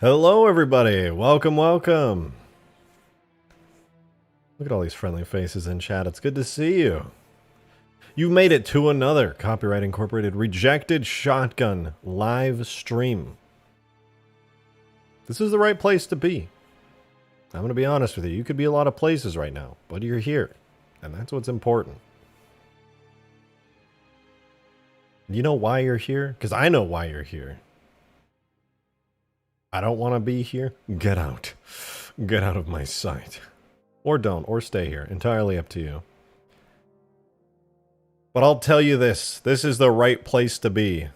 Hello everybody, welcome. Look at all these friendly faces in chat, it's good to see you. You've made it to another Copyright Incorporated Rejected Shotgun live stream. This is the right place to be. I'm gonna be honest with you, you could be a lot of places right now, but you're here, and that's what's important. You know why you're here? Because I know why you're here. I don't want to be here. Get out. Get out of my sight. Or don't, or stay here. Entirely up to you. But I'll tell you this. This is the right place to be.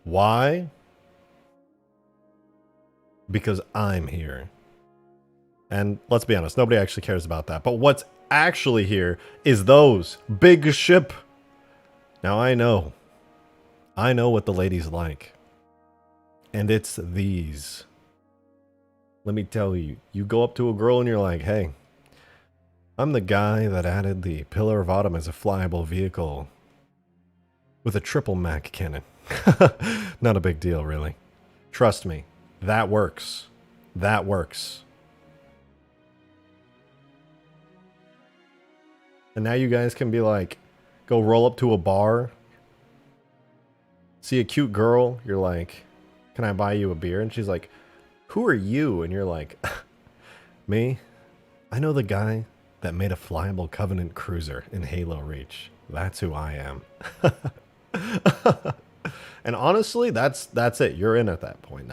Why? Because I'm here. And let's be honest, nobody actually cares about that. But what's actually here is those big ship. Now I know what the ladies like. And it's these. Let me tell you, you go up to a girl and you're like, hey, I'm the guy that added the Pillar of Autumn as a flyable vehicle with a triple Mac cannon. Not a big deal, really. Trust me, that works. That works. And now you guys can be like, go roll up to a bar, see a cute girl, you're like, can I buy you a beer? And she's like, who are you? And you're like, me? I know the guy that made a flyable Covenant cruiser in Halo Reach. That's who I am. And honestly, that's it. You're in at that point.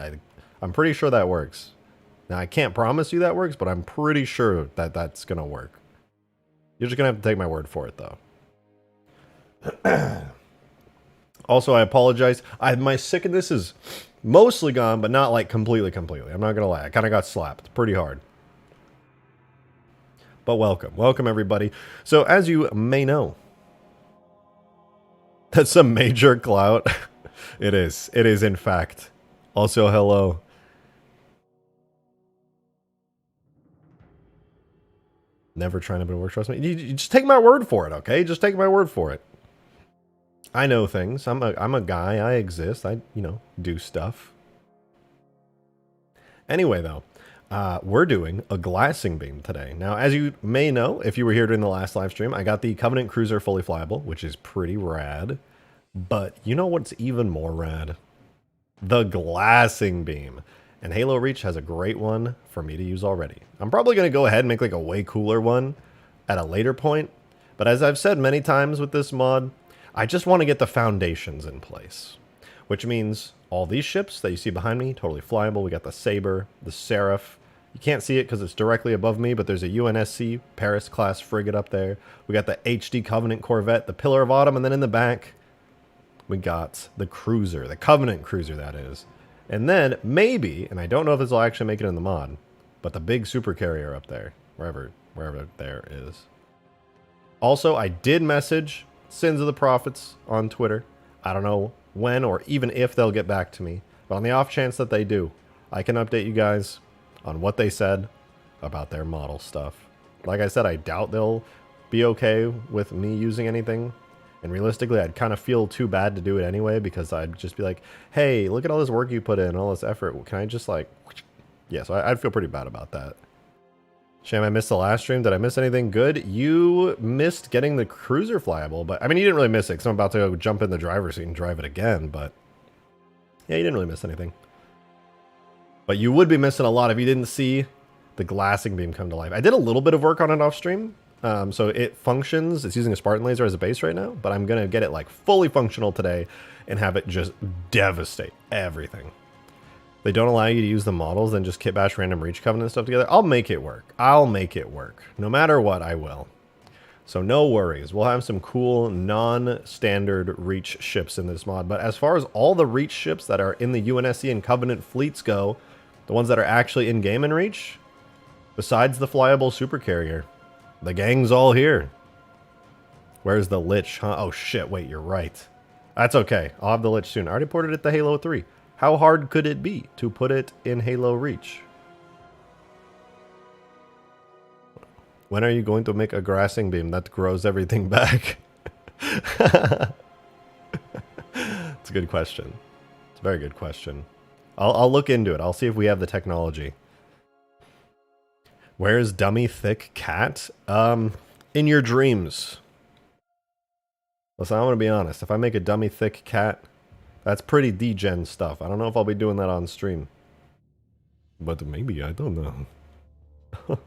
I'm pretty sure that works. Now, I can't promise you that works, but I'm pretty sure that that's going to work. You're just going to have to take my word for it, though. Also, I apologize. My sickness is mostly gone, but not like completely. I'm not gonna lie. I kind of got slapped pretty hard. But welcome everybody. So as you may know, that's some major clout. It is in fact. Also, hello. Never trying to work, trust me. You just take my word for it, okay? Just take my word for it. I know things. I'm a guy. I exist. I, do stuff. Anyway, though, we're doing a glassing beam today. Now, as you may know, if you were here during the last live stream, I got the Covenant Cruiser fully flyable, which is pretty rad. But you know what's even more rad? The glassing beam. And Halo Reach has a great one for me to use already. I'm probably going to go ahead and make like a way cooler one at a later point. But as I've said many times with this mod, I just want to get the foundations in place, which means all these ships that you see behind me, totally flyable. We got the Sabre, the Seraph. You can't see it because it's directly above me, but there's a UNSC Paris-class frigate up there. We got the HD Covenant Corvette, the Pillar of Autumn, and then in the back, we got the cruiser, the Covenant cruiser, that is. And then, maybe, and I don't know if this will actually make it in the mod, but the big Supercarrier up there, wherever there is. Also, I did message Sins of the Prophets on Twitter. I don't know when or even if they'll get back to me, but on the off chance that they do, I can update you guys on what they said about their model stuff. Like I said, I doubt they'll be okay with me using anything, and realistically, I'd kind of feel too bad to do it anyway, because I'd just be like, hey, look at all this work you put in, all this effort, can I just like, yeah, so I'd feel pretty bad about that. Shame I missed the last stream. Did I miss anything good? You missed getting the cruiser flyable, but I mean, you didn't really miss it because I'm about to go jump in the driver's seat and drive it again, but yeah, you didn't really miss anything. But you would be missing a lot if you didn't see the glassing beam come to life. I did a little bit of work on it off stream, so it functions. It's using a Spartan laser as a base right now, but I'm going to get it like fully functional today and have it just devastate everything. They don't allow you to use the models, then just kit bash random Reach Covenant stuff together. I'll make it work. I'll make it work. No matter what, I will. So no worries. We'll have some cool non-standard Reach ships in this mod. But as far as all the Reach ships that are in the UNSC and Covenant fleets go, the ones that are actually in-game in Reach, besides the flyable Supercarrier, the gang's all here. Where's the Lich, huh? Oh shit, wait, you're right. That's okay. I'll have the Lich soon. I already ported it to Halo 3. How hard could it be to put it in Halo Reach? When are you going to make a grassing beam that grows everything back? It's a good question. It's a very good question. I'll look into it. I'll see if we have the technology. Where's dummy thick cat? In your dreams. Listen, I'm gonna be honest. If I make a dummy thick cat, that's pretty degen stuff. I don't know if I'll be doing that on stream. But maybe, I don't know.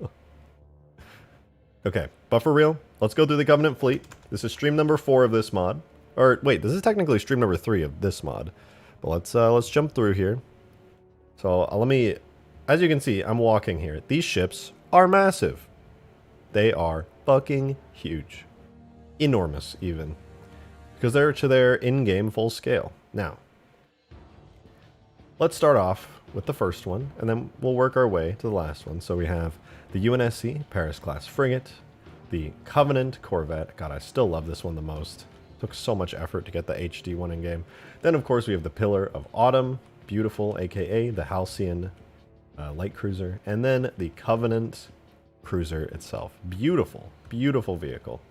Okay, but for real, let's go through the Covenant fleet. This is stream number 4 of this mod. Or wait, this is technically stream number 3 of this mod. But let's jump through here. So let me, as you can see, I'm walking here. These ships are massive. They are fucking huge. Enormous, even. Because they're to their in-game full scale. Now, let's start off with the first one, and then we'll work our way to the last one. So we have the UNSC Paris-class frigate, the Covenant corvette. God, I still love this one the most. Took so much effort to get the HD one in game. Then, of course, we have the Pillar of Autumn, beautiful, aka the Halcyon light cruiser, and then the Covenant cruiser itself. Beautiful, beautiful vehicle.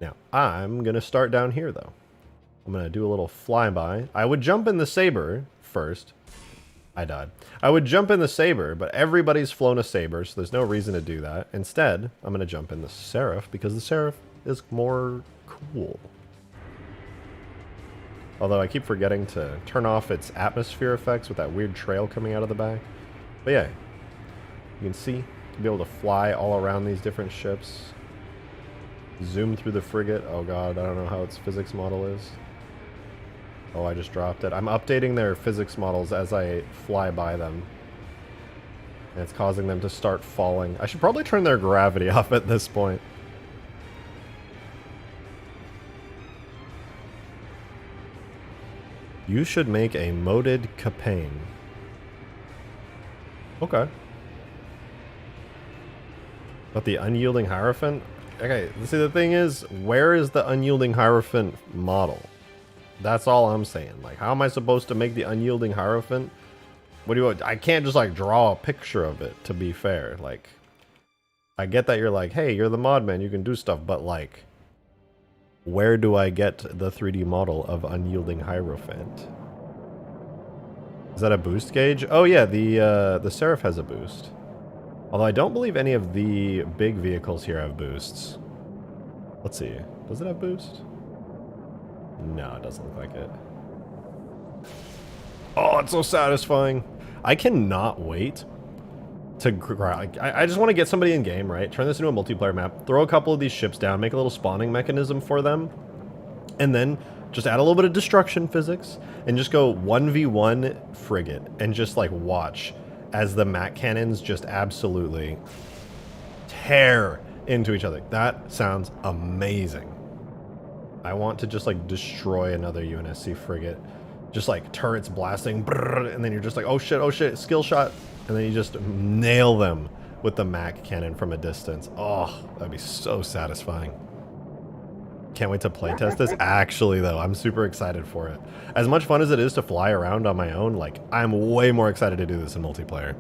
Now, I'm going to start down here, though. I'm going to do a little flyby. I would jump in the Saber first. I died. I would jump in the Saber, but everybody's flown a Saber, so there's no reason to do that. Instead, I'm going to jump in the Seraph, because the Seraph is more cool. Although I keep forgetting to turn off its atmosphere effects with that weird trail coming out of the back. But yeah, you can see, be able to fly all around these different ships. Zoom through the frigate. Oh god, I don't know how its physics model is. Oh, I just dropped it. I'm updating their physics models as I fly by them. And it's causing them to start falling. I should probably turn their gravity off at this point. You should make a modded Capane. Okay. But the unyielding Hierophant? Okay, see the thing is, where is the unyielding Hierophant model? That's all I'm saying. Like, how am I supposed to make the unyielding Hierophant? What do you want? I can't just like draw a picture of it, to be fair. Like, I get that you're like, hey, you're the mod man, you can do stuff, but like, where do I get the 3D model of unyielding Hierophant? Is that a boost gauge? Oh yeah, the Seraph has a boost. Although I don't believe any of the big vehicles here have boosts. Let's see. Does it have boost? No, it doesn't look like it. Oh, it's so satisfying. I cannot wait to... I just want to get somebody in game, right? Turn this into a multiplayer map. Throw a couple of these ships down. Make a little spawning mechanism for them. And then just add a little bit of destruction physics. And just go 1v1 frigate. And just like watch as the Mac cannons just absolutely tear into each other. That sounds amazing. I want to just like destroy another UNSC frigate. Just like turrets blasting, brrr, and then you're just like, oh shit, skill shot. And then you just nail them with the Mac cannon from a distance. Oh, that'd be so satisfying. Can't wait to playtest this. Actually, though, I'm super excited for it. As much fun as it is to fly around on my own, like, I'm way more excited to do this in multiplayer.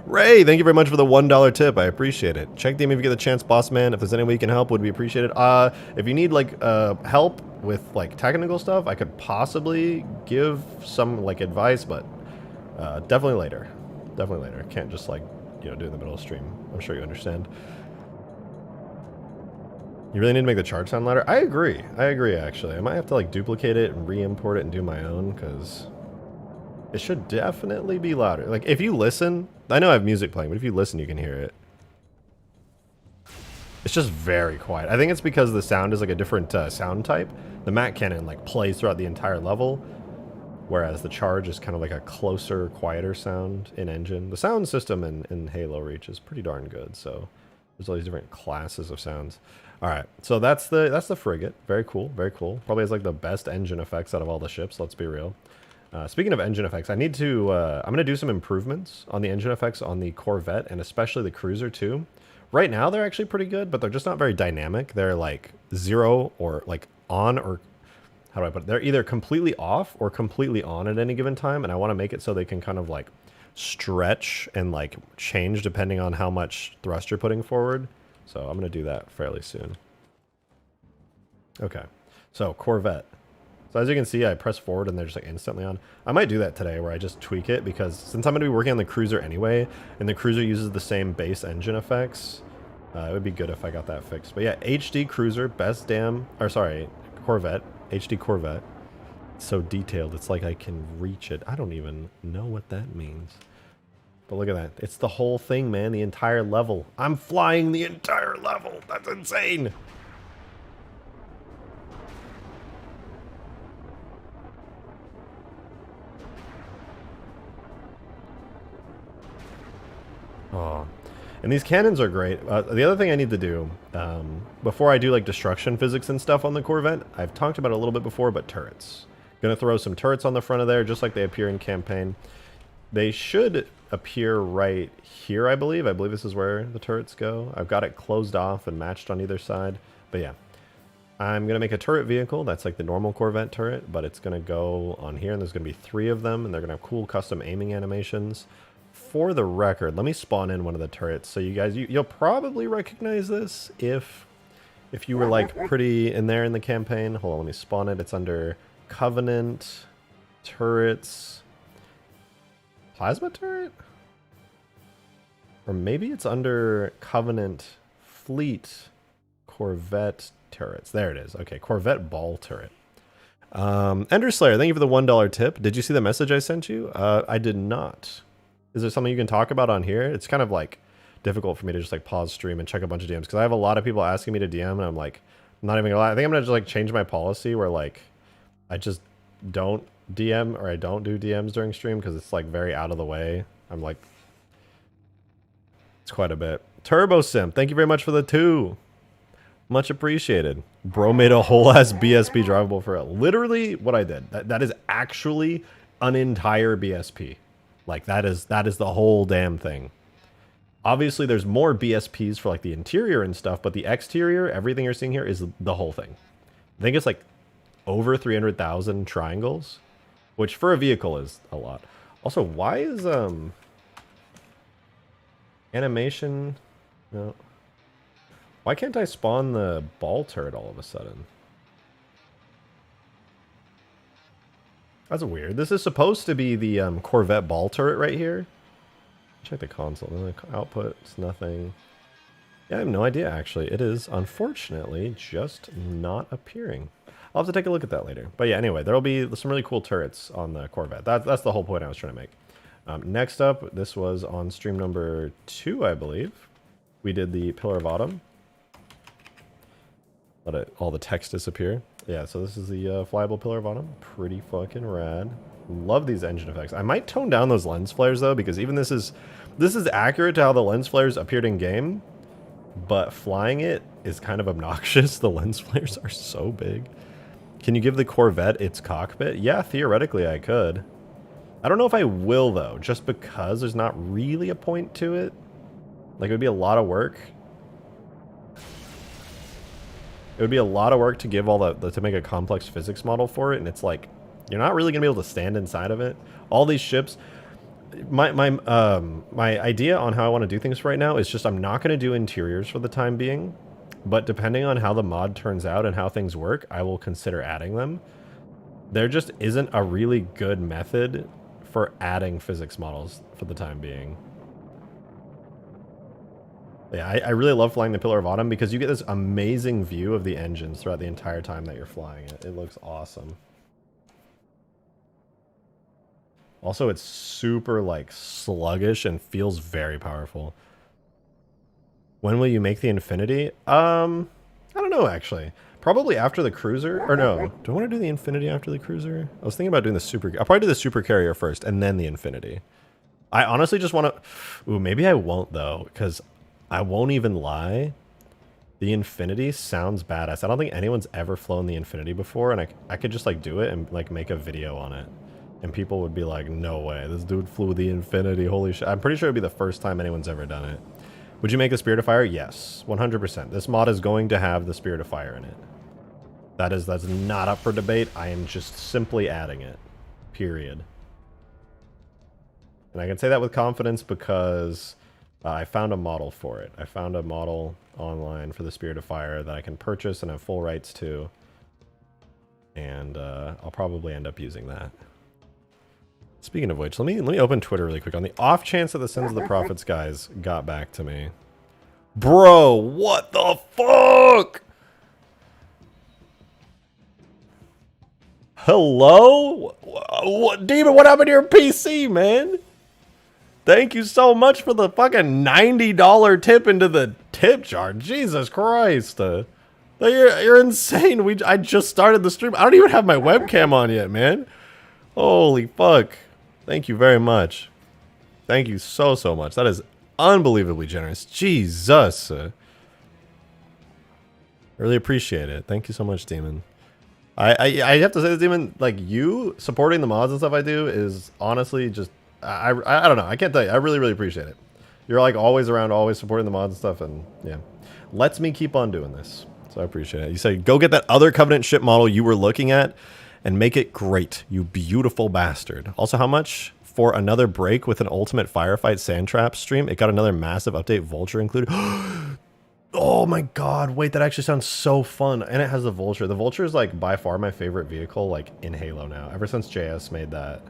Ray, thank you very much for the $1 tip. I appreciate it. Check the if you get the chance, boss man. If there's any way you can help, would be appreciated. If you need, like, help with, like, technical stuff, I could possibly give some, like, advice, but definitely later. Definitely later. Can't just, like, you know, do it in the middle of the stream. I'm sure you understand. You really need to make the charge sound louder? I agree, actually. I might have to, like, duplicate it and re-import it and do my own, because it should definitely be louder. Like, if you listen, I know I have music playing, but if you listen, you can hear it. It's just very quiet. I think it's because the sound is, like, a different sound type. The Mac cannon, like, plays throughout the entire level, whereas the charge is kind of like a closer, quieter sound in engine. The sound system in Halo Reach is pretty darn good, so there's all these different classes of sounds. All right, so that's the frigate. Very cool, very cool. Probably has like the best engine effects out of all the ships. Let's be real. Speaking of engine effects, I need to. I'm gonna do some improvements on the engine effects on the Corvette and especially the Cruiser too. Right now they're actually pretty good, but they're just not very dynamic. They're like 0 or like on, or how do I put it? They're either completely off or completely on at any given time, and I want to make it so they can kind of like stretch and like change depending on how much thrust you're putting forward. So I'm going to do that fairly soon. Okay, so Corvette. So as you can see, I press forward and they're just like instantly on. I might do that today where I just tweak it because since I'm going to be working on the cruiser anyway, and the cruiser uses the same base engine effects, it would be good if I got that fixed. But yeah, HD cruiser, best damn, or sorry, Corvette, HD Corvette. So detailed, it's like I can reach it. I don't even know what that means. But look at that. It's the whole thing, man, the entire level. I'm flying the entire level. That's insane. Oh, and these cannons are great. The other thing I need to do, before I do like destruction physics and stuff on the Corvette, I've talked about it a little bit before, but turrets. Gonna throw some turrets on the front of there, just like they appear in campaign. They should appear right here, I believe. I believe this is where the turrets go. I've got it closed off and matched on either side. But yeah, I'm gonna make a turret vehicle. That's like the normal Corvette turret, but it's gonna go on here, and there's gonna be 3 of them, and they're gonna have cool custom aiming animations. For the record, let me spawn in one of the turrets so you guys, you'll probably recognize this if you were like pretty in there in the campaign. Hold on, let me spawn it. It's under Covenant, turrets, plasma turret? Or maybe it's under Covenant, fleet, Corvette turrets. There it is. Okay, Corvette ball turret. Ender Slayer, thank you for the $1 tip. Did you see the message I sent you? I did not. Is there something you can talk about on here? It's kind of like difficult for me to just like pause stream and check a bunch of DMs because I have a lot of people asking me to DM and I'm like, I'm not even gonna lie. I think I'm gonna just like change my policy where like I just don't DM or I don't do DMs during stream because it's like very out of the way. I'm like, it's quite a bit. Turbo Simp, thank you very much for the 2. Much appreciated. Bro made a whole ass BSP drivable for it. Literally what I did. That is actually an entire BSP. Like that is the whole damn thing. Obviously there's more BSPs for like the interior and stuff, but the exterior, everything you're seeing here is the whole thing. I think it's like over 300,000 triangles, which for a vehicle is a lot. Also, why is animation, no, why can't I spawn the ball turret all of a sudden? That's weird. This is supposed to be the Corvette ball turret right here. Check the console. The output, it's nothing. Yeah, I have no idea, actually. It is, unfortunately, just not appearing. I'll have to take a look at that later. But yeah, anyway, there will be some really cool turrets on the Corvette. That's the whole point I was trying to make. Next up, this was on stream number 2, I believe. We did the Pillar of Autumn. Let all the text disappear. Yeah, so this is the flyable Pillar of Autumn. Pretty fucking rad. Love these engine effects. I might tone down those lens flares though, because even this is accurate to how the lens flares appeared in game, but flying it is kind of obnoxious. The lens flares are so big. Can you give the Corvette its cockpit? Yeah, theoretically I could. I don't know if I will though, just because there's not really a point to it. Like it would be a lot of work. It would be a lot of work to give all to make a complex physics model for it, and it's like you're not really gonna be able to stand inside of it. All these ships, my idea on how I want to do things right now is just I'm not gonna do interiors for the time being, but depending on how the mod turns out and how things work, I will consider adding them. There just isn't a really good method for adding physics models for the time being. Yeah, I really love flying the Pillar of Autumn because you get this amazing view of the engines throughout the entire time that you're flying it. It looks awesome. Also, it's super like sluggish and feels very powerful. When will you make the Infinity? I don't know actually. Probably after the cruiser, or no? Do I want to do the Infinity after the cruiser? I was thinking about doing the I'll probably do the Supercarrier first and then the Infinity. I honestly just want to. Ooh, maybe I won't though, because I won't even lie. The Infinity sounds badass. I don't think anyone's ever flown the Infinity before, and I could just like do it and like make a video on it. And people would be like, no way, this dude flew the Infinity, holy shit. I'm pretty sure it'd be the first time anyone's ever done it. Would you make the Spirit of Fire? Yes, 100%. This mod is going to have the Spirit of Fire in it. That's not up for debate. I am just simply adding it, period. And I can say that with confidence because I found a model for it. I found a model online for the Spirit of Fire that I can purchase and have full rights to. and I'll probably end up using that. Speaking of which, let me open Twitter really quick on the off chance that the Sins of the Prophets guys got back to me. Bro, what the fuck? Hello? What, Demon, what happened to your PC, man? Thank you so much for the fucking $90 tip into the tip jar. Jesus Christ. You're insane. I just started the stream. I don't even have my webcam on yet, man. Holy fuck. Thank you very much. Thank you so much. That is unbelievably generous. Jesus. Really appreciate it. Thank you so much, Demon. I have to say this, Demon, like, you supporting the mods and stuff I do is honestly just, I don't know. I can't tell you. I really appreciate it. You're like always around, always supporting the mods and stuff, and yeah. Lets me keep on doing this. So I appreciate it. You say, go get that other Covenant ship model you were looking at and make it great, you beautiful bastard. Also, how much for another break with an ultimate firefight sand trap stream? It got another massive update, Vulture included. Oh my god, wait, that actually sounds so fun. And it has the Vulture. The Vulture is like by far my favorite vehicle like in Halo now, ever since JS made that.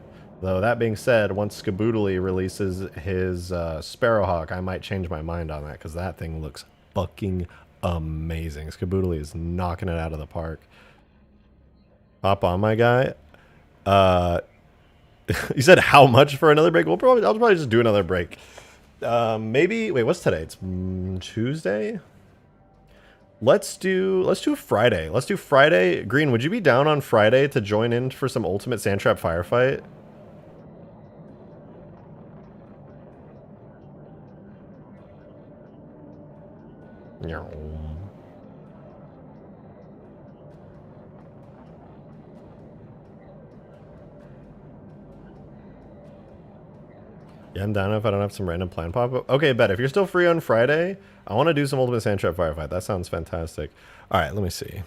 Though that being said, once Skaboodly releases his Sparrowhawk, I might change my mind on that because that thing looks fucking amazing. Skaboodly is knocking it out of the park. Hop on, my guy. You said how much for another break? I'll probably just do another break. Maybe, wait, what's today? It's Tuesday? Let's do Friday. Let's do Friday. Green, would you be down on Friday to join in for some ultimate sand trap firefight? No. Yeah, I'm down if I don't have some random plan pop up. Okay, bet. If you're still free on Friday, I want to do some ultimate sand trap firefight. That sounds fantastic. All right, let me see.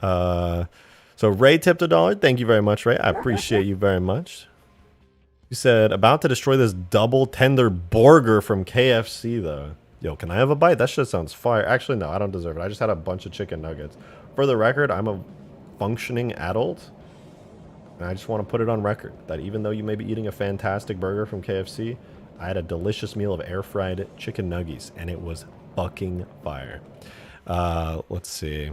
So Ray tipped $1. Thank you very much, Ray. I appreciate you very much. You said, about to destroy this double tender burger from KFC, though. Yo, can I have a bite? That shit sounds fire. Actually, no, I don't deserve it. I just had a bunch of chicken nuggets. For the record, I'm a functioning adult. And I just want to put it on record that even though you may be eating a fantastic burger from KFC, I had a delicious meal of air-fried chicken nuggies, and it was fucking fire. Let's see.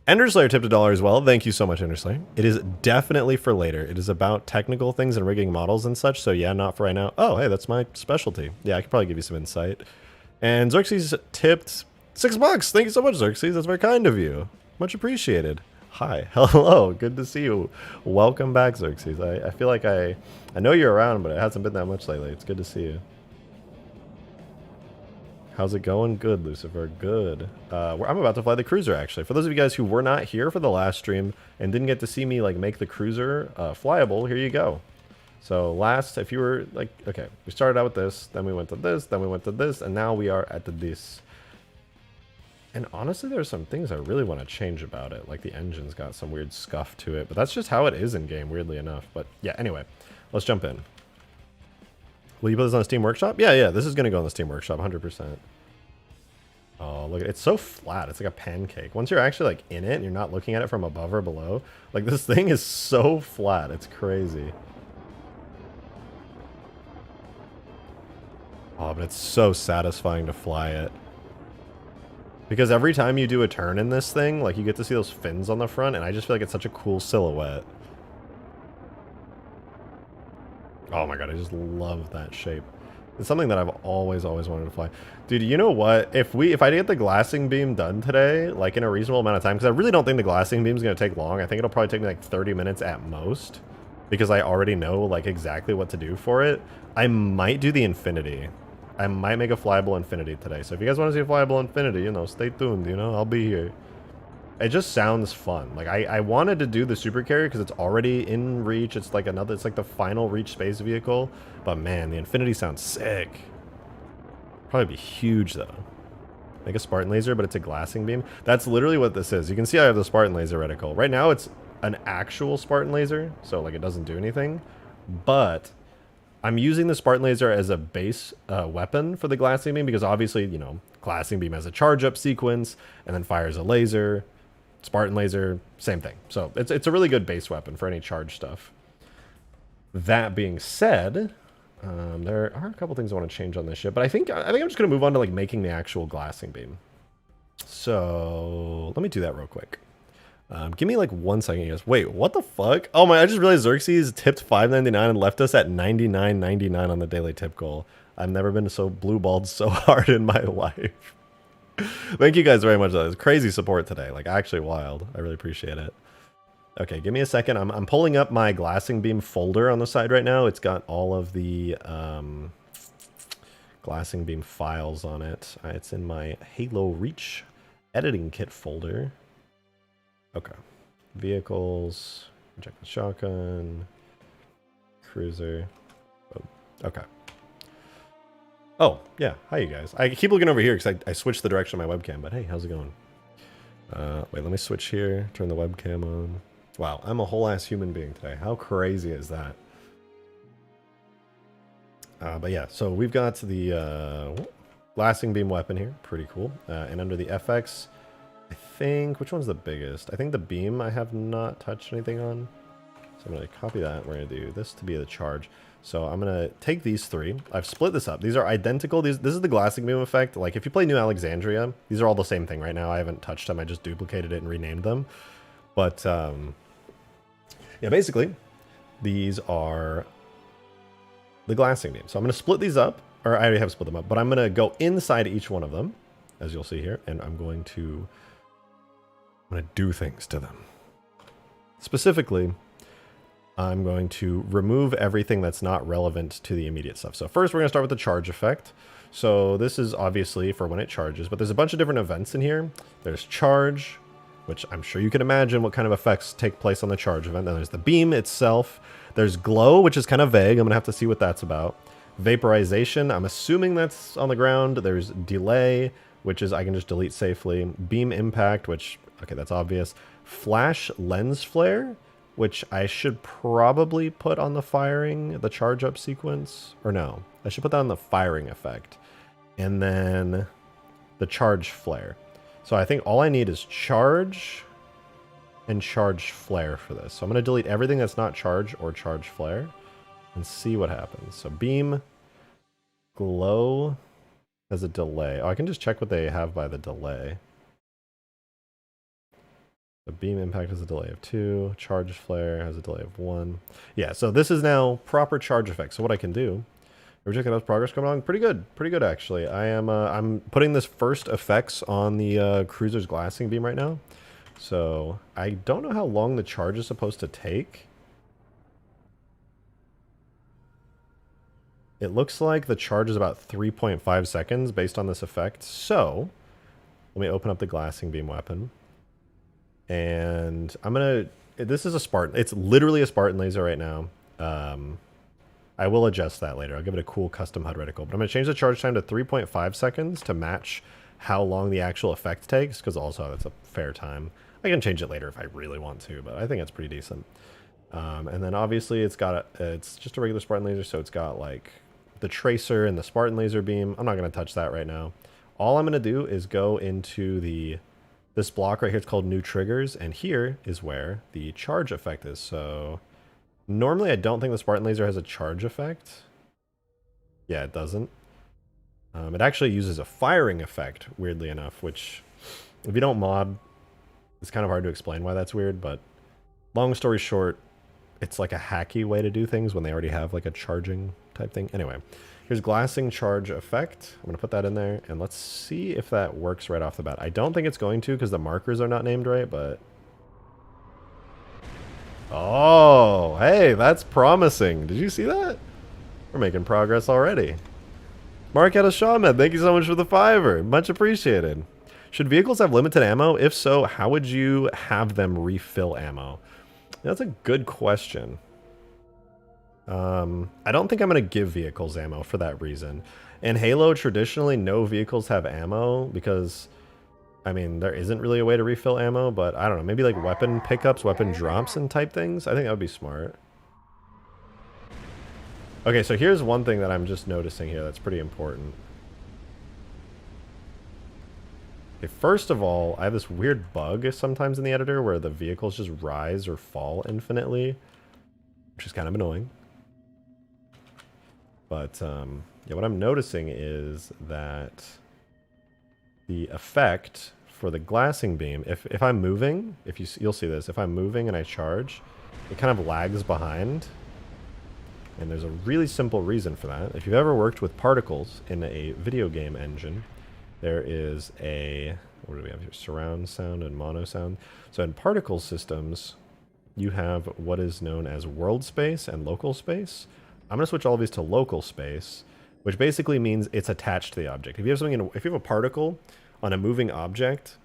Enderslayer tipped $1 as well. Thank you so much, Enderslayer. It is definitely for later. It is about technical things and rigging models and such, so yeah, not for right now. Oh, hey, that's my specialty. Yeah, I could probably give you some insight. And Xerxes tipped $6. Thank you so much, Xerxes. That's very kind of you. Much appreciated. Hi. Hello. Good to see you. Welcome back, Xerxes. I feel like I know you're around, but it hasn't been that much lately. It's good to see you. How's it going? Good, Lucifer. Good. I'm about to fly the cruiser, actually. For those of you guys who were not here for the last stream and didn't get to see me like make the cruiser flyable, here you go. So if you were like, okay, we started out with this, then we went to this, then we went to this, and now we are at this. And honestly, there's some things I really want to change about it. Like the engine's got some weird scuff to it, but that's just how it is in game, weirdly enough. But yeah, anyway, let's jump in. Will you put this on the Steam Workshop? Yeah, this is going to go on the Steam Workshop, 100%. Oh, look, it's so flat. It's like a pancake. Once you're actually like in it and you're not looking at it from above or below, like this thing is so flat. It's crazy. Oh, but it's so satisfying to fly it. Because every time you do a turn in this thing, like you get to see those fins on the front, and I just feel like it's such a cool silhouette. Oh my god, I just love that shape. It's something that I've always wanted to fly. Dude, you know what? If I get the glassing beam done today, like in a reasonable amount of time, because I really don't think the glassing beam is going to take long. I think it'll probably take me like 30 minutes at most, because I already know like exactly what to do for it. I might do the Infinity. I might make a flyable Infinity today. So if you guys want to see a flyable Infinity, you know, stay tuned, you know, I'll be here. It just sounds fun. Like I wanted to do the Supercarrier because it's already in reach. It's like it's like the final reach space vehicle. But man, the Infinity sounds sick. Probably be huge though. Make a Spartan laser, but it's a glassing beam. That's literally what this is. You can see I have the Spartan laser reticle. Right now it's an actual Spartan laser, so like it doesn't do anything. But I'm using the Spartan laser as a base weapon for the glassing beam because obviously, you know, glassing beam has a charge up sequence and then fires a laser. Spartan laser, same thing. So it's a really good base weapon for any charge stuff. That being said, there are a couple things I want to change on this ship, but I think I'm just gonna move on to like making the actual glassing beam. So let me do that real quick. Give me like 1 second, guys. Wait, what the fuck? Oh my! I just realized Xerxes tipped $5.99 and left us at $99.99 on the daily tip goal. I've never been so blue-balled so hard in my life. Thank you guys very much. That was crazy support today. Like actually wild. I really appreciate it. Okay, give me a second. I'm pulling up my glassing beam folder on the side right now. It's got all of the glassing beam files on it. It's in my Halo Reach editing kit folder. Okay. Vehicles, Projectile shotgun, cruiser. Oh, okay. Oh, yeah. Hi, you guys. I keep looking over here because I switched the direction of my webcam, but hey, how's it going? Wait, let me switch here, turn the webcam on. Wow, I'm a whole ass human being today. How crazy is that? But yeah, so we've got the glassing beam weapon here. Pretty cool. And under the FX, I think, which one's the biggest? I think the beam I have not touched anything on. So I'm going to copy that. We're going to do this to be the charge. So I'm going to take these three. I've split this up. These are identical. This is the glassing beam effect. Like if you play New Alexandria, these are all the same thing right now. I haven't touched them. I just duplicated it and renamed them. But yeah, basically, these are the glassing beam. So I'm going to split these up, or I already have split them up, but I'm going to go inside each one of them, as you'll see here, and I'm going to do things to them. Specifically, I'm going to remove everything that's not relevant to the immediate stuff. So first we're going to start with the charge effect. So this is obviously for when it charges, but there's a bunch of different events in here. There's charge, which I'm sure you can imagine what kind of effects take place on the charge event. Then there's the beam itself. There's glow, which is kind of vague. I'm going to have to see what that's about. Vaporization, I'm assuming that's on the ground. There's delay, which is I can just delete safely. Beam impact, which, okay, that's obvious. Flash lens flare, which I should probably put on the firing, the charge up sequence. Or no, I should put that on the firing effect. And then the charge flare. So I think all I need is charge and charge flare for this. So I'm going to delete everything that's not charge or charge flare and see what happens. So beam, glow has a delay. Oh, I can just check what they have by the delay. The beam impact has a delay of 2. Charge flare has a delay of 1. Yeah, so this is now proper charge effect. So what I can do, Projectile's progress coming along pretty good actually. I'm putting this first effects on the cruiser's glassing beam right now. So I don't know how long the charge is supposed to take. It looks like the charge is about 3.5 seconds based on this effect. So let me open up the glassing beam weapon. And I'm going to... This is a Spartan. It's literally a Spartan laser right now. I will adjust that later. I'll give it a cool custom HUD reticle. But I'm going to change the charge time to 3.5 seconds to match how long the actual effect takes, because also that's a fair time. I can change it later if I really want to, but I think it's pretty decent. And then obviously it's just a regular Spartan laser, so it's got like the tracer and the Spartan laser beam. I'm not going to touch that right now. All I'm going to do is go into this block right here. It's called new triggers, and here is where the charge effect is. So normally I don't think the Spartan laser has a charge effect. Yeah, it doesn't. It actually uses a firing effect, weirdly enough, which if you don't mod, it's kind of hard to explain why that's weird, but long story short, it's like a hacky way to do things when they already have like a charging type thing. Anyway, here's glassing charge effect. I'm going to put that in there, and let's see if that works right off the bat. I don't think it's going to because the markers are not named right, but... Oh, hey, that's promising. Did you see that? We're making progress already. RejectedShotgun, thank you so much for the $5. Much appreciated. Should vehicles have limited ammo? If so, how would you have them refill ammo? That's a good question. I don't think I'm going to give vehicles ammo for that reason. In Halo, traditionally, no vehicles have ammo because, I mean, there isn't really a way to refill ammo, but I don't know, maybe like weapon pickups, weapon drops and type things. I think that would be smart. Okay, so here's one thing that I'm just noticing here that's pretty important. Okay, first of all, I have this weird bug sometimes in the editor where the vehicles just rise or fall infinitely, which is kind of annoying. But yeah, what I'm noticing is that the effect for the glassing beam, if I'm moving, you'll see this, if I'm moving and I charge, it kind of lags behind. And there's a really simple reason for that. If you've ever worked with particles in a video game engine, there is a, what do we have here? Surround sound and mono sound. So in particle systems, you have what is known as world space and local space. I'm going to switch all of these to local space, which basically means it's attached to the object. If you have something if you have a particle on a moving object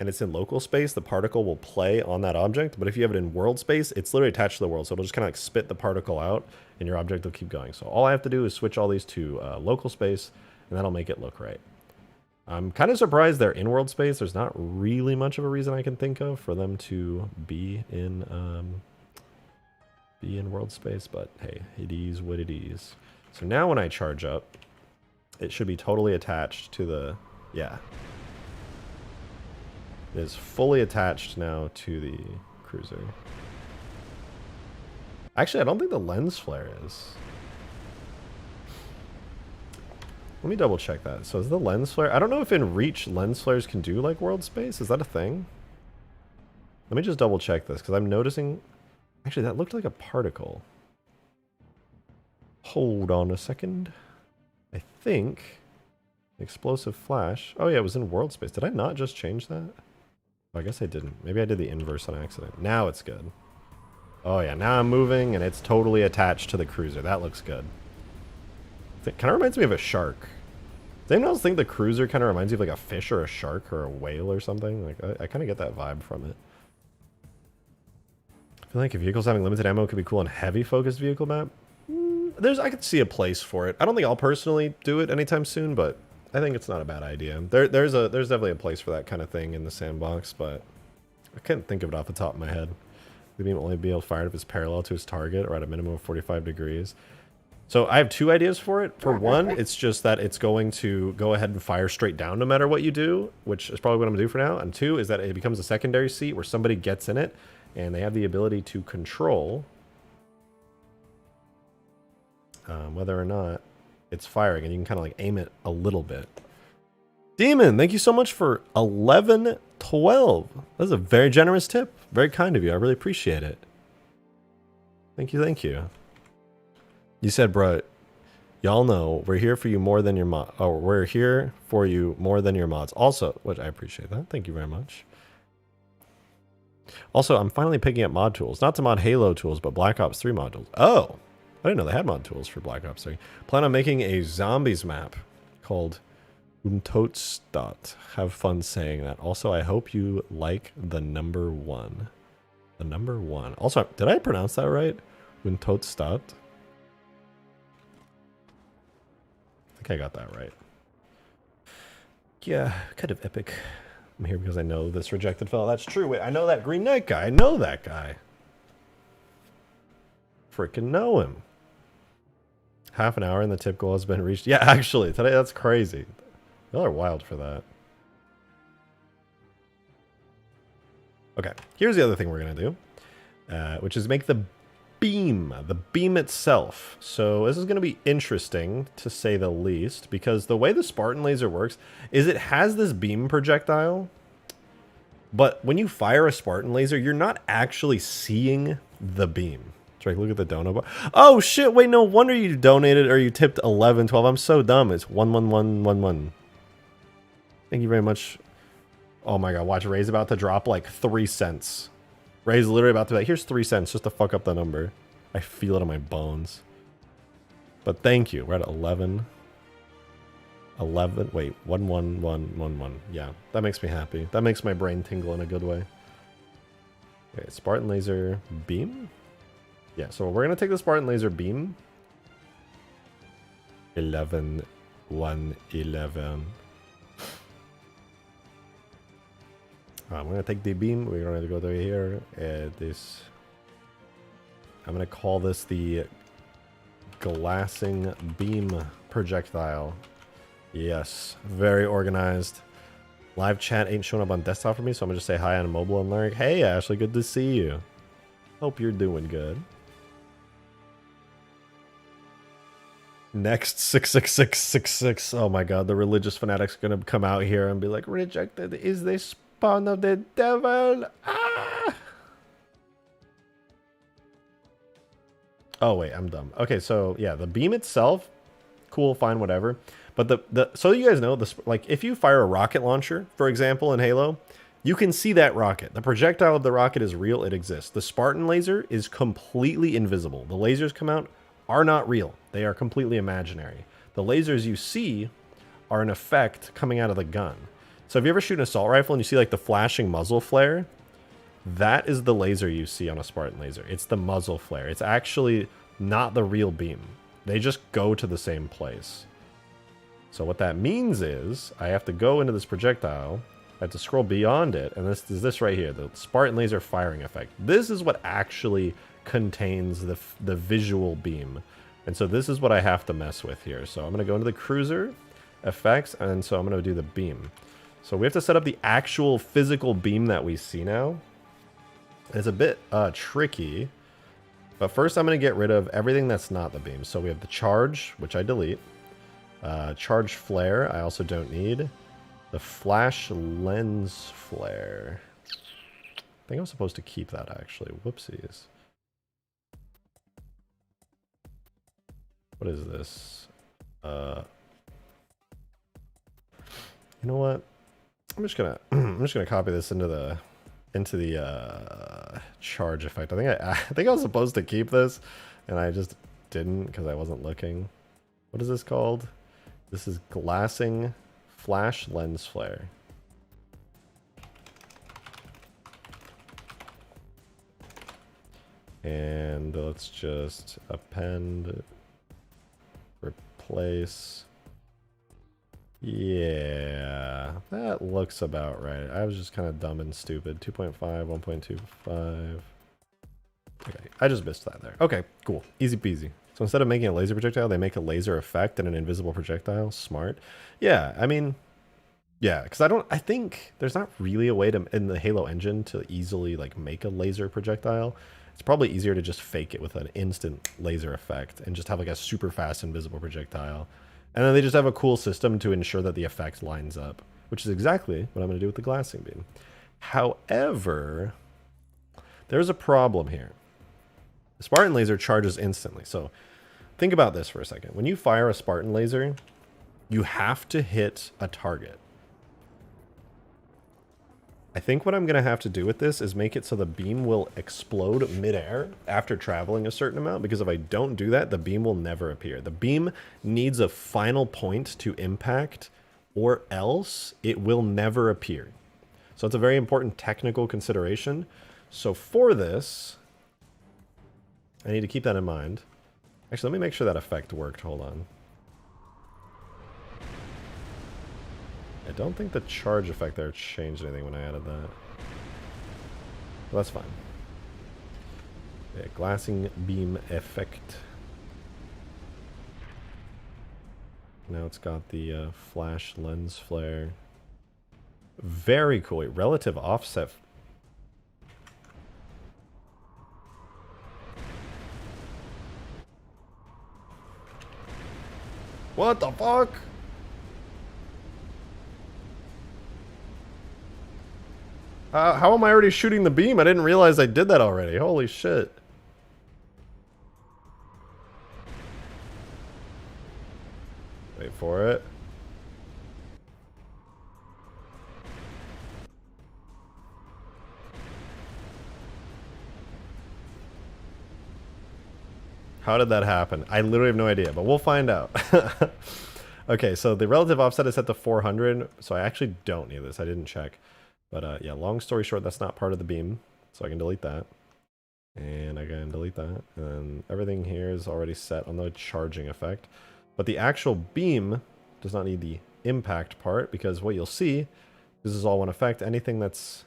and it's in local space, the particle will play on that object. But if you have it in world space, it's literally attached to the world. So it'll just kind of like spit the particle out and your object will keep going. So all I have to do is switch all these to local space and that'll make it look right. I'm kind of surprised they're in world space. There's not really much of a reason I can think of for them to be in world space, but hey, it is what it is. So now when I charge up, it should be totally attached to the, yeah. It is fully attached now to the cruiser. Actually, I don't think the lens flare is. Let me double check that. So is the lens flare? I don't know if in Reach lens flares can do like world space. Is that a thing? Let me just double check this because I'm noticing. Actually, that looked like a particle. Hold on a second. I think explosive flash. Oh yeah, it was in world space. Did I not just change that? Oh, I guess I didn't. Maybe I did the inverse on accident. Now it's good. Oh yeah, now I'm moving and it's totally attached to the cruiser. That looks good. It kind of reminds me of a shark. Does anyone else think the cruiser kind of reminds you of like a fish or a shark or a whale or something? Like I kind of get that vibe from it. I feel like if vehicles having limited ammo could be cool on heavy focused vehicle map. I could see a place for it. I don't think I'll personally do it anytime soon, but I think it's not a bad idea. There's definitely a place for that kind of thing in the sandbox, but I can't think of it off the top of my head. The beam will only be able to fire it if it's parallel to its target or at a minimum of 45 degrees. So I have two ideas for it. For one, it's just that it's going to go ahead and fire straight down no matter what you do, which is probably what I'm going to do for now. And two is that it becomes a secondary seat where somebody gets in it and they have the ability to control whether or not it's firing. And you can kind of like aim it a little bit. Demon, thank you so much for 1112. That's a very generous tip. Very kind of you. I really appreciate it. Thank you, thank you. You said, bro, y'all know we're here for you more than your mod. Oh, we're here for you more than your mods. Also, which I appreciate that. Thank you very much. Also, I'm finally picking up mod tools. Not to mod Halo tools, but Black Ops 3 modules. Oh, I didn't know they had mod tools for Black Ops 3. Plan on making a zombies map called Untotstat. Have fun saying that. Also, I hope you like the number 1. The number 1. Also, did I pronounce that right? Untotstat? I got that right. Yeah, kind of epic. I'm here because I know this rejected fellow. That's true. Wait, I know that Green Knight guy. I know that guy. Freaking know him. Half an hour and the tip goal has been reached. Yeah, actually, today that's crazy. Y'all are wild for that. Okay, here's the other thing we're going to do, which is make the beam itself. So this is going to be interesting to say the least, because the way the Spartan laser works is it has this beam projectile, but when you fire a Spartan laser, you're not actually seeing the beam. Drake, look at the donut bar. Oh shit, wait, no wonder you donated or you tipped 1112. I'm so dumb. It's 11111. Thank you very much. Oh my god, watch, Ray's about to drop like 3 cents. Ray's literally about to be like, here's 3 cents just to fuck up the number. I feel it in my bones. But thank you. We're at 11. 11. Wait, 11111. Yeah, that makes me happy. That makes my brain tingle in a good way. Okay, Spartan laser beam. Yeah, so we're gonna take the Spartan laser beam. 11, 111. I'm gonna take the beam. We're gonna go through here. This. I'm gonna call this the glassing beam projectile. Yes, very organized. Live chat ain't showing up on desktop for me, so I'm gonna just say hi on mobile and learn. Hey Ashley, good to see you. Hope you're doing good. Next 66666. Oh my god, the religious fanatic's gonna come out here and be like, rejected is the spawn of the devil. Ah! Oh wait, I'm dumb. Okay, so yeah, the beam itself, cool, fine, whatever. But the so you guys know, like if you fire a rocket launcher, for example, in Halo, you can see that rocket. The projectile of the rocket is real, it exists. The Spartan laser is completely invisible. The lasers come out are not real. They are completely imaginary. The lasers you see are an effect coming out of the gun. So if you ever shoot an assault rifle and you see like the flashing muzzle flare, that is the laser you see on a Spartan laser. It's the muzzle flare. It's actually not the real beam. They just go to the same place. So what that means is I have to go into this projectile, I have to scroll beyond it, and this is this right here, the Spartan laser firing effect. This is what actually contains the visual beam. And so this is what I have to mess with here. So I'm going to go into the cruiser effects, and so I'm going to do the beam. So we have to set up the actual physical beam that we see now. It's a bit tricky, but first I'm going to get rid of everything that's not the beam. So we have the charge, which I delete. Charge flare, I also don't need. The flash lens flare. I think I'm supposed to keep that actually. Whoopsies. What is this? You know what? I'm just gonna copy this into the charge effect. I think I was supposed to keep this, and I just didn't because I wasn't looking. What is this called? This is glassing flash lens flare. And let's just append, replace. Yeah, that looks about right. I was just kind of dumb and stupid. 2.5, 1.25. Okay, I just missed that there. Okay, cool. Easy peasy. So instead of making a laser projectile, they make a laser effect and an invisible projectile. Smart. Yeah, I mean, yeah, because I think there's not really a way to, in the Halo engine, to easily like make a laser projectile. It's probably easier to just fake it with an instant laser effect and just have like a super fast invisible projectile. And then they just have a cool system to ensure that the effect lines up, which is exactly what I'm going to do with the glassing beam. However, there's a problem here. The Spartan laser charges instantly. So think about this for a second. When you fire a Spartan laser, you have to hit a target. I think what I'm going to have to do with this is make it so the beam will explode midair after traveling a certain amount, because if I don't do that, the beam will never appear. The beam needs a final point to impact, or else it will never appear. So it's a very important technical consideration. So for this, I need to keep that in mind. Actually, let me make sure that effect worked. Hold on. I don't think the charge effect there changed anything when I added that. Well, that's fine. Yeah, glassing beam effect. Now it's got the flash lens flare. Very cool. Relative offset. What the fuck? How am I already shooting the beam? I didn't realize I did that already. Holy shit. Wait for it. How did that happen? I literally have no idea, but we'll find out. Okay, so the relative offset is set to 400, so I actually don't need this. I didn't check. But yeah, long story short, that's not part of the beam, so I can delete that. And I can delete that. And everything here is already set on the charging effect. But the actual beam does not need the impact part, because what you'll see, this is all one effect. Anything that's...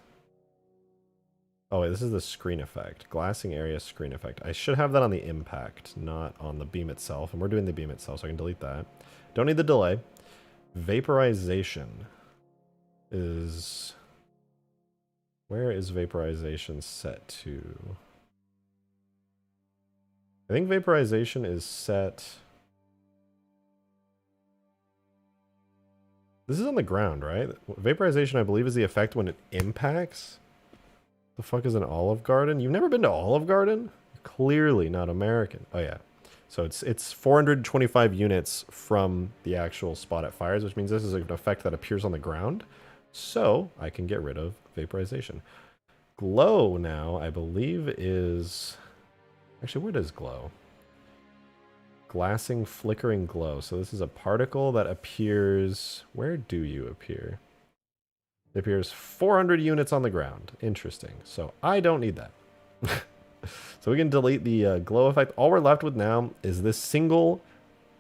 Oh wait, this is the screen effect. Glassing area screen effect. I should have that on the impact, not on the beam itself. And we're doing the beam itself, so I can delete that. Don't need the delay. Vaporization. is... Where is vaporization set to? I think vaporization is set... This is on the ground, right? Vaporization, I believe, is the effect when it impacts. The fuck is an Olive Garden? You've never been to Olive Garden? Clearly not American. Oh yeah. So it's 425 units from the actual spot it fires, which means this is an effect that appears on the ground. So I can get rid of vaporization. Glow now, I believe, is... Actually, where does glow? Glassing, flickering glow. So this is a particle that appears... Where do you appear? It appears 400 units on the ground. Interesting. So I don't need that. So we can delete the glow effect. All we're left with now is this single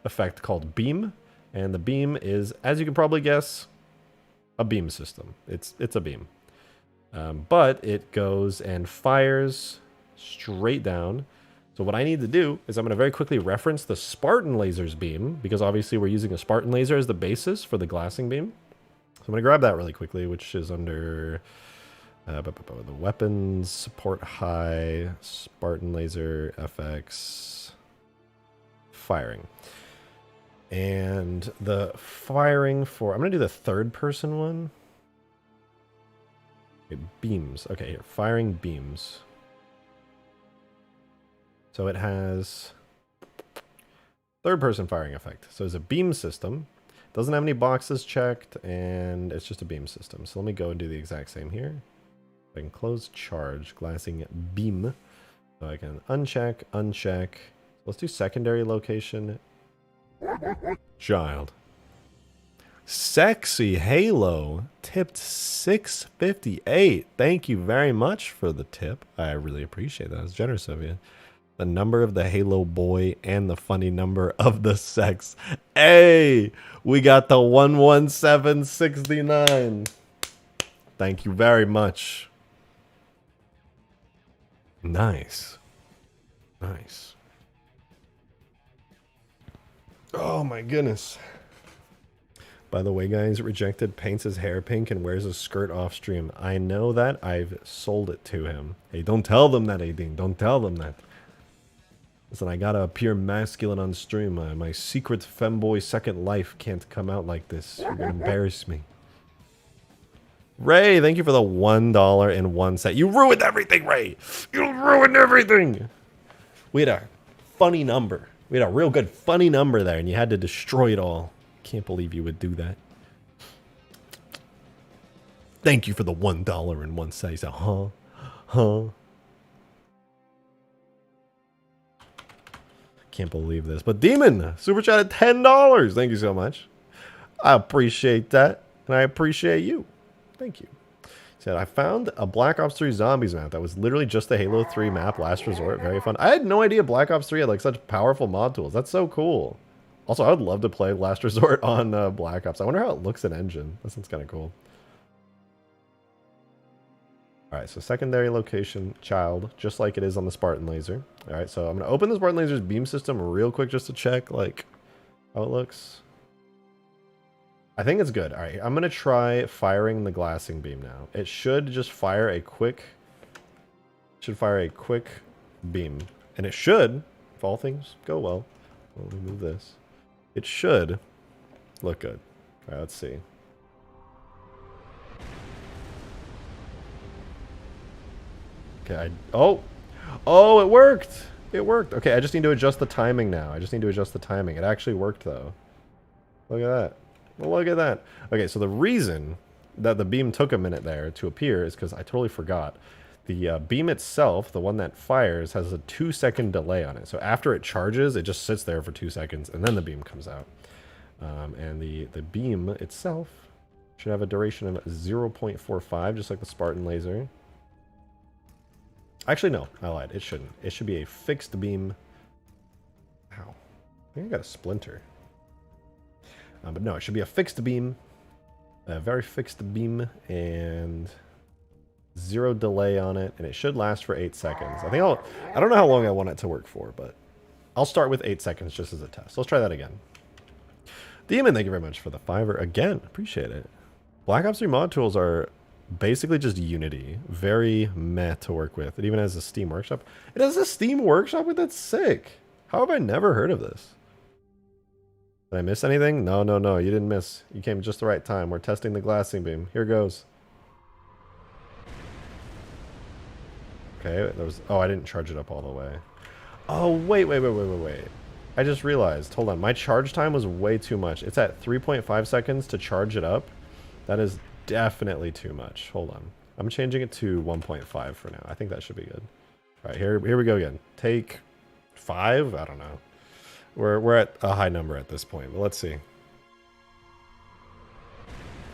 effect called beam. And the beam is, as you can probably guess, a beam system. It's a beam. But it goes and fires straight down. So what I need to do is I'm going to very quickly reference the Spartan laser's beam, because obviously we're using a Spartan laser as the basis for the glassing beam. So I'm going to grab that really quickly, which is under the weapons, support high, Spartan laser, FX, firing. And the firing for, I'm going to do the third person one. Okay, beams. Okay, here, firing beams. So it has third person firing effect. So it's a beam system. Doesn't have any boxes checked, and it's just a beam system. So let me go and do the exact same here. I can close charge, glassing beam. So I can uncheck, uncheck. Let's do secondary location. Child. Sexy Halo tipped 658. Thank you very much for the tip. I really appreciate that. It's generous of you. The number of the Halo boy and the funny number of the sex. Hey, we got the 11769. Thank you very much. Nice. Nice. Oh my goodness. By the way, guys, Rejected paints his hair pink and wears a skirt off stream. I know that. I've sold it to him. Hey, don't tell them that, Aideen. Don't tell them that. Listen, I gotta appear masculine on stream. My secret femboy second life can't come out like this. You're gonna embarrass me. Ray, thank you for the $1.01. You ruined everything, Ray. You ruined everything. We had a funny number. We had a real good funny number there, and you had to destroy it all. Can't believe you would do that. Thank you for the $1.01. Huh? Can't believe this. But Demon, super chat at $10. Thank you so much. I appreciate that, and I appreciate you. Thank you. He said, I found a Black Ops 3 Zombies map that was literally just the Halo 3 map, Last Resort. Very fun. I had no idea Black Ops 3 had like such powerful mod tools. That's so cool. Also, I would love to play Last Resort on Black Ops. I wonder how it looks in engine. That sounds kind of cool. All right, so secondary location, child, just like it is on the Spartan laser. All right, so I'm going to open the Spartan laser's beam system real quick just to check like how it looks. I think it's good. All right, I'm going to try firing the glassing beam now. It should just fire a quick beam. And it should, if all things go well, let me move this. It should look good. All right, let's see. Okay, oh, it worked. It worked. Okay, I just need to adjust the timing now. It actually worked though. Look at that. Look at that. Okay, so the reason that the beam took a minute there to appear is because I totally forgot. The beam itself, the one that fires, has a 2-second delay on it. So after it charges, it just sits there for 2 seconds, and then the beam comes out. And the beam itself should have a duration of 0.45, just like the Spartan laser. Actually, no, I lied. It shouldn't. It should be a fixed beam. Ow. I think I got a splinter. But no, it should be a fixed beam. A very fixed beam, and 0 delay on it, and it should last for 8 seconds. I don't know how long I want it to work for, but I'll start with 8 seconds just as a test. Let's try that again. Demon, thank you very much for the $5 again. Appreciate it. Black Ops 3 mod tools are basically just Unity. Very meh to work with. It even has a Steam Workshop. It has a Steam Workshop with that. Sick. How have I never heard of this? Did I miss anything? No, no, no. You didn't miss. You came just the right time. We're testing the glassing beam. Here goes. Okay, there was... Oh, I didn't charge it up all the way. Oh, wait. I just realized. Hold on. My charge time was way too much. It's at 3.5 seconds to charge it up. That is definitely too much. Hold on. I'm changing it to 1.5 for now. I think that should be good. All right, here we go again. Take 5? I don't know. We're at a high number at this point, but let's see.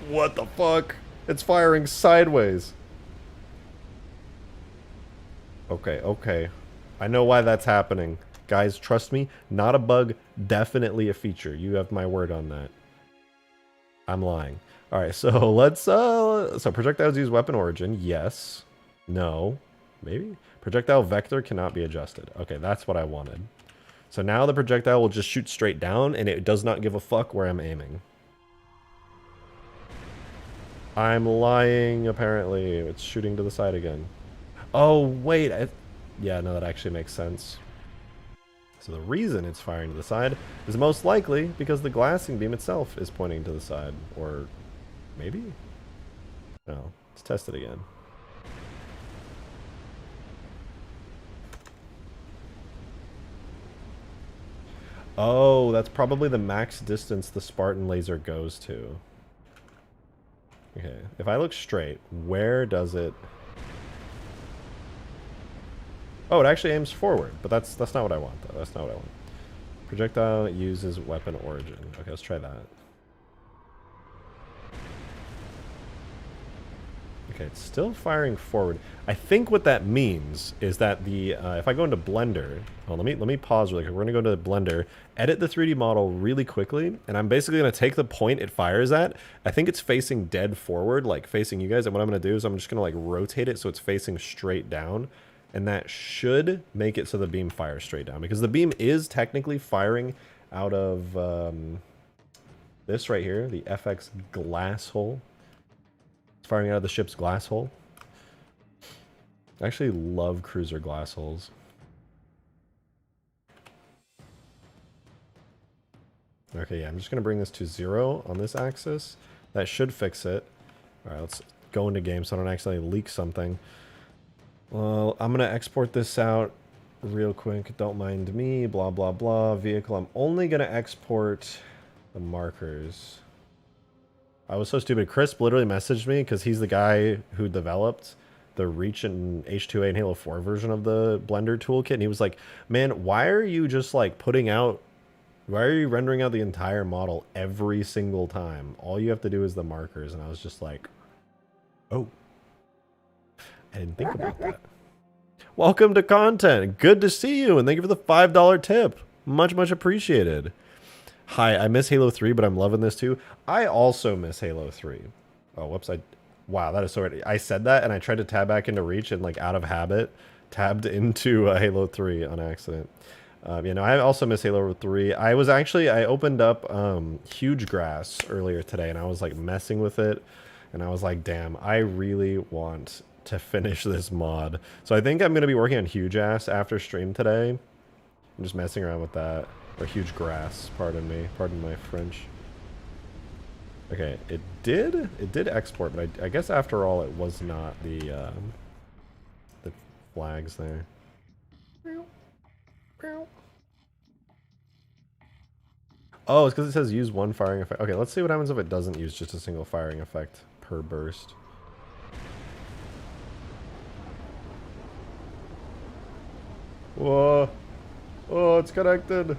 What the fuck? It's firing sideways. Okay. I know why that's happening. Guys, trust me, not a bug, definitely a feature. You have my word on that. I'm lying. All right, so let's, so projectiles use weapon origin. Yes. No. Maybe? Projectile vector cannot be adjusted. Okay, that's what I wanted. So now the projectile will just shoot straight down, and it does not give a fuck where I'm aiming. I'm lying, apparently. It's shooting to the side again. Oh, wait. Yeah, no, that actually makes sense. So the reason it's firing to the side is most likely because the glassing beam itself is pointing to the side. Or maybe? No. Let's test it again. Oh, that's probably the max distance the Spartan laser goes to. Okay, if I look straight, where does it... Oh, it actually aims forward, but that's not what I want, though. That's not what I want. Projectile uses weapon origin. Okay, let's try that. Okay, it's still firing forward. I think what that means is that the if I go into Blender, well, let me pause really quick. We're gonna go to Blender, edit the 3D model really quickly, and I'm basically gonna take the point it fires at. I think it's facing dead forward, like facing you guys. And what I'm gonna do is I'm just gonna like rotate it so it's facing straight down, and that should make it so the beam fires straight down because the beam is technically firing out of this right here, the FX glass hole. Firing out of the ship's glass hole. I actually love cruiser glass holes. Okay, yeah, I'm just going to bring this to 0 on this axis. That should fix it. Alright, let's go into game so I don't accidentally leak something. Well, I'm going to export this out real quick. Don't mind me, blah, blah, blah. Vehicle, I'm only going to export the markers. I was so stupid. Chris literally messaged me because he's the guy who developed the Reach and H2A and Halo 4 version of the Blender toolkit. And he was like, man, why are you just like putting out, why are you rendering out the entire model every single time? All you have to do is the markers. And I was just like, oh, I didn't think about that. Welcome to content. Good to see you. And thank you for the $5 tip. Much, much appreciated. Hi, I miss Halo 3, but I'm loving this too. I also miss Halo 3. Oh, whoops. Wow, that is so weird. I said that and I tried to tab back into Reach and like out of habit, tabbed into Halo 3 on accident. You know, I also miss Halo 3. I opened up Huge Grass earlier today and I was like messing with it. And I was like, damn, I really want to finish this mod. So I think I'm going to be working on Huge Ass after stream today. I'm just messing around with that. Or huge grass, pardon me. Pardon my French. Okay, it did export, but I guess after all it was not the flags there. Oh, it's because it says use one firing effect. Okay, let's see what happens if it doesn't use just a single firing effect per burst. Whoa. Oh, it's connected.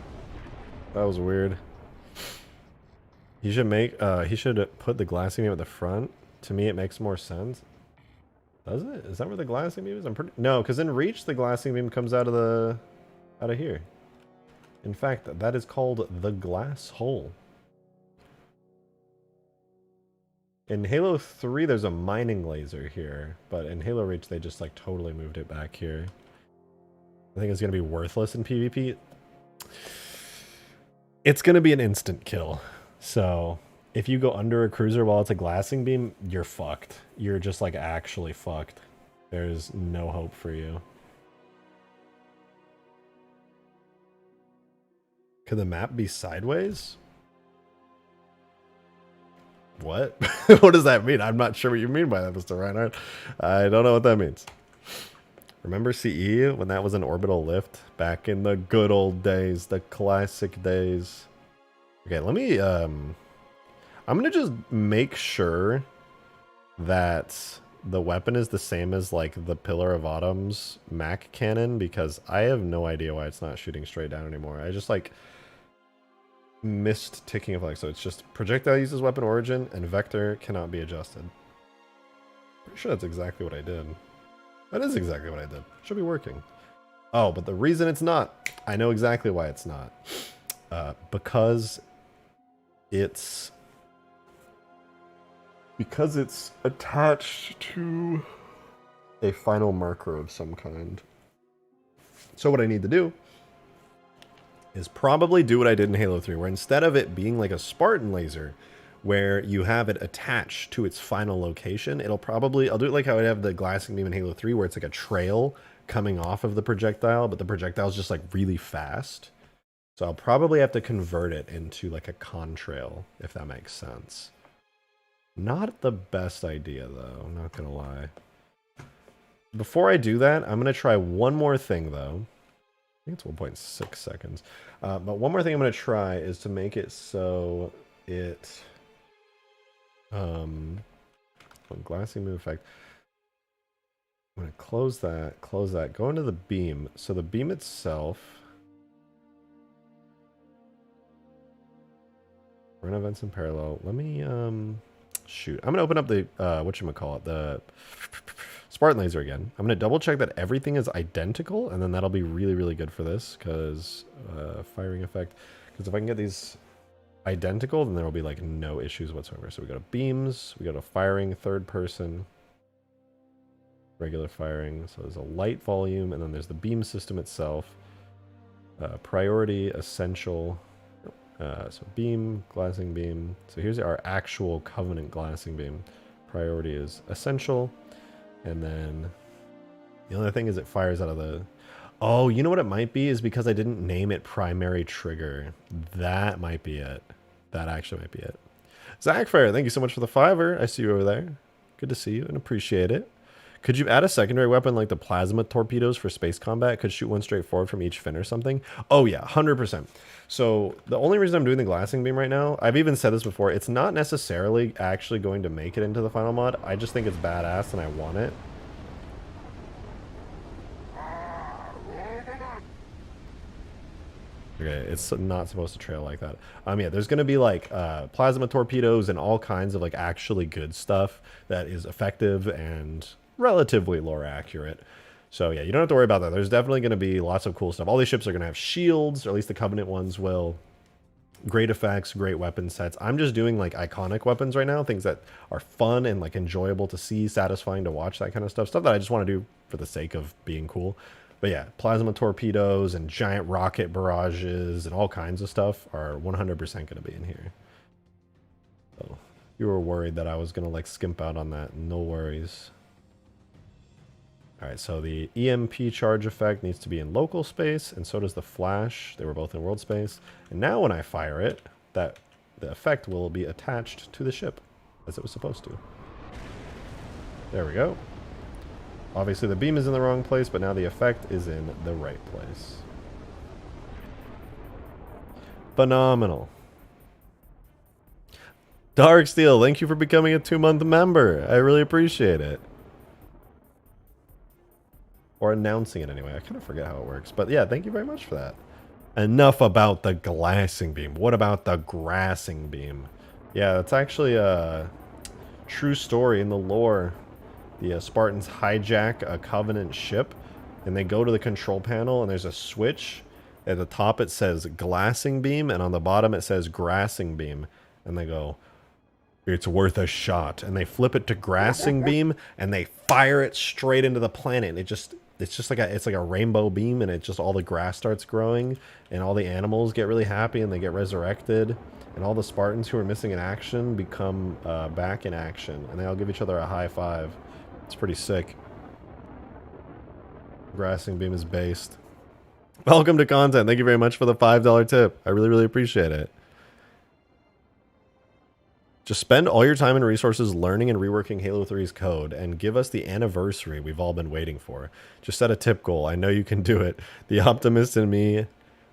That was weird. He should put the glassing beam at the front. To me, it makes more sense. Does it? Is that where the glassing beam is? No, because in Reach, the glassing beam comes out of here. In fact, that is called the glass hole. In Halo 3, there's a mining laser here, but in Halo Reach, they just like totally moved it back here. I think it's going to be worthless in PvP. It's going to be an instant kill. So if you go under a cruiser while it's a glassing beam, you're fucked. You're just like actually fucked. There's no hope for you. Could the map be sideways? What? What does that mean? I'm not sure what you mean by that, Mr. Reinhardt. I don't know what that means. Remember CE when that was an orbital lift back in the good old days, the classic days? Okay, let me I'm gonna just make sure that the weapon is the same as like the Pillar of Autumn's Mac cannon, because I have no idea why it's not shooting straight down anymore. I just like missed ticking of like, so it's just projectile uses weapon origin and vector cannot be adjusted. Pretty sure that's exactly what I did. That is exactly what I did. Should be working. Oh, but the reason it's not, I know exactly why it's not. Because it's attached to a final marker of some kind. So what I need to do is probably do what I did in Halo 3, where instead of it being like a Spartan laser, where you have it attached to its final location, I'll do it like how I have the glassing beam in Halo 3, where it's like a trail coming off of the projectile, but the projectile is just like really fast. So I'll probably have to convert it into like a contrail, if that makes sense. Not the best idea though, I'm not gonna lie. Before I do that, I'm gonna try one more thing though. I think it's 1.6 seconds. But one more thing I'm going to try is to make it so it... glassing move effect. I'm going to close that, go into the beam. So the beam itself... Run events in parallel. Let me, shoot. I'm going to open up the, whatchamacallit, the... Spartan laser again. I'm going to double check that everything is identical, and then that'll be really, really good for this, because firing effect. Because if I can get these identical, then there will be like no issues whatsoever. So we go to beams, we go to firing, third person, regular firing. So there's a light volume, and then there's the beam system itself. Priority, essential. So beam, glassing beam. So here's our actual Covenant glassing beam. Priority is essential. And then the other thing is it fires out of the... Oh, you know what it might be? Is because I didn't name it primary trigger. That might be it. That actually might be it. Zach Fair, thank you so much for the $5. I see you over there. Good to see you and appreciate it. Could you add a secondary weapon like the plasma torpedoes for space combat? Could shoot one straight forward from each fin or something? Oh yeah, 100%. So the only reason I'm doing the glassing beam right now, I've even said this before, it's not necessarily actually going to make it into the final mod. I just think it's badass and I want it. Okay, it's not supposed to trail like that. Yeah, there's going to be like plasma torpedoes and all kinds of like actually good stuff that is effective and relatively lore accurate. So yeah, you don't have to worry about that. There's definitely going to be lots of cool stuff. All these ships are going to have shields, or at least the Covenant ones will. Great effects, great weapon sets. I'm just doing like iconic weapons right now, things that are fun and like enjoyable to see, satisfying to watch, that kind of stuff. Stuff that I just want to do for the sake of being cool. But yeah, plasma torpedoes and giant rocket barrages and all kinds of stuff are 100% going to be in here. So you were worried that I was going to like skimp out on that. No worries. All right, so the EMP charge effect needs to be in local space, and so does the flash. They were both in world space. And now when I fire it, the effect will be attached to the ship, as it was supposed to. There we go. Obviously the beam is in the wrong place, but now the effect is in the right place. Phenomenal. Dark Steel, thank you for becoming a 2-month member. I really appreciate it. Or announcing it anyway. I kind of forget how it works. But yeah, thank you very much for that. Enough about the glassing beam. What about the grassing beam? Yeah, that's actually a true story in the lore. The Spartans hijack a Covenant ship, and they go to the control panel, and there's a switch. At the top it says glassing beam, and on the bottom it says grassing beam. And they go, it's worth a shot. And they flip it to grassing beam, and they fire it straight into the planet. And it just it's just like a rainbow beam, and it just all the grass starts growing, and all the animals get really happy, and they get resurrected, and all the Spartans who are missing in action become back in action, and they all give each other a high five. It's pretty sick. Grassing beam is based. Welcome to content. Thank you very much for the $5 tip. I really, really appreciate it. Just spend all your time and resources learning and reworking Halo 3's code and give us the anniversary we've all been waiting for. Just set a tip goal. I know you can do it. The optimist in me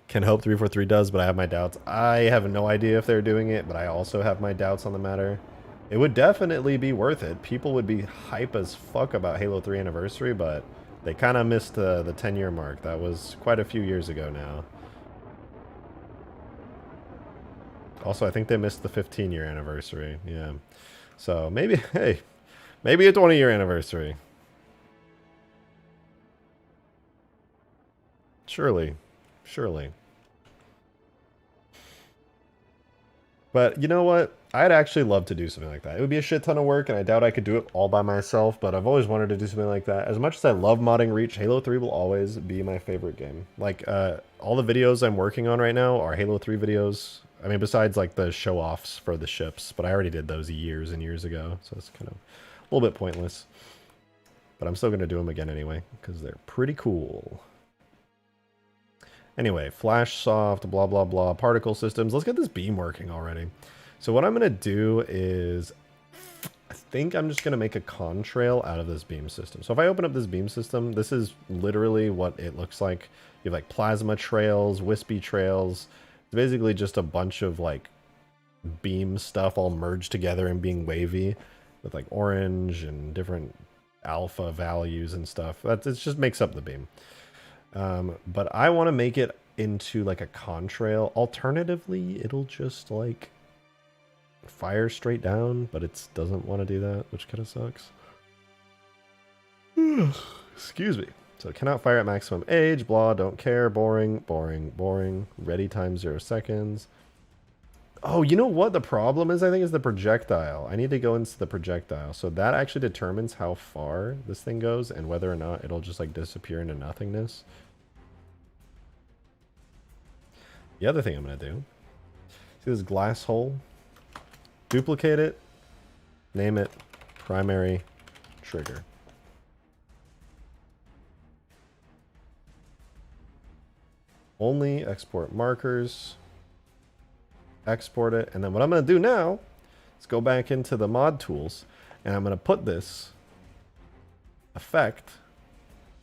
can hope 343 does, but I have my doubts. I have no idea if they're doing it, but I also have my doubts on the matter. It would definitely be worth it. People would be hype as fuck about Halo 3 anniversary, but they kind of missed the 10-year mark. That was quite a few years ago now. Also, I think they missed the 15-year anniversary. Yeah. So maybe, hey, maybe a 20-year anniversary. Surely. Surely. But you know what? I'd actually love to do something like that. It would be a shit ton of work, and I doubt I could do it all by myself, but I've always wanted to do something like that. As much as I love modding Reach, Halo 3 will always be my favorite game. Like, all the videos I'm working on right now are Halo 3 videos. I mean, besides, like, the show-offs for the ships, but I already did those years and years ago, so it's kind of a little bit pointless. But I'm still going to do them again anyway, because they're pretty cool. Anyway, flash soft, blah, blah, blah, particle systems. Let's get this beam working already. So what I'm going to do is, I think I'm just going to make a contrail out of this beam system. So if I open up this beam system, this is literally what it looks like. You have like plasma trails, wispy trails. It's basically just a bunch of like beam stuff all merged together and being wavy with like orange and different alpha values and stuff. It just makes up the beam. But I want to make it into like a contrail. Alternatively, it'll just like fire straight down, but it doesn't want to do that, which kind of sucks. Excuse me. So it cannot fire at maximum age, blah, don't care, boring, boring, boring. Ready time 0 seconds. Oh, you know what the problem is, I think, is the projectile. I need to go into the projectile. So that actually determines how far this thing goes and whether or not it'll just like disappear into nothingness. The other thing I'm going to do, see this glass hole? Duplicate it, name it primary trigger. Only export markers. Export it, and then what I'm going to do now is go back into the mod tools, and I'm going to put this effect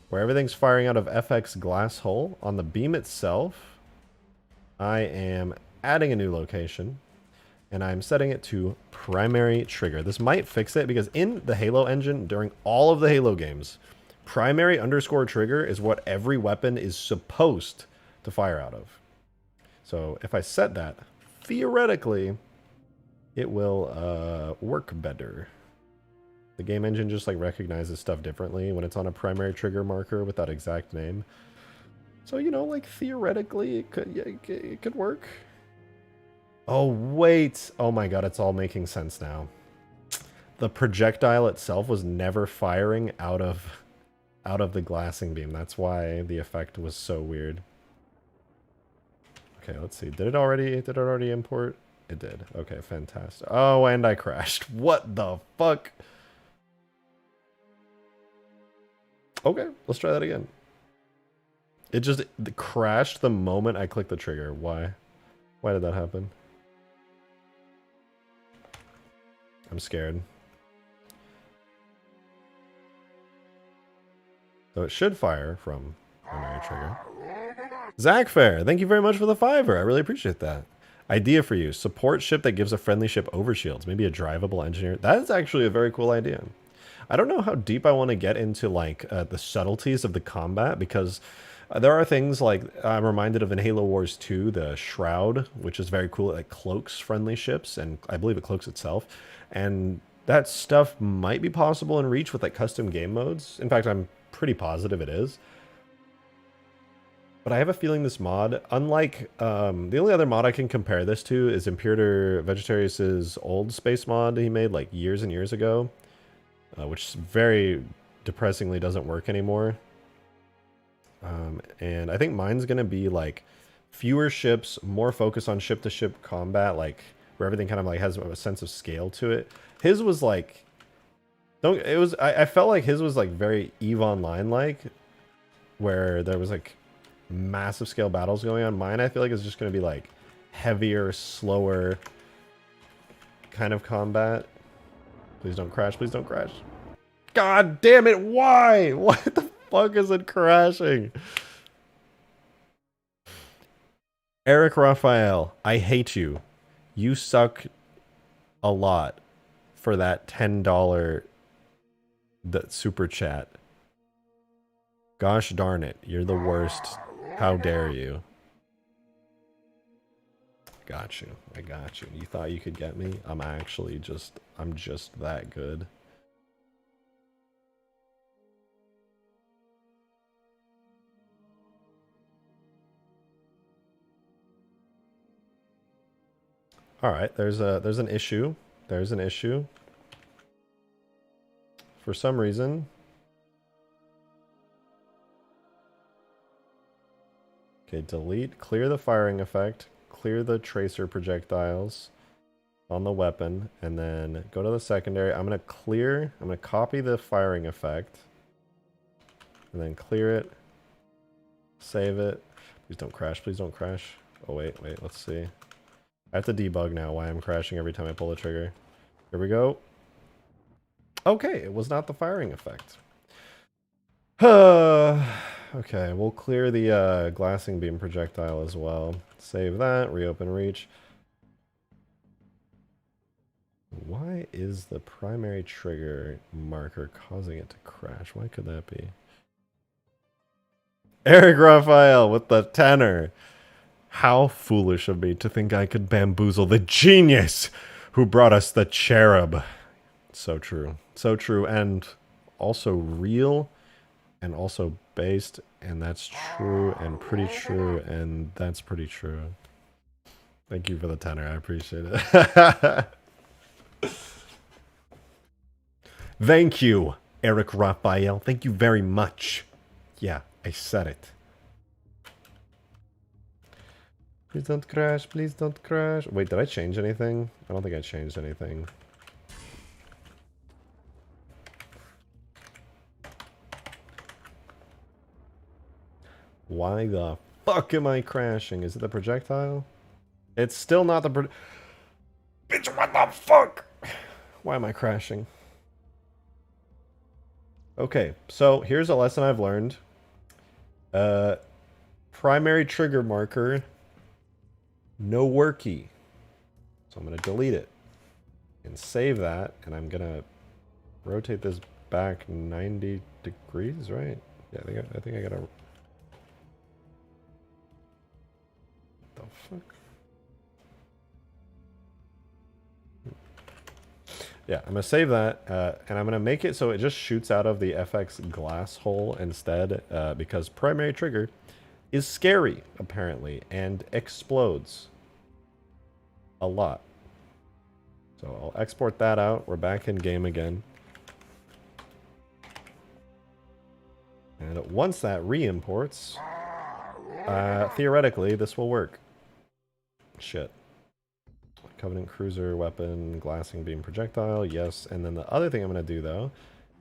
where everything's firing out of FX glass hole on the beam itself. I am adding a new location, and I'm setting it to primary trigger. This might fix it because in the Halo engine, during all of the Halo games, primary underscore trigger is what every weapon is supposed to fire out of. So if I set that, theoretically, it will work better. The game engine just like recognizes stuff differently when it's on a primary trigger marker with that exact name. So, you know, like theoretically, it could work. Oh, wait. Oh my god, it's all making sense now. The projectile itself was never firing out of the glassing beam. That's why the effect was so weird. Okay, let's see. Did it already import? It did. Okay, fantastic. Oh, and I crashed. What the fuck? Okay, let's try that again. It just crashed the moment I clicked the trigger. Why? Why did that happen? I'm scared. So it should fire from primary trigger. Zach Fair, thank you very much for the $5. I really appreciate that. Idea for you. Support ship that gives a friendly ship overshields. Maybe a drivable engineer. That is actually a very cool idea. I don't know how deep I want to get into like the subtleties of the combat, because there are things like I'm reminded of in Halo Wars 2, the Shroud, which is very cool. It like cloaks friendly ships, and I believe it cloaks itself. And that stuff might be possible in Reach with like custom game modes. In fact, I'm pretty positive it is. But I have a feeling this mod, unlike the only other mod I can compare this to is Imperator Vegetarius's old space mod he made like years and years ago, which very depressingly doesn't work anymore. And I think mine's gonna be like fewer ships, more focus on ship-to-ship combat, like where everything kind of like has a sense of scale to it. His was like, I felt like his was like very EVE Online like, where there was like massive scale battles going on. Mine I feel like is just gonna be like heavier, slower kind of combat. Please don't crash, please don't crash. God damn it, why? What the fuck is it crashing? Eric Raphael, I hate you. You suck a lot for that $10 super chat. Gosh darn it, you're the worst. How dare you? Got you. I got you. You thought you could get me? I'm just that good. All right, there's an issue. There's an issue. For some reason. Okay, delete, clear the firing effect, clear the tracer projectiles on the weapon, and then go to the secondary. I'm gonna copy the firing effect, and then clear it, save it. Please don't crash, please don't crash. Oh wait, let's see. I have to debug now why I'm crashing every time I pull the trigger. Here we go. Okay, it was not the firing effect. Okay, we'll clear the glassing beam projectile as well. Save that, reopen reach. Why is the primary trigger marker causing it to crash? Why could that be? Eric Raphael with the tenor. How foolish of me to think I could bamboozle the genius who brought us the cherub. So true. So true, and also real, and also based, and that's true, and pretty true, and that's pretty true. Thank you for the tenor, I appreciate it. Thank you, Eric Raphael. Thank you very much. Yeah, I said it. Please don't crash, please don't crash. Wait, did I change anything? I don't think I changed anything. Why the fuck am I crashing? Is it the projectile? It's still not the Bitch, what the fuck? Why am I crashing? Okay, so here's a lesson I've learned. Primary trigger marker, no worky. So I'm going to delete it and save that, and I'm going to rotate this back 90 degrees, right? Yeah, I think I got to... The fuck? Yeah, I'm going to save that, and I'm going to make it so it just shoots out of the FX glass hole instead, because primary trigger is scary, apparently, and explodes a lot. So I'll export that out. We're back in game again. And once that re-imports, theoretically, this will work. Shit. Covenant cruiser weapon, glassing beam projectile, yes. And then the other thing I'm going to do, though,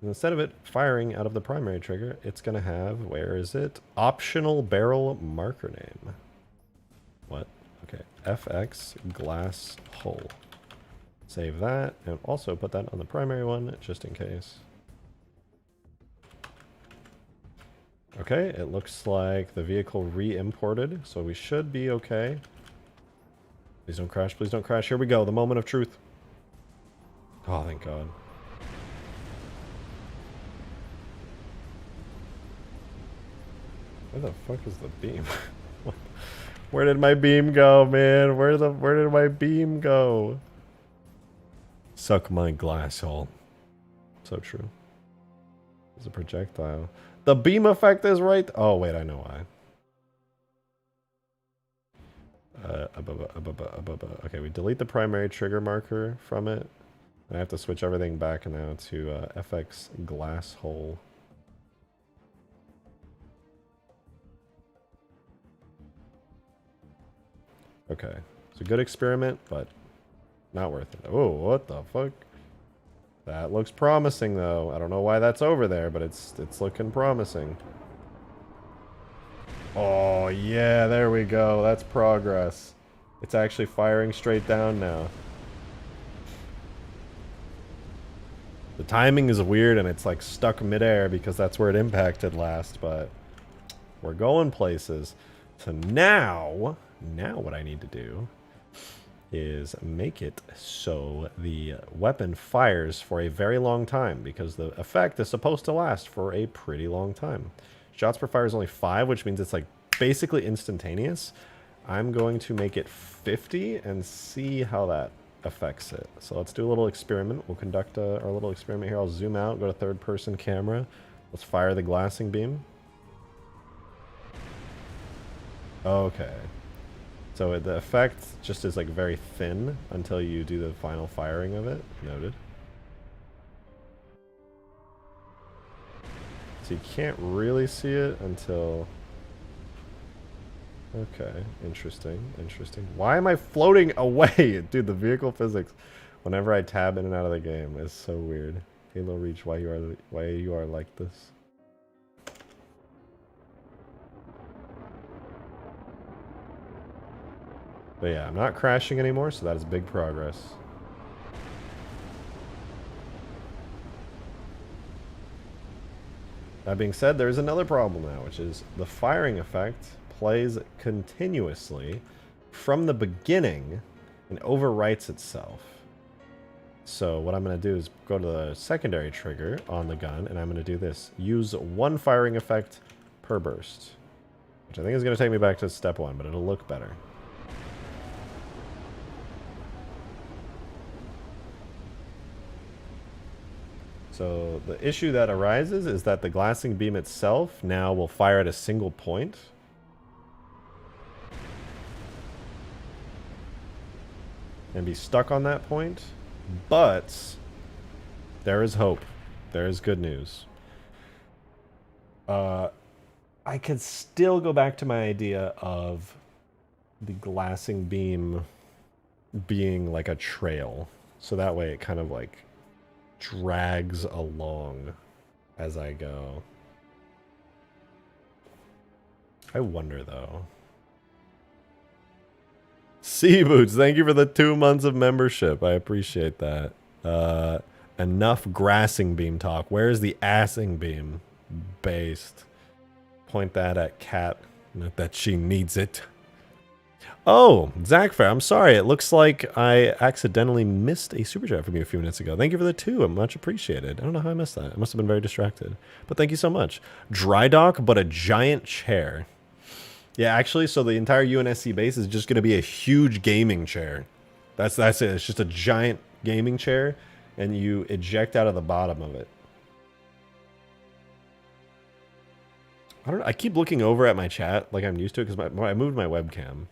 instead of it firing out of the primary trigger, it's going to have, where is it? Optional barrel marker name. What? Okay, FX glass hole. Save that, and also put that on the primary one, just in case. Okay, it looks like the vehicle re-imported, so we should be okay. Please don't crash, please don't crash. Here we go, the moment of truth. Oh, thank God. Where the fuck is the beam? Where did my beam go, man? Where did my beam go? Suck my glass hole. So true. It's a projectile. The beam effect is right. Oh wait, I know why. Okay, we delete the primary trigger marker from it. I have to switch everything back now to FX glass hole. Okay. It's a good experiment, but not worth it. Oh, what the fuck? That looks promising, though. I don't know why that's over there, but it's looking promising. Oh, yeah, there we go. That's progress. It's actually firing straight down now. The timing is weird, and it's like stuck midair because that's where it impacted last, but we're going places. So now what I need to do is make it so the weapon fires for a very long time, because the effect is supposed to last for a pretty long time. Shots per fire is only 5, which means it's like basically instantaneous. I'm going to make it 50 and see how that affects it. So let's do a little experiment. We'll conduct our little experiment here. I'll zoom out, go to third person camera. Let's fire the glassing beam. Okay. So the effect just is like very thin until you do the final firing of it. Noted. So you can't really see it until... Okay, interesting, interesting. Why am I floating away? Dude, the vehicle physics, whenever I tab in and out of the game, is so weird. Halo Reach, why you are like this. But yeah, I'm not crashing anymore, so that is big progress. That being said, there is another problem now, which is the firing effect plays continuously from the beginning and overwrites itself. So what I'm going to do is go to the secondary trigger on the gun, and I'm going to do this. Use 1 firing effect per burst, which I think is going to take me back to step 1, but it'll look better. So the issue that arises is that the glassing beam itself now will fire at a single point. And be stuck on that point. But there is hope. There is good news. I could still go back to my idea of the glassing beam being like a trail. So that way it kind of like drags along as I go. I wonder though. Sea Boots, thank you for the 2 months of membership. I appreciate that. Enough grassing beam talk. Where's the assing beam based? Point that at Kat. Not that she needs it. Oh, Zach Fair, I'm sorry. It looks like I accidentally missed a super chat from you a few minutes ago. Thank you for the 2. I'm much appreciated. I don't know how I missed that. I must have been very distracted. But thank you so much. Dry dock, but a giant chair. Yeah, actually, so the entire UNSC base is just going to be a huge gaming chair. That's it. It's just a giant gaming chair, and you eject out of the bottom of it. I keep looking over at my chat like I'm used to it because I moved my webcam.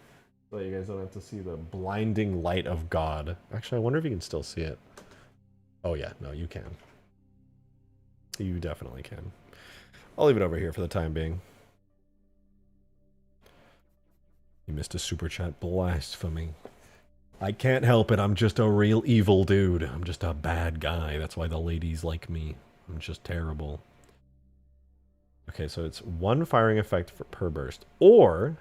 So you guys don't have to see the blinding light of God. Actually, I wonder if you can still see it. Oh yeah, no, you can. You definitely can. I'll leave it over here for the time being. You missed a super chat. Blasphemy. I can't help it. I'm just a real evil dude. I'm just a bad guy. That's why the ladies like me. I'm just terrible. Okay, so it's 1 firing effect per burst. Or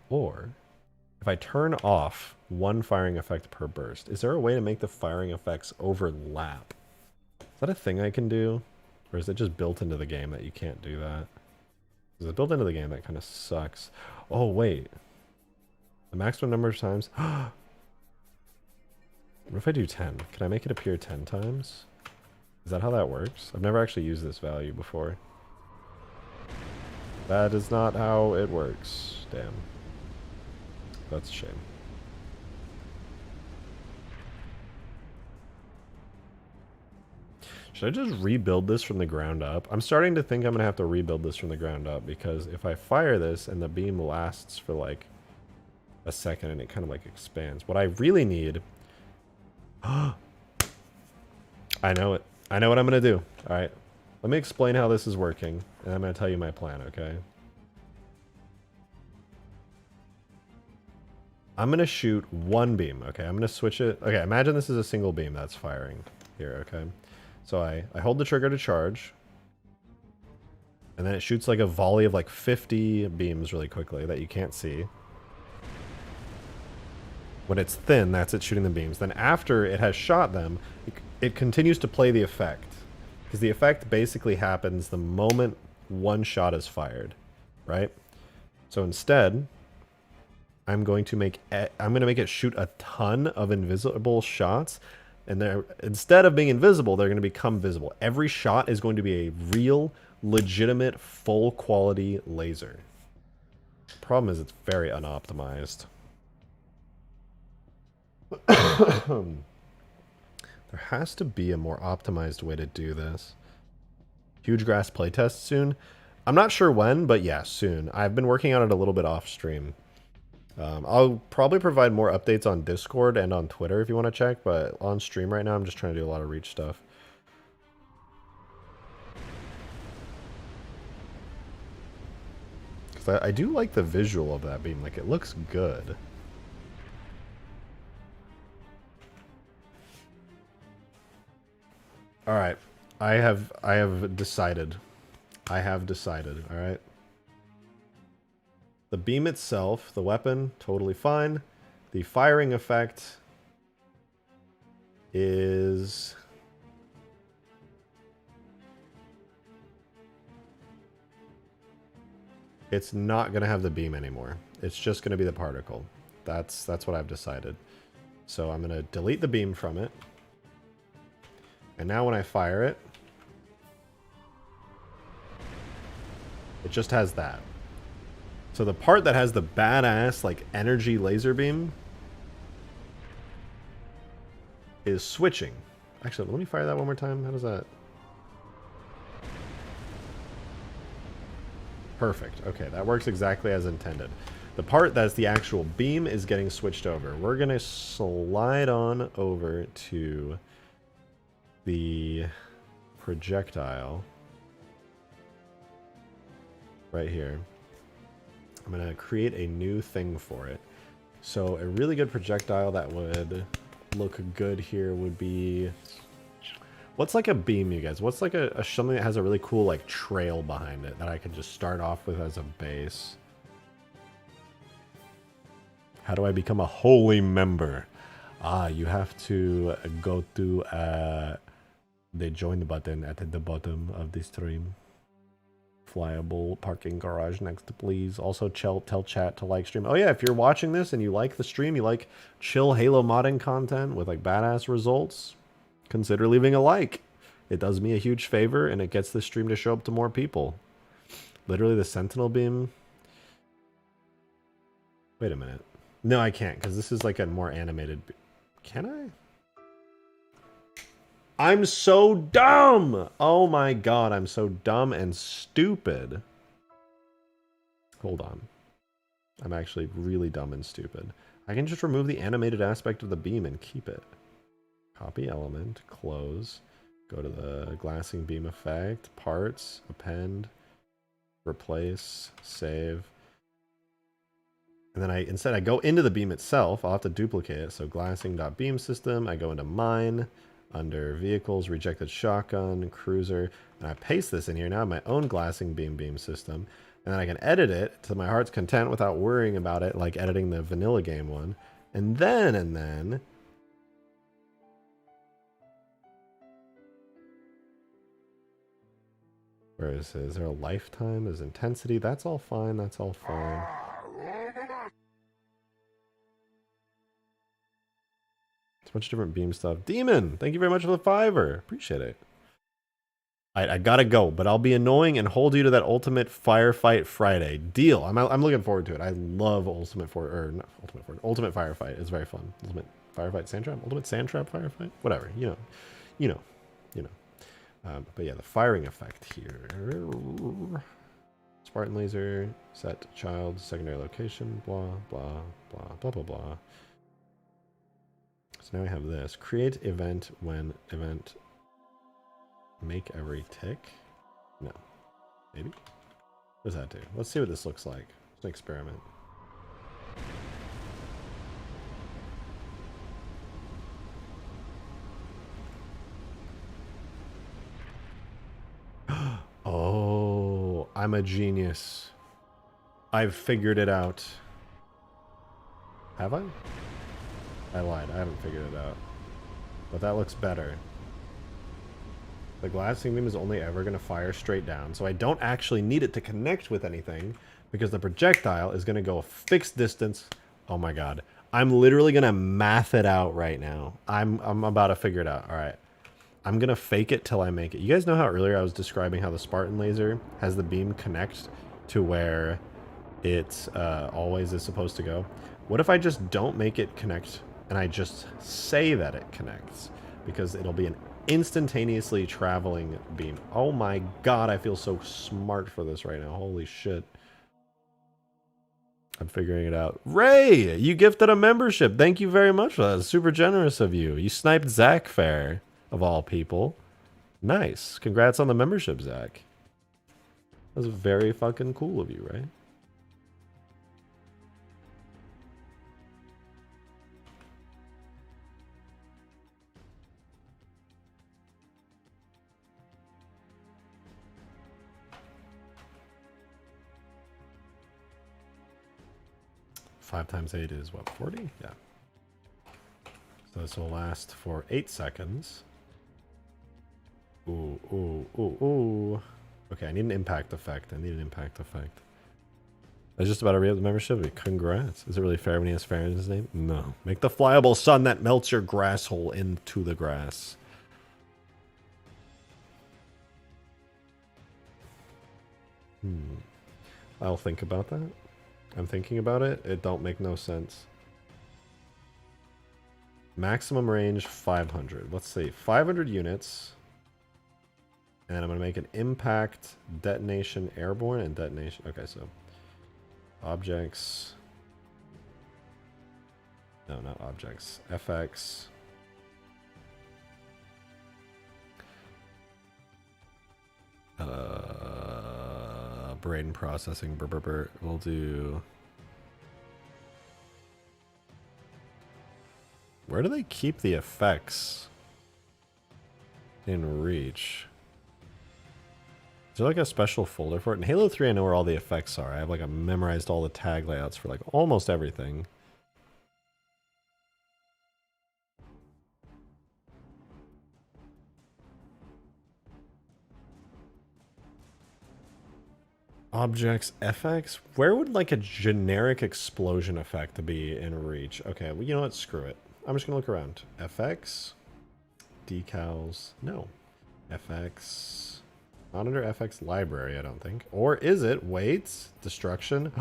if I turn off 1 firing effect per burst, is there a way to make the firing effects overlap? Is that a thing I can do? Or is it just built into the game that you can't do that? Is it built into the game? That kind of sucks. Oh, wait. The maximum number of times... What if I do 10? Can I make it appear 10 times? Is that how that works? I've never actually used this value before. That is not how it works. Damn. That's a shame. Should I just rebuild this from the ground up? I'm starting to think I'm going to have to rebuild this from the ground up, because if I fire this and the beam lasts for like a second and it kind of like expands. What I really need... I know it. I know what I'm going to do. All right. Let me explain how this is working, and I'm going to tell you my plan, okay? I'm going to shoot one beam. Okay, I'm going to switch it. Okay, imagine this is a single beam that's firing here, okay? So I hold the trigger to charge. And then it shoots like a volley of like 50 beams really quickly that you can't see. When it's thin, that's it shooting the beams. Then after it has shot them, it continues to play the effect. Because the effect basically happens the moment one shot is fired, right? So instead, I'm going to make it shoot a ton of invisible shots, and instead of being invisible, they're going to become visible. Every shot is going to be a real, legitimate, full quality laser. The problem is it's very unoptimized. There has to be a more optimized way to do this. Huge grass playtest soon. I'm not sure when, but yeah, soon. I've been working on it a little bit off stream. I'll probably provide more updates on Discord and on Twitter if you want to check, but on stream right now, I'm just trying to do a lot of Reach stuff. Because I do like the visual of that beam. Like, it looks good. All right. I have decided. I have decided, all right? The beam itself, the weapon, totally fine. The firing effect is... It's not going to have the beam anymore. It's just going to be the particle. That's what I've decided. So I'm going to delete the beam from it. And now when I fire it, it just has that. So the part that has the badass, like, energy laser beam is switching. Actually, let me fire that one more time. How does that... Perfect. Okay, that works exactly as intended. The part that's the actual beam is getting switched over. We're going to slide on over to the projectile right here. I'm going to create a new thing for it. So a really good projectile that would look good here would be... What's like a beam, you guys? What's like a something that has a really cool like trail behind it that I could just start off with as a base? How do I become a holy member? Ah, you have to go to the join button at the bottom of the stream. Flyable parking garage next, please. Also, tell chat to like stream. Oh yeah, if you're watching this and you like the stream, you like chill Halo modding content with like badass results, consider leaving a like. It does me a huge favor and it gets the stream to show up to more people. Literally the Sentinel beam. Wait a minute. No, I can't because this is like a more animated. Can I? I'm so dumb! Oh my god, I'm so dumb and stupid. Hold on. I'm actually really dumb and stupid. I can just remove the animated aspect of the beam and keep it. Copy element, close, go to the glassing beam effect, parts, append, replace, save. And then instead I go into the beam itself. I'll have to duplicate it. So glassing.beam system, I go into mine. Under vehicles, rejected shotgun, cruiser, and I paste this in here. Now I have my own glassing beam system, and then I can edit it to my heart's content without worrying about it like editing the vanilla game one. And then where is it? Is there a lifetime? Is intensity? That's all fine. That's all fine. It's a bunch of different beam stuff. Demon, thank you very much for the $5. Appreciate it. I gotta go, but I'll be annoying and hold you to that Ultimate Firefight Friday. Deal. I'm looking forward to it. I love Ultimate Firefight. It's very fun. Ultimate Firefight Sandtrap? Ultimate Sandtrap Firefight? Whatever. You know. But yeah, the firing effect here. Spartan laser, set child, secondary location, blah, blah, blah, blah, blah, blah. So now we have this. Create event when event make every tick. No. Maybe? What does that do? Let's see what this looks like. It's an experiment. I'm a genius. I've figured it out. Have I? I lied. I haven't figured it out. But that looks better. The glassing beam is only ever going to fire straight down, so I don't actually need it to connect with anything because the projectile is going to go a fixed distance. Oh my god. I'm literally going to math it out right now. I'm about to figure it out. All right. I'm going to fake it till I make it. You guys know how earlier I was describing how the Spartan laser has the beam connect to where it always is supposed to go? What if I just don't make it connect and I just say that it connects? Because it'll be an instantaneously traveling beam. Oh my god, I feel so smart for this right now. Holy shit. I'm figuring it out. Ray, you gifted a membership. Thank you very much for that. Super generous of you. You sniped Zach Fair, of all people. Nice. Congrats on the membership, Zach. That was very fucking cool of you, right? Five times 8 is what, 40? Yeah. So this will last for 8 seconds. Ooh, ooh, ooh, ooh. Okay, I need an impact effect. I need an impact effect. I was just about to re-up the membership. Congrats. Is it really fair when he has fair in his name? No. Make the flyable sun that melts your grass hole into the grass. I'll think about that. I'm thinking about it. It don't make no sense. Maximum range 500. Let's see. 500 units. And I'm going to make an impact, detonation, airborne, and detonation. Okay, so objects. No, not objects. FX. Brain processing. We'll do. Where do they keep the effects in Reach? Is there like a special folder for it? In Halo 3, I know where all the effects are. I have like memorized all the tag layouts for like almost everything. Objects, FX? Where would like a generic explosion effect be in Reach? Okay, well, you know what? Screw it. I'm just gonna look around. FX? Decals? No. FX? Not under FX library, I don't think. Or is it? Wait. Destruction?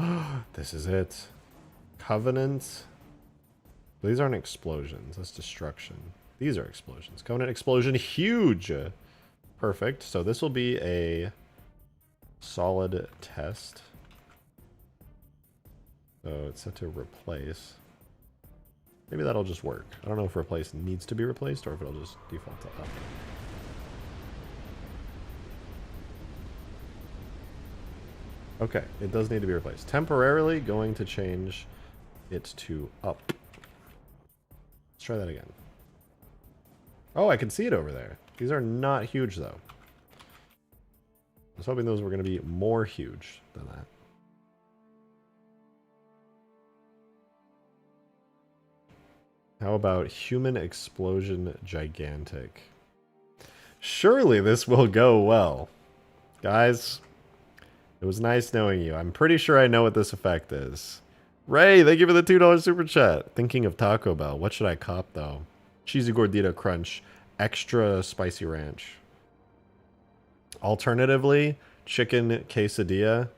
This is it. Covenant? These aren't explosions. That's destruction. These are explosions. Covenant explosion. Huge! Perfect. So this will be a solid test. So it's set to replace. Maybe that'll just work. I don't know if replace needs to be replaced or if it'll just default to up. Okay, it does need to be replaced. Temporarily going to change it to up. Let's try that again. Oh, I can see it over there. These are not huge though. I was hoping those were going to be more huge than that. How about human explosion gigantic? Surely this will go well. Guys, it was nice knowing you. I'm pretty sure I know what this effect is. Ray, thank you for the $2 super chat. Thinking of Taco Bell. What should I cop though? Cheesy gordita crunch. Extra spicy ranch. Alternatively, chicken quesadilla,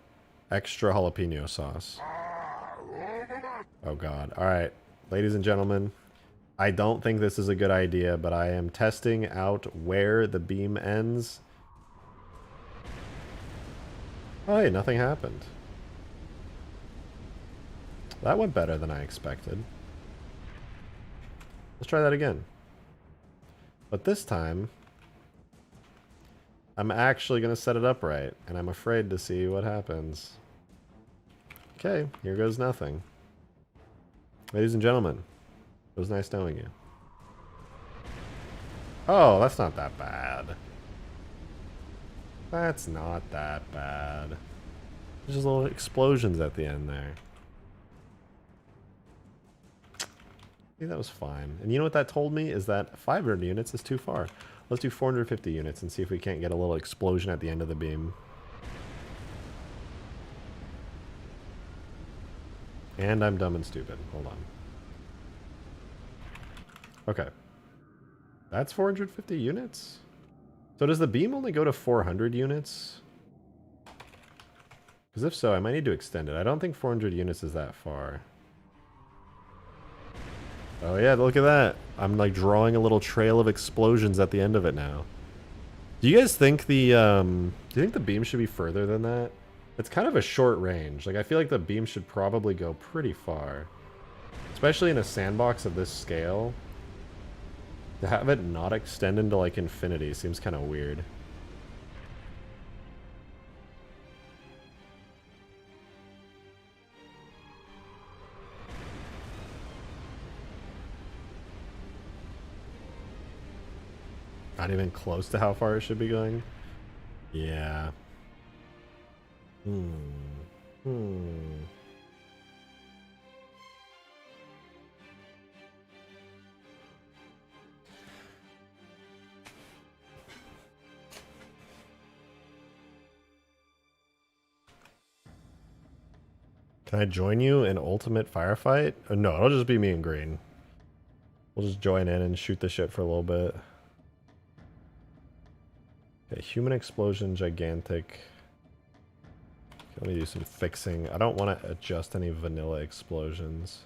extra jalapeno sauce. Oh god. Alright, ladies and gentlemen, I don't think this is a good idea, but I am testing out where the beam ends. Oh hey, nothing happened. That went better than I expected. Let's try that again. But this time, I'm actually going to set it up right, and I'm afraid to see what happens. Okay, here goes nothing. Ladies and gentlemen, it was nice knowing you. Oh, that's not that bad. That's not that bad. Just little explosions at the end there. I think that was fine. And you know what that told me? Is that 500 units is too far. Let's do 450 units and see if we can't get a little explosion at the end of the beam. And I'm dumb and stupid. Hold on. Okay. That's 450 units? So does the beam only go to 400 units? Because if so, I might need to extend it. I don't think 400 units is that far. Oh yeah, look at that. I'm like drawing a little trail of explosions at the end of it now. Do you guys think the, do you think the beam should be further than that? It's kind of a short range. Like, I feel like the beam should probably go pretty far. Especially in a sandbox of this scale. To have it not extend into, like, infinity seems kind of weird. Not even close to how far it should be going? Yeah. Can I join you in ultimate firefight? No, it'll just be me and Green. We'll just join in and shoot the shit for a little bit. Okay, human explosion, gigantic. Let me do some fixing. I don't want to adjust any vanilla explosions.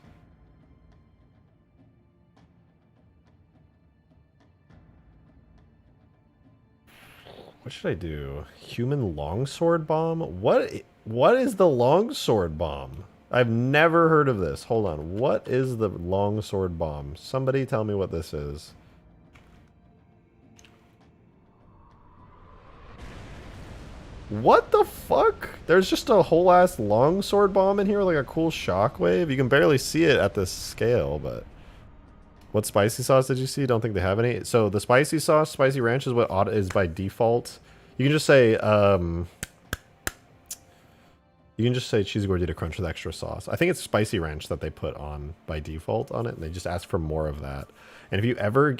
What should I do? Human longsword bomb? What is the longsword bomb? I've never heard of this. Hold on. What is the longsword bomb? Somebody tell me what this is. What the fuck? There's just a whole ass longsword bomb in here with like a cool shockwave. You can barely see it at this scale, but what spicy sauce did you see? Don't think they have any. So the spicy sauce, spicy ranch is what is by default. You can just say cheesy gordita crunch with extra sauce. I think it's spicy ranch that they put on by default on it, and they just ask for more of that. And if you ever,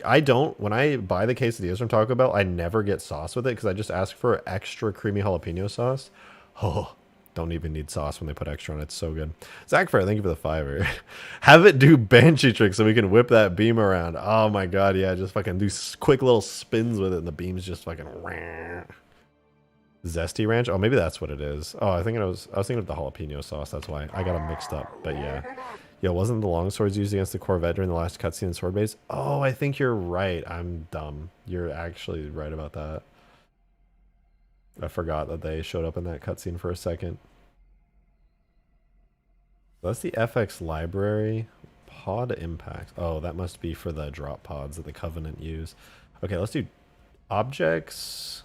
when I buy the quesadillas from Taco Bell, I never get sauce with it because I just ask for extra creamy jalapeno sauce. Oh, don't even need sauce when they put extra on it. It's so good. Zach Fair, thank you for the $5. Have it do banshee tricks so we can whip that beam around. Oh my god, yeah, just fucking do quick little spins with it and the beam's just fucking... Zesty ranch? Oh, maybe that's what it is. Oh, I was thinking of the jalapeno sauce. That's why I got them mixed up. But yeah. Yo, wasn't the longswords used against the Corvette during the last cutscene in Sword Base? Oh, I think you're right. I'm dumb. You're actually right about that. I forgot that they showed up in that cutscene for a second. That's the FX library. Pod impact. Oh, that must be for the drop pods that the Covenant use. Okay, let's do objects.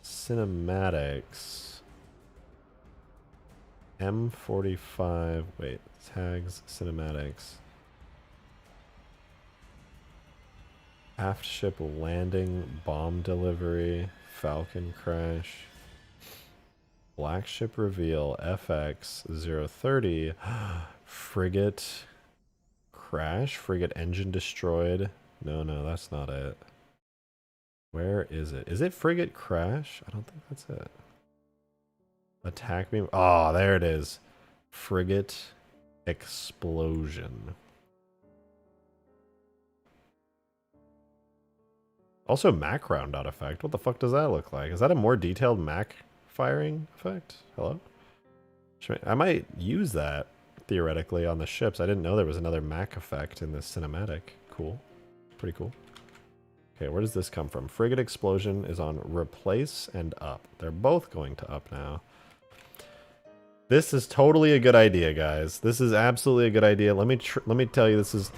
Cinematics. M45. Wait, tags, cinematics. Aft ship landing, bomb delivery, Falcon crash. Black ship reveal, FX 030. Frigate crash, frigate engine destroyed. No, that's not it. Where is it? Is it frigate crash? I don't think that's it. Attack beam. Oh, there it is. Frigate explosion. Also, Mac round dot effect. What the fuck does that look like? Is that a more detailed Mac firing effect? Hello? I might use that theoretically on the ships. I didn't know there was another Mac effect in this cinematic. Cool. Pretty cool. Okay, where does this come from? Frigate explosion is on replace and up. They're both going to up now. This is totally a good idea, guys. This is absolutely a good idea. Let me tell you, this is...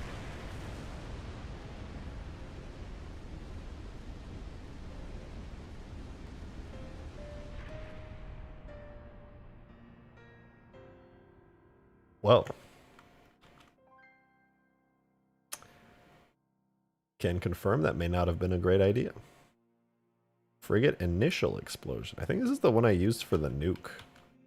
Well... Can confirm that may not have been a great idea. Frigate initial explosion. I think this is the one I used for the nuke.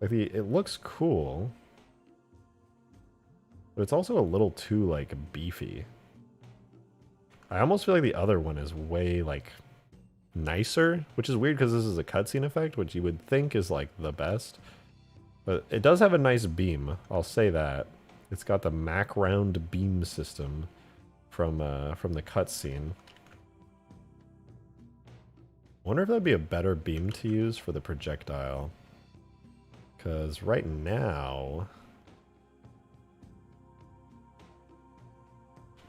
Like it looks cool, but it's also a little too like beefy. I almost feel like the other one is way like nicer, which is weird because this is a cutscene effect, which you would think is like the best. But it does have a nice beam, I'll say that. It's got the Mac round beam system from the cutscene. Wonder if that'd be a better beam to use for the projectile. Because right now,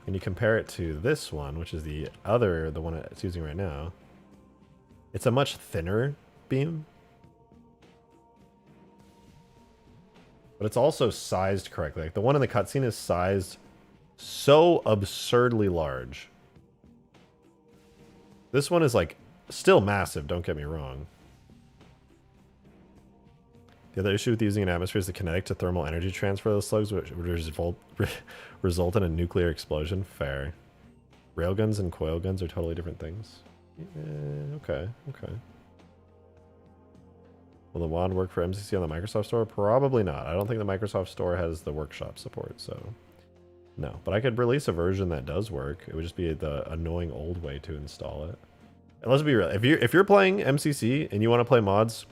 when you compare it to this one, which is the one it's using right now, it's a much thinner beam. But it's also sized correctly. Like the one in the cutscene is sized so absurdly large. This one is like still massive, don't get me wrong. The other issue with using an atmosphere is the kinetic to thermal energy transfer of the slugs, which would result in a nuclear explosion. Fair. Railguns and coil guns are totally different things. Yeah, okay, okay. Will the wand work for MCC on the Microsoft Store? Probably not. I don't think the Microsoft Store has the workshop support, so no. But I could release a version that does work. It would just be the annoying old way to install it. And let's be real. If you're playing MCC and you want to play mods,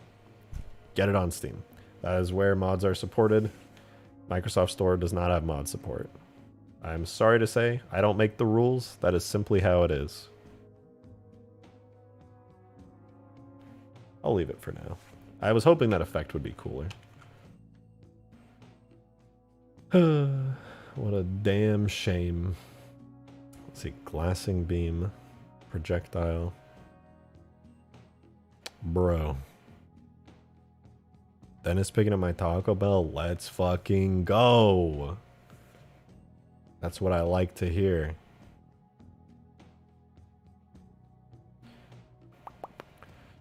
get it on Steam. That is where mods are supported. Microsoft Store does not have mod support. I'm sorry to say, I don't make the rules. That is simply how it is. I'll leave it for now. I was hoping that effect would be cooler. What a damn shame. Let's see, glassing beam, projectile. Bro. Dennis picking up my Taco Bell. Let's fucking go. That's what I like to hear.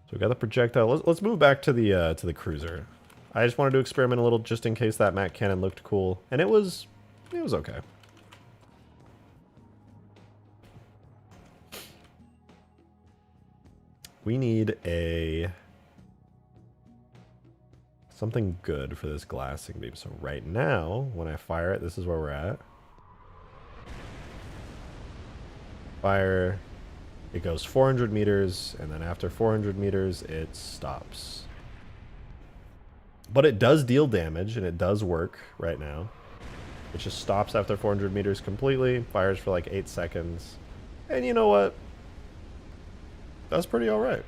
So we got the projectile. Let's move back to the cruiser. I just wanted to experiment a little just in case that Mac cannon looked cool, and it was okay. We need something good for this glassing beam. So right now, when I fire it, this is where we're at. Fire. It goes 400 meters, and then after 400 meters, it stops. But it does deal damage, and it does work right now. It just stops after 400 meters completely, fires for like 8 seconds. And you know what? That's pretty alright.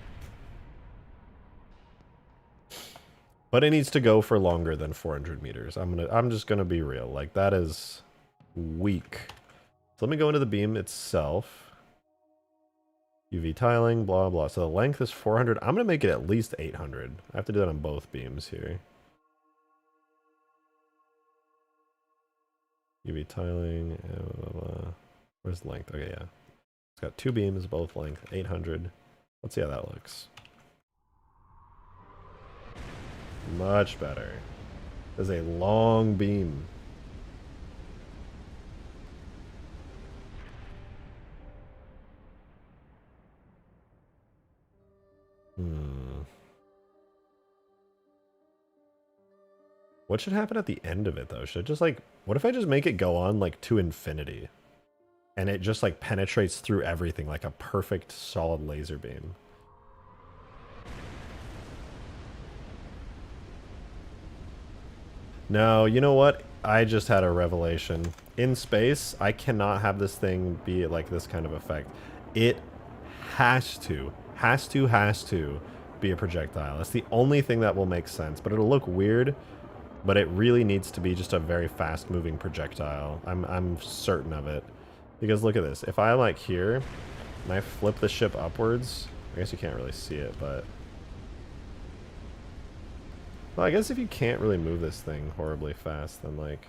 But it needs to go for longer than 400 meters. I'm just gonna be real. Like, that is weak. So let me go into the beam itself. UV tiling, blah, blah. So the length is 400. I'm going to make it at least 800. I have to do that on both beams here. UV tiling, blah, blah, blah. Where's the length? Okay, yeah. It's got 2 beams, both length, 800. Let's see how that looks. Much better. There's a long beam. What should happen at the end of it, though? Should it just, like... What if I just make it go on, like, to infinity? And it just, like, penetrates through everything like a perfect solid laser beam. No, you know what? I just had a revelation. In space, I cannot have this thing be, like, this kind of effect. It has to be a projectile. That's the only thing that will make sense, but it'll look weird. But it really needs to be just a very fast-moving projectile. I'm certain of it. Because look at this. If I'm like here, and I flip the ship upwards, I guess you can't really see it, but... Well, I guess if you can't really move this thing horribly fast, then like...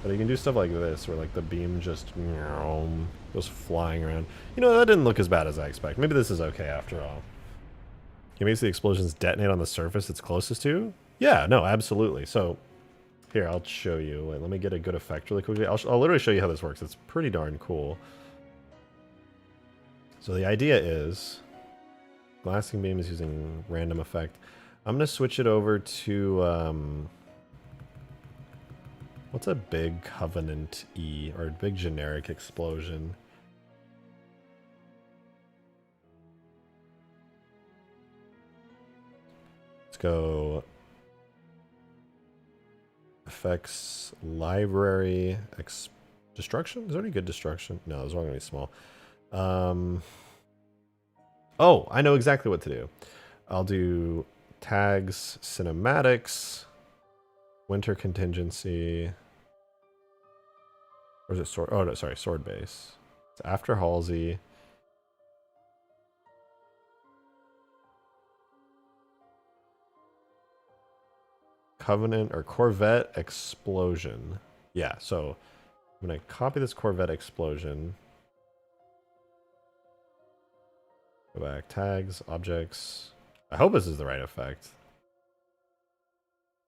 But you can do stuff like this, where like the beam just goes flying around. You know, that didn't look as bad as I expect. Maybe this is okay after all. It makes the explosions detonate on the surface it's closest to? Yeah, no, absolutely. So, here, I'll show you. Wait, let me get a good effect really quickly. I'll literally show you how this works. It's pretty darn cool. So the idea is... Glassing beam is using random effect. I'm gonna switch it over to what's a big Covenant E or a big generic explosion? Let's go effects library destruction. Is there any good destruction? No, those are all gonna be small. Oh, I know exactly what to do. I'll do tags, cinematics, winter contingency. Or is it sword? Oh, no, sorry, sword base. It's after Halsey. Covenant or Corvette explosion. Yeah, so I'm going to copy this Corvette explosion. Go back, tags, objects. I hope this is the right effect.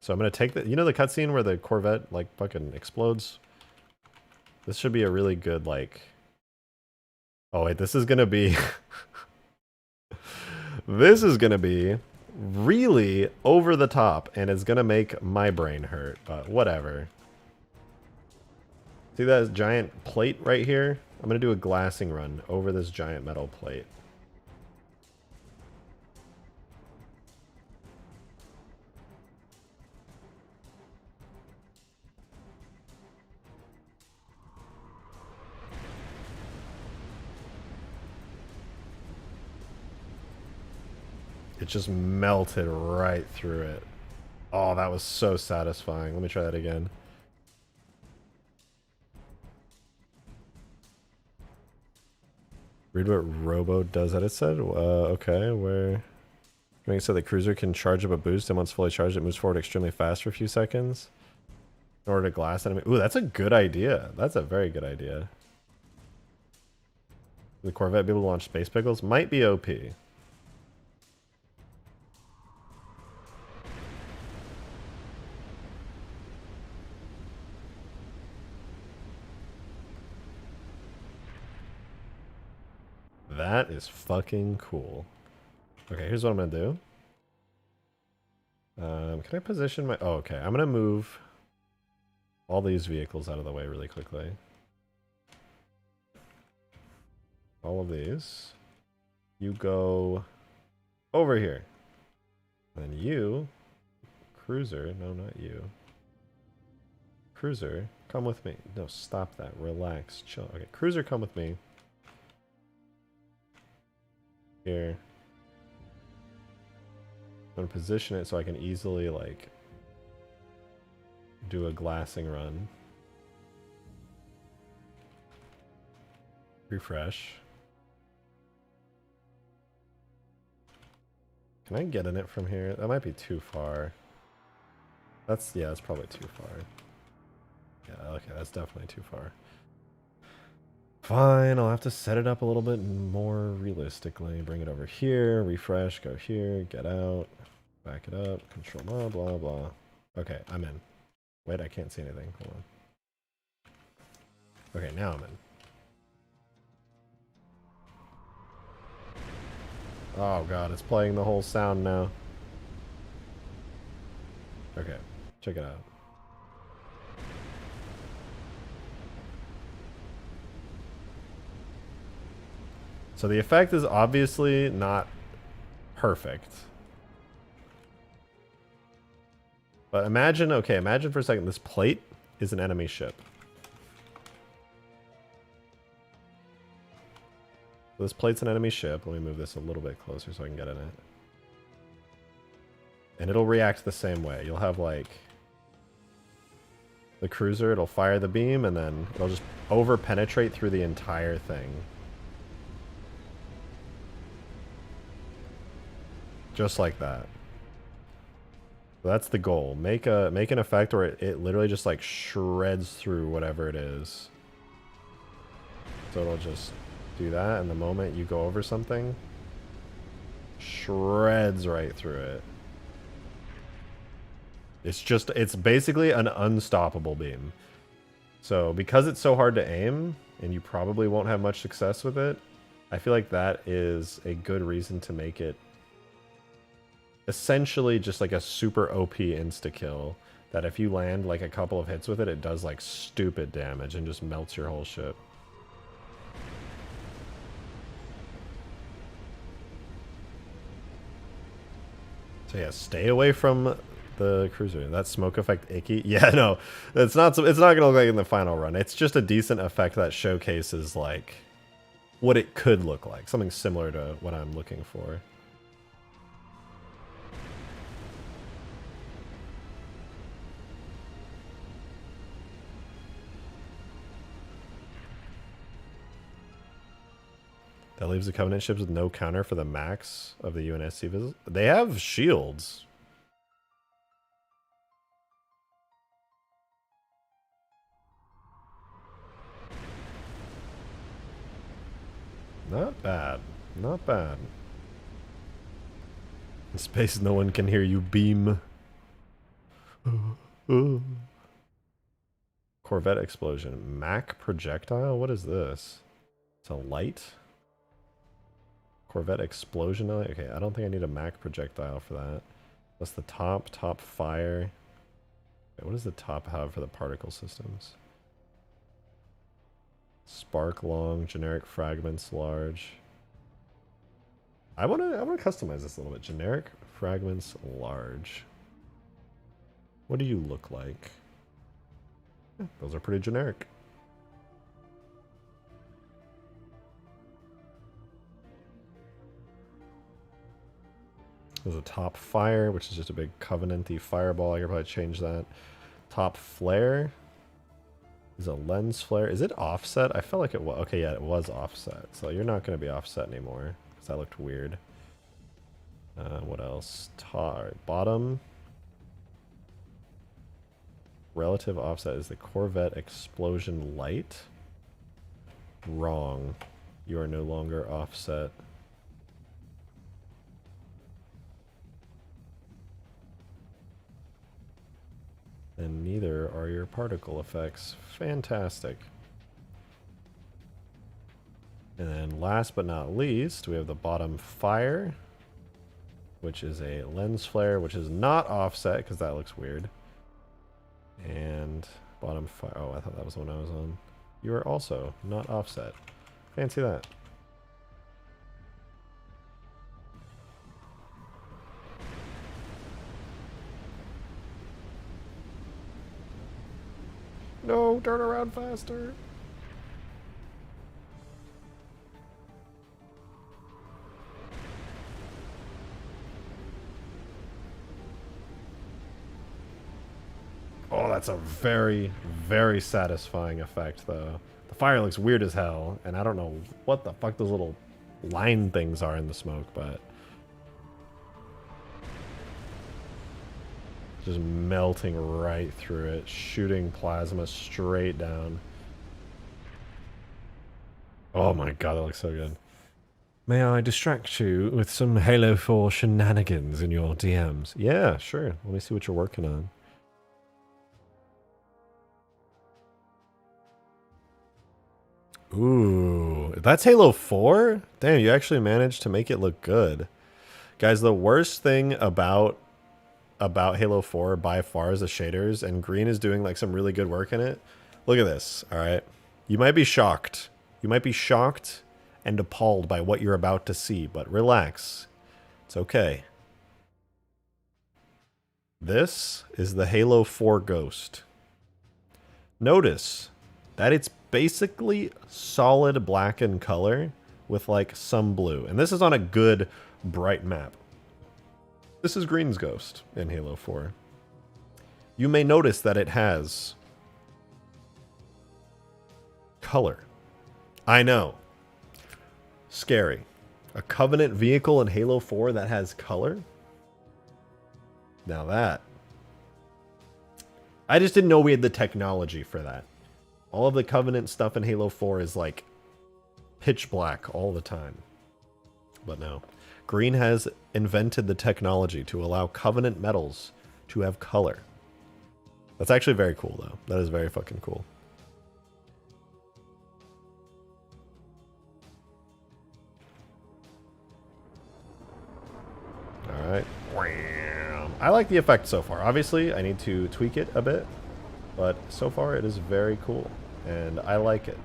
So I'm going to take the, you know the cutscene where the Corvette like fucking explodes? This should be a really good like, oh wait, this is going to be, this is going to be really over the top and it's going to make my brain hurt, but whatever. See that giant plate right here? I'm going to do a glassing run over this giant metal plate. It just melted right through it. Oh, that was so satisfying. Let me try that again. Read what Robo does that. It said, okay, where... It said the cruiser can charge up a boost, and once fully charged, it moves forward extremely fast for a few seconds in order to glass enemy. Ooh, that's a good idea. That's a very good idea. The Corvette be able to launch space pickles? Might be OP. That is fucking cool. Okay, here's what I'm gonna do. Can I position my... Oh, okay. I'm gonna move all these vehicles out of the way really quickly. All of these. You go over here. And you, cruiser, no, not you. Cruiser, come with me. No, stop that. Relax, chill. Okay, cruiser, come with me. Here. I'm gonna position it so I can easily, like, do a glassing run. Refresh. Can I get in it from here? That might be too far. That's, yeah, that's probably too far. Yeah, okay, that's definitely too far. Fine, I'll have to set it up a little bit more realistically. Bring it over here, refresh, go here, get out, back it up, control blah, blah, blah. Okay, I'm in. Wait, I can't see anything. Hold on. Okay, now I'm in. Oh god, it's playing the whole sound now. Okay, check it out. So the effect is obviously not perfect. But imagine, okay, imagine for a second this plate is an enemy ship. So this plate's an enemy ship. Let me move this a little bit closer so I can get in it. And it'll react the same way. You'll have like the cruiser, it'll fire the beam and then it'll just over penetrate through the entire thing. Just like that. So that's the goal. Make an effect where it literally just like shreds through whatever it is. So it'll just do that, and the moment you go over something, shreds right through it. It's basically an unstoppable beam. So because it's so hard to aim, and you probably won't have much success with it, I feel like that is a good reason to make it essentially just like a super OP insta-kill. That if you land like a couple of hits with it, it does like stupid damage and just melts your whole ship. So yeah, stay away from the cruiser. That smoke effect icky. Yeah, no, it's not gonna look like in the final run. It's just a decent effect that showcases like what it could look like. Something similar to what I'm looking for. That leaves the Covenant ships with no counter for the max of the UNSC visit. They have shields. Not bad. Not bad. In space, no one can hear you beam. Corvette explosion. Mac projectile? What is this? It's a light? Corvette explosion? Okay, I don't think I need a Mac projectile for that. That's the top. Top fire. Okay, what does the top have for the particle systems? Spark long, generic fragments large. I wanna customize this a little bit. Generic fragments large. What do you look like? Yeah, those are pretty generic. There's a top fire, which is just a big covenanty fireball. I could probably change that. Top flare is a lens flare. Is it offset? I felt like it was. Okay, yeah, it was offset. So you're not going to be offset anymore because that looked weird. What else? Bottom. Relative offset is the Corvette explosion light. Wrong. You are no longer offset. And neither are your particle effects. Fantastic. And then last but not least, we have the bottom fire, which is a lens flare, which is not offset because that looks weird. And bottom fire. Oh, I thought that was the one I was on. You are also not offset. Fancy that. No, turn around faster. Oh, that's a very, very satisfying effect, though. The fire looks weird as hell, and I don't know what the fuck those little line things are in the smoke, but... just melting right through it, shooting plasma straight down. Oh my god, that looks so good. May I distract you with some Halo 4 shenanigans in your DMs? Yeah, sure. Let me see what you're working on. Ooh, that's Halo 4? Damn, you actually managed to make it look good. Guys, the worst thing about Halo 4 by far is the shaders, and Green is doing like some really good work in it. Look at this, all right? You might be shocked. You might be shocked and appalled by what you're about to see, but relax. It's okay. This is the Halo 4 Ghost. Notice that it's basically solid black in color with like some blue. And this is on a good bright map. This is Green's Ghost in Halo 4. You may notice that it has color. I know. Scary. A Covenant vehicle in Halo 4 that has color? Now that. I just didn't know we had the technology for that. All of the Covenant stuff in Halo 4 is like pitch black all the time. But no. Green has invented the technology to allow Covenant metals to have color. That's actually very cool, though. That is very fucking cool. I like the effect so far. Obviously, I need to tweak it a bit, but so far it is very cool, and I like it.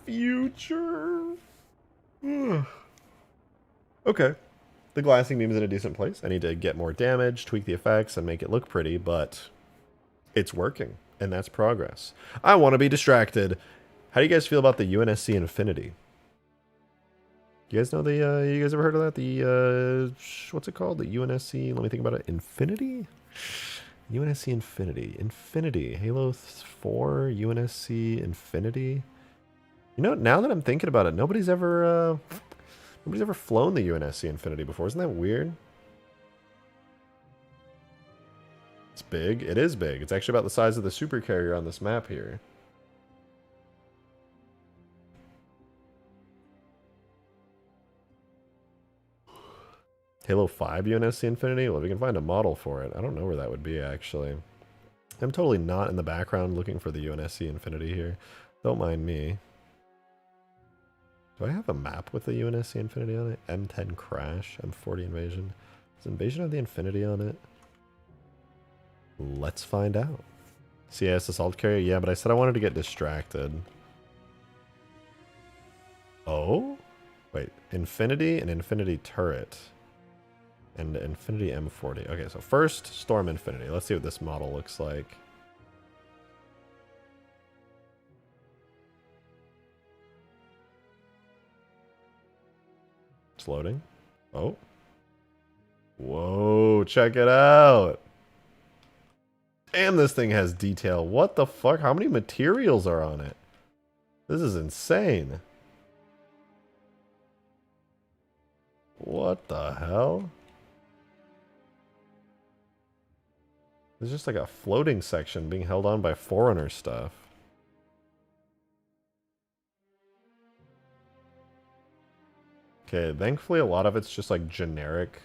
Future. Okay. The glassing beam is in a decent place. I need to get more damage, tweak the effects, and make it look pretty, but it's working, and that's progress. I want to be distracted. How do you guys feel about the UNSC Infinity? You guys know the, you guys ever heard of that? The, what's it called? The UNSC, let me think about it. Infinity? UNSC Infinity. Infinity. Halo 4, UNSC Infinity. You know, now that I'm thinking about it, nobody's ever flown the UNSC Infinity before. Isn't that weird? It's big. It is big. It's actually about the size of the Supercarrier on this map here. Halo 5 UNSC Infinity? Well, if we can find a model for it. I don't know where that would be, actually. I'm totally not in the background looking for the UNSC Infinity here. Don't mind me. Do I have a map with the UNSC Infinity on it? M10 Crash, M40 Invasion. Does Invasion have the Infinity on it? Let's find out. CS Assault Carrier? Yeah, but I said I wanted to get distracted. Oh? Wait, Infinity and Infinity Turret. And Infinity M40. Okay, so first, Storm Infinity. Let's see what this model looks like. It's loading. Oh. Whoa, check it out. Damn, this thing has detail. What the fuck? How many materials are on it? This is insane. What the hell? There's just like a floating section being held on by Forerunner stuff. Okay, thankfully a lot of it's just like generic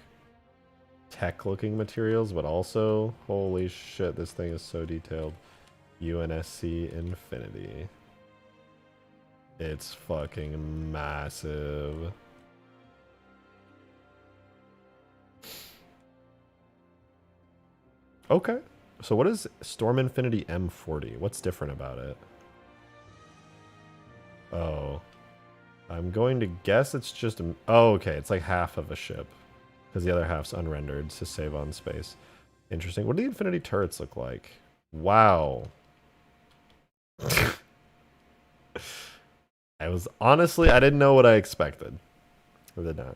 tech-looking materials, but also, holy shit, this thing is so detailed. UNSC Infinity. It's fucking massive. Okay, so what is Storm Infinity M40? What's different about it? Oh, I'm going to guess it's just... Oh, okay, it's like half of a ship. Because the other half's unrendered to save on space. Interesting. What do the Infinity turrets look like? Wow. I was... Honestly, I didn't know what I expected. I did not.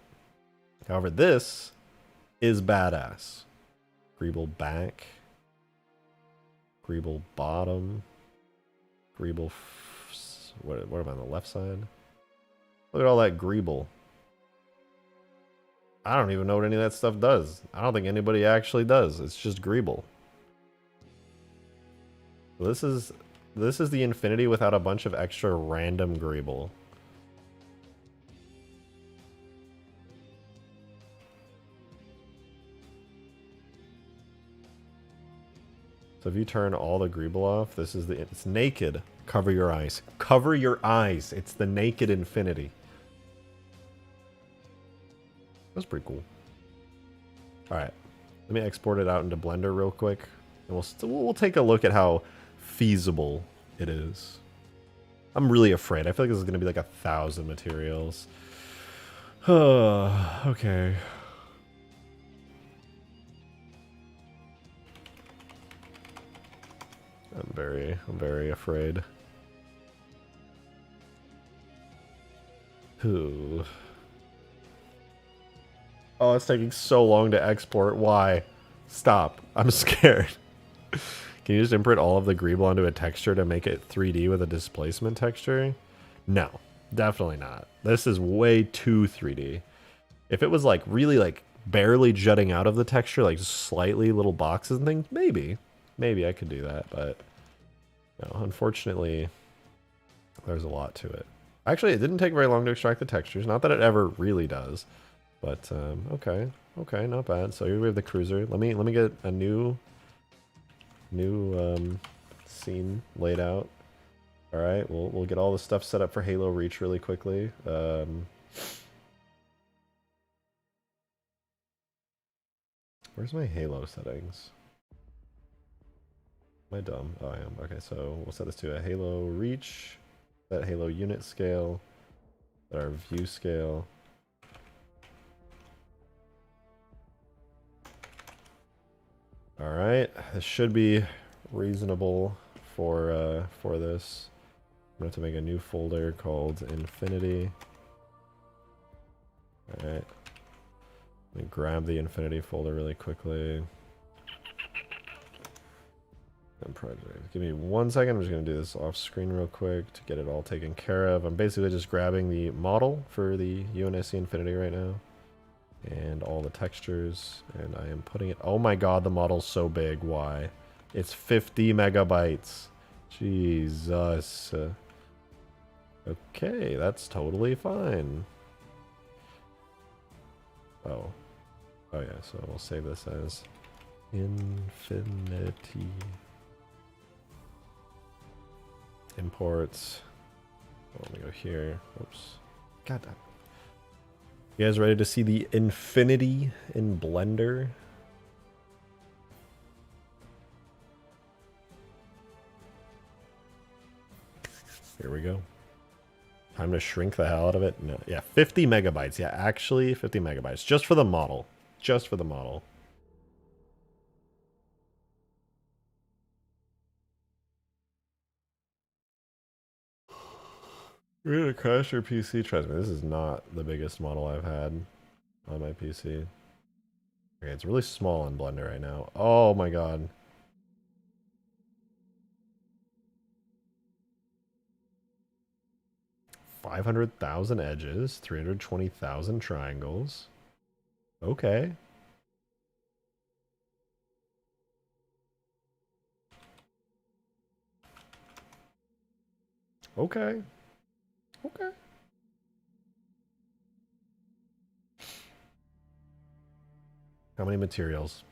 However, this is badass. Greeble back. Greeble bottom. Greeble... What am I on the left side? Look at all that greeble. I don't even know what any of that stuff does. I don't think anybody actually does. It's just greeble. This is the Infinity without a bunch of extra random greeble. So if you turn all the greeble off, this is it's naked. Cover your eyes. Cover your eyes. It's the naked Infinity. That's pretty cool. All right, let me export it out into Blender real quick, and we'll take a look at how feasible it is. I'm really afraid. I feel like this is going to be like 1,000 materials. Okay. I'm very afraid. Ooh. Oh, it's taking so long to export. Why? Stop. I'm scared. Can you just imprint all of the greeble onto a texture to make it 3D with a displacement texture? No, definitely not. This is way too 3D. If it was like really like barely jutting out of the texture, like just slightly little boxes and things, maybe I could do that, but no, unfortunately, there's a lot to it. Actually, it didn't take very long to extract the textures. Not that it ever really does. But okay, not bad. So here we have the cruiser. Let me get a new scene laid out. All right, we'll get all the stuff set up for Halo Reach really quickly. Where's my halo settings? Am I dumb? Oh, I am. Okay, so we'll set this to a halo reach, that halo unit scale, that our view scale. All right, this should be reasonable for this. I'm gonna have to make a new folder called Infinity. All right, let me grab the Infinity folder really quickly. And project. Give me 1 second. I'm just gonna do this off screen real quick to get it all taken care of. I'm basically just grabbing the model for the UNSC Infinity right now. And all the textures, and I am putting it. Oh my god, the model's so big. Why? It's 50 megabytes. Jesus. Okay, that's totally fine. Oh. Oh yeah, so we'll save this as Infinity. Imports. Oh, let me go here. Oops. God damn. You guys ready to see the Infinity in Blender? Here we go. Time to shrink the hell out of it. No, yeah, 50 megabytes. Yeah, actually 50 megabytes. Just for the model. Just for the model. We're gonna crash your PC. Trust me, this is not the biggest model I've had on my PC. Okay, it's really small in Blender right now. Oh my god. $500,000 edges, 320,000 triangles. Okay. Okay. Okay. How many materials?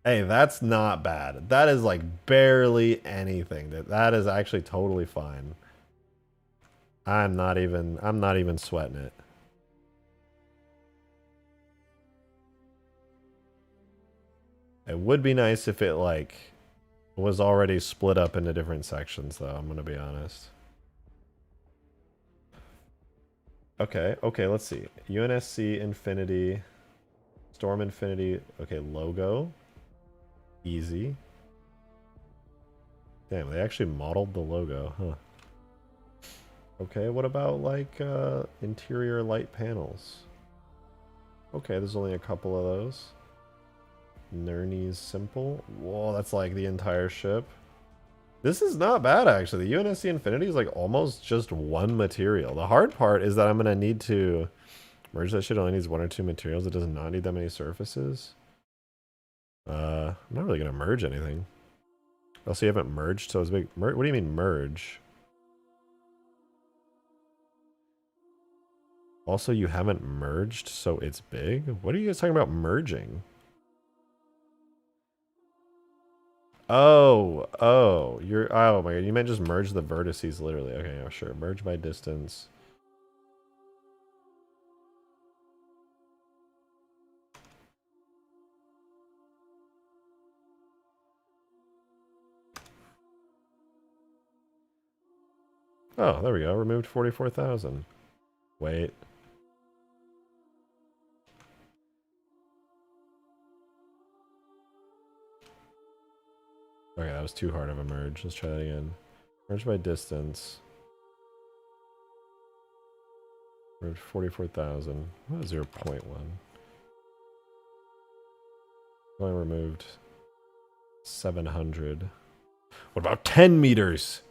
Hey, that's not bad. That is like barely anything. That is actually totally fine. I'm not even sweating it. It would be nice if it like was already split up into different sections though, I'm gonna be honest. Okay, okay, let's see. UNSC Infinity, Storm Infinity, okay, logo. Easy. Damn, they actually modeled the logo, huh? Okay, what about like interior light panels? Okay, there's only a couple of those. Nerney's simple. Whoa, that's like the entire ship. This is not bad actually. The UNSC Infinity is like almost just one material. The hard part is that I'm gonna need to merge that shit. It only needs 1 or 2 materials. It does not need that many surfaces. I'm not really gonna merge anything. Also, you haven't merged, so it's big. What do you mean merge? Also, you haven't merged, so it's big? What are you guys talking about merging? Oh, oh, oh my god, you meant just merge the vertices literally. Okay, yeah, sure. Merge by distance. Oh, there we go. Removed 44,000. Wait. Okay, that was too hard of a merge. Let's try that again. Merge by distance. Merge 44,000. 0.1. Only removed 700. What about 10 meters?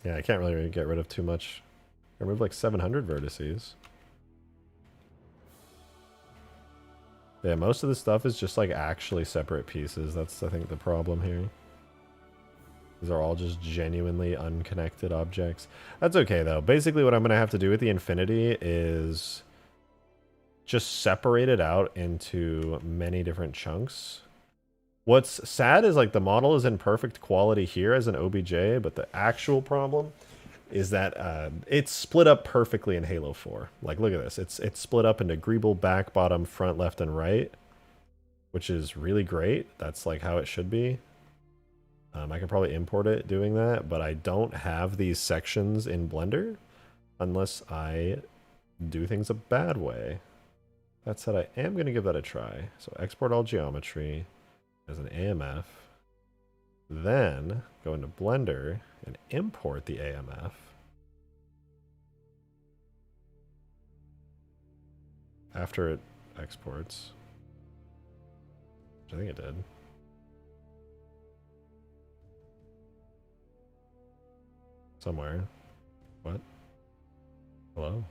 Yeah, I can't really get rid of too much. I removed like 700 vertices. Yeah, most of the stuff is just like actually separate pieces. That's, I think, the problem here. These are all just genuinely unconnected objects. That's okay, though. Basically, what I'm going to have to do with the Infinity is just separate it out into many different chunks. What's sad is like the model is in perfect quality here as an OBJ, but the actual problem is that it's split up perfectly in Halo 4. Like, look at this. It's split up into greeble, back, bottom, front, left, and right, which is really great. That's like how it should be. I can probably import it doing that, but I don't have these sections in Blender unless I do things a bad way. That said, I am going to give that a try. So export all geometry as an AMF. Then go into Blender and import the AMF. After it exports. Which I think it did. Somewhere. What? Hello?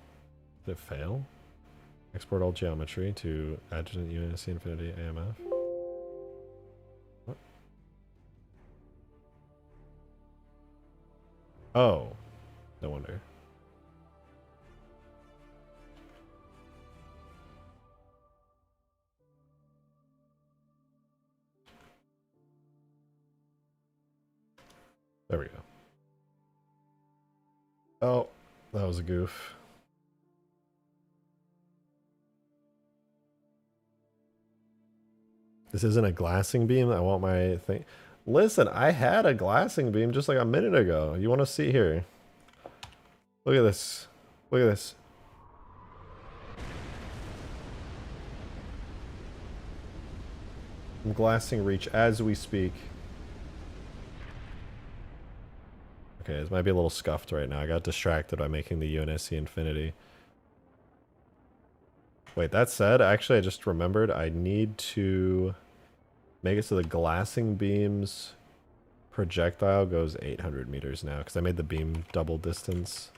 Did it fail? Export all geometry to adjacent UNSC Infinity AMF. What? Oh. No wonder. There we go. Oh, that was a goof. This isn't a glassing beam. I want my thing. Listen, I had a glassing beam just like a minute ago. You want to see here? Look at this. Look at this. I'm glassing reach as we speak. Okay, this might be a little scuffed right now. I got distracted by making the UNSC Infinity. Wait, that said, actually I just remembered I need to make it so the glassing beam's projectile goes 800 meters now, because I made the beam double distance.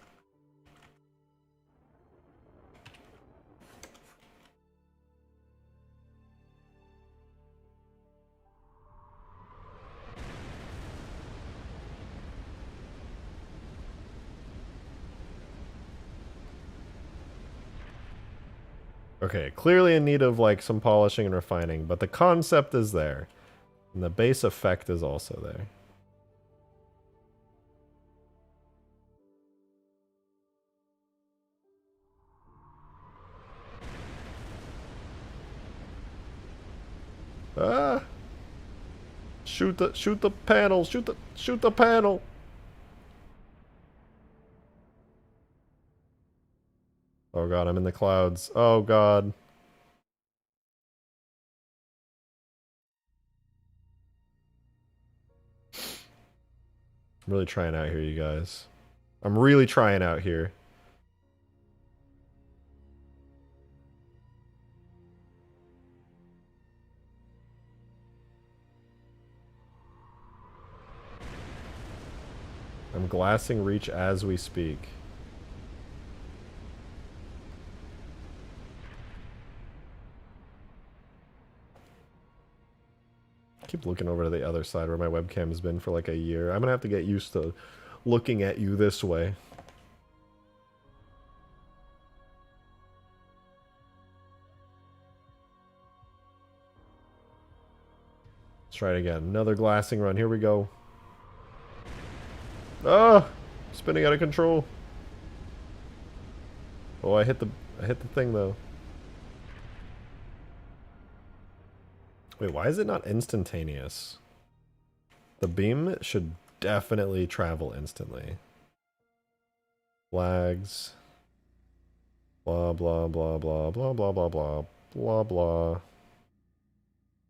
Okay, clearly in need of like some polishing and refining, but the concept is there. And the base effect is also there. Ah! Shoot the panel, shoot the panel. Oh god, I'm in the clouds. Oh god. I'm really trying out here, you guys. I'm really trying out here. I'm glassing reach as we speak. I keep looking over to the other side where my webcam has been for like a year. I'm gonna have to get used to looking at you this way. Let's try it again. Another glassing run. Here we go. Ah! Spinning out of control. Oh, I hit the thing though. Wait, why is it not instantaneous? The beam should definitely travel instantly. Flags. Blah blah blah blah blah blah blah blah blah blah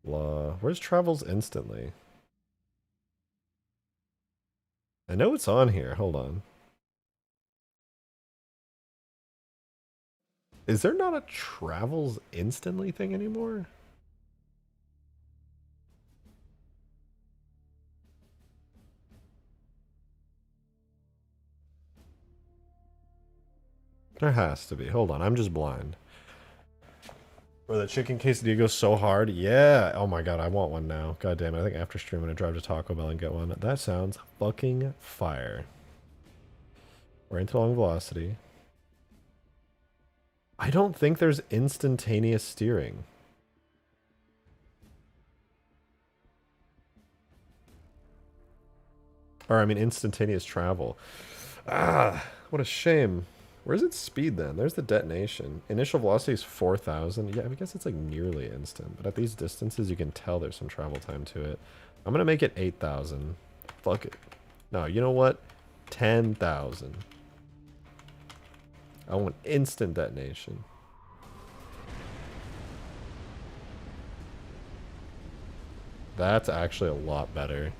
blah. Where's travels instantly? I know it's on here. Hold on. Is there not a travels instantly thing anymore? There has to be. Hold on, I'm just blind. Or the chicken quesadilla goes so hard. Yeah. Oh my god, I want one now. God damn it. I think after stream I'm gonna drive to Taco Bell and get one. That sounds fucking fire. We're into long velocity. I don't think there's instantaneous steering. Or, I mean, instantaneous travel. Ah, what a shame. Where's its speed then? There's the detonation. Initial velocity is 4,000. Yeah, I guess it's like nearly instant. But at these distances, you can tell there's some travel time to it. I'm going to make it 8,000. Fuck it. No, you know what? 10,000. I want instant detonation. That's actually a lot better.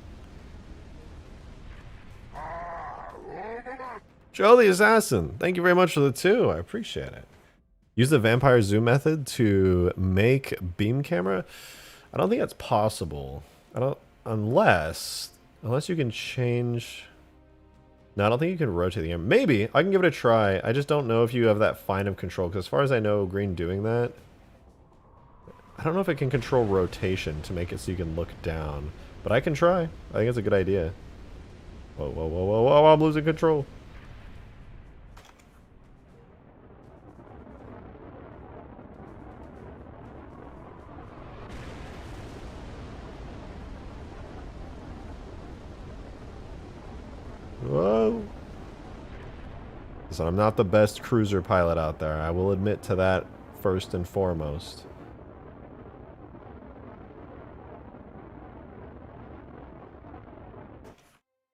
Joe the Assassin, thank you very much for the 2. I appreciate it. Use the vampire zoom method to make beam camera. I don't think that's possible. I don't, unless you can change. No, I don't think you can rotate the camera. Maybe I can give it a try. I just don't know if you have that fine of control. Because as far as I know, Green doing that, I don't know if it can control rotation to make it so you can look down. But I can try. I think it's a good idea. Whoa, whoa, whoa, whoa, whoa! I'm losing control. Whoa. So I'm not the best cruiser pilot out there. I will admit to that first and foremost.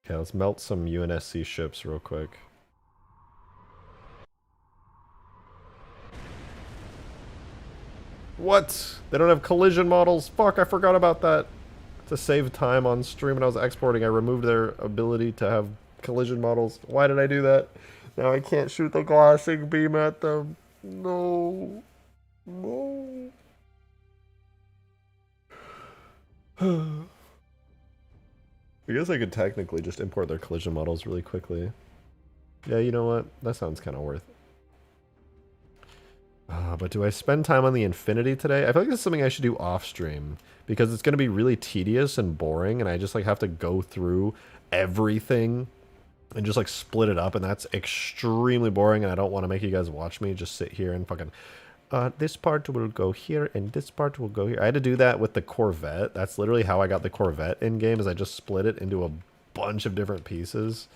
Okay, let's melt some UNSC ships real quick. What? They don't have collision models? Fuck, I forgot about that. To save time on stream when I was exporting, I removed their ability to have collision models. Why did I do that? Now I can't shoot the glassing beam at them. No. No. I guess I could technically just import their collision models really quickly. Yeah, you know what? That sounds kind of worth it. But do I spend time on the Infinity today? I feel like this is something I should do off stream because it's going to be really tedious and boring, and I just like have to go through everything and just like split it up, and that's extremely boring, and I don't want to make you guys watch me just sit here and fucking this part will go here and this part will go here. I had to do that with the Corvette. That's literally how I got the Corvette in game, is I just split it into a bunch of different pieces.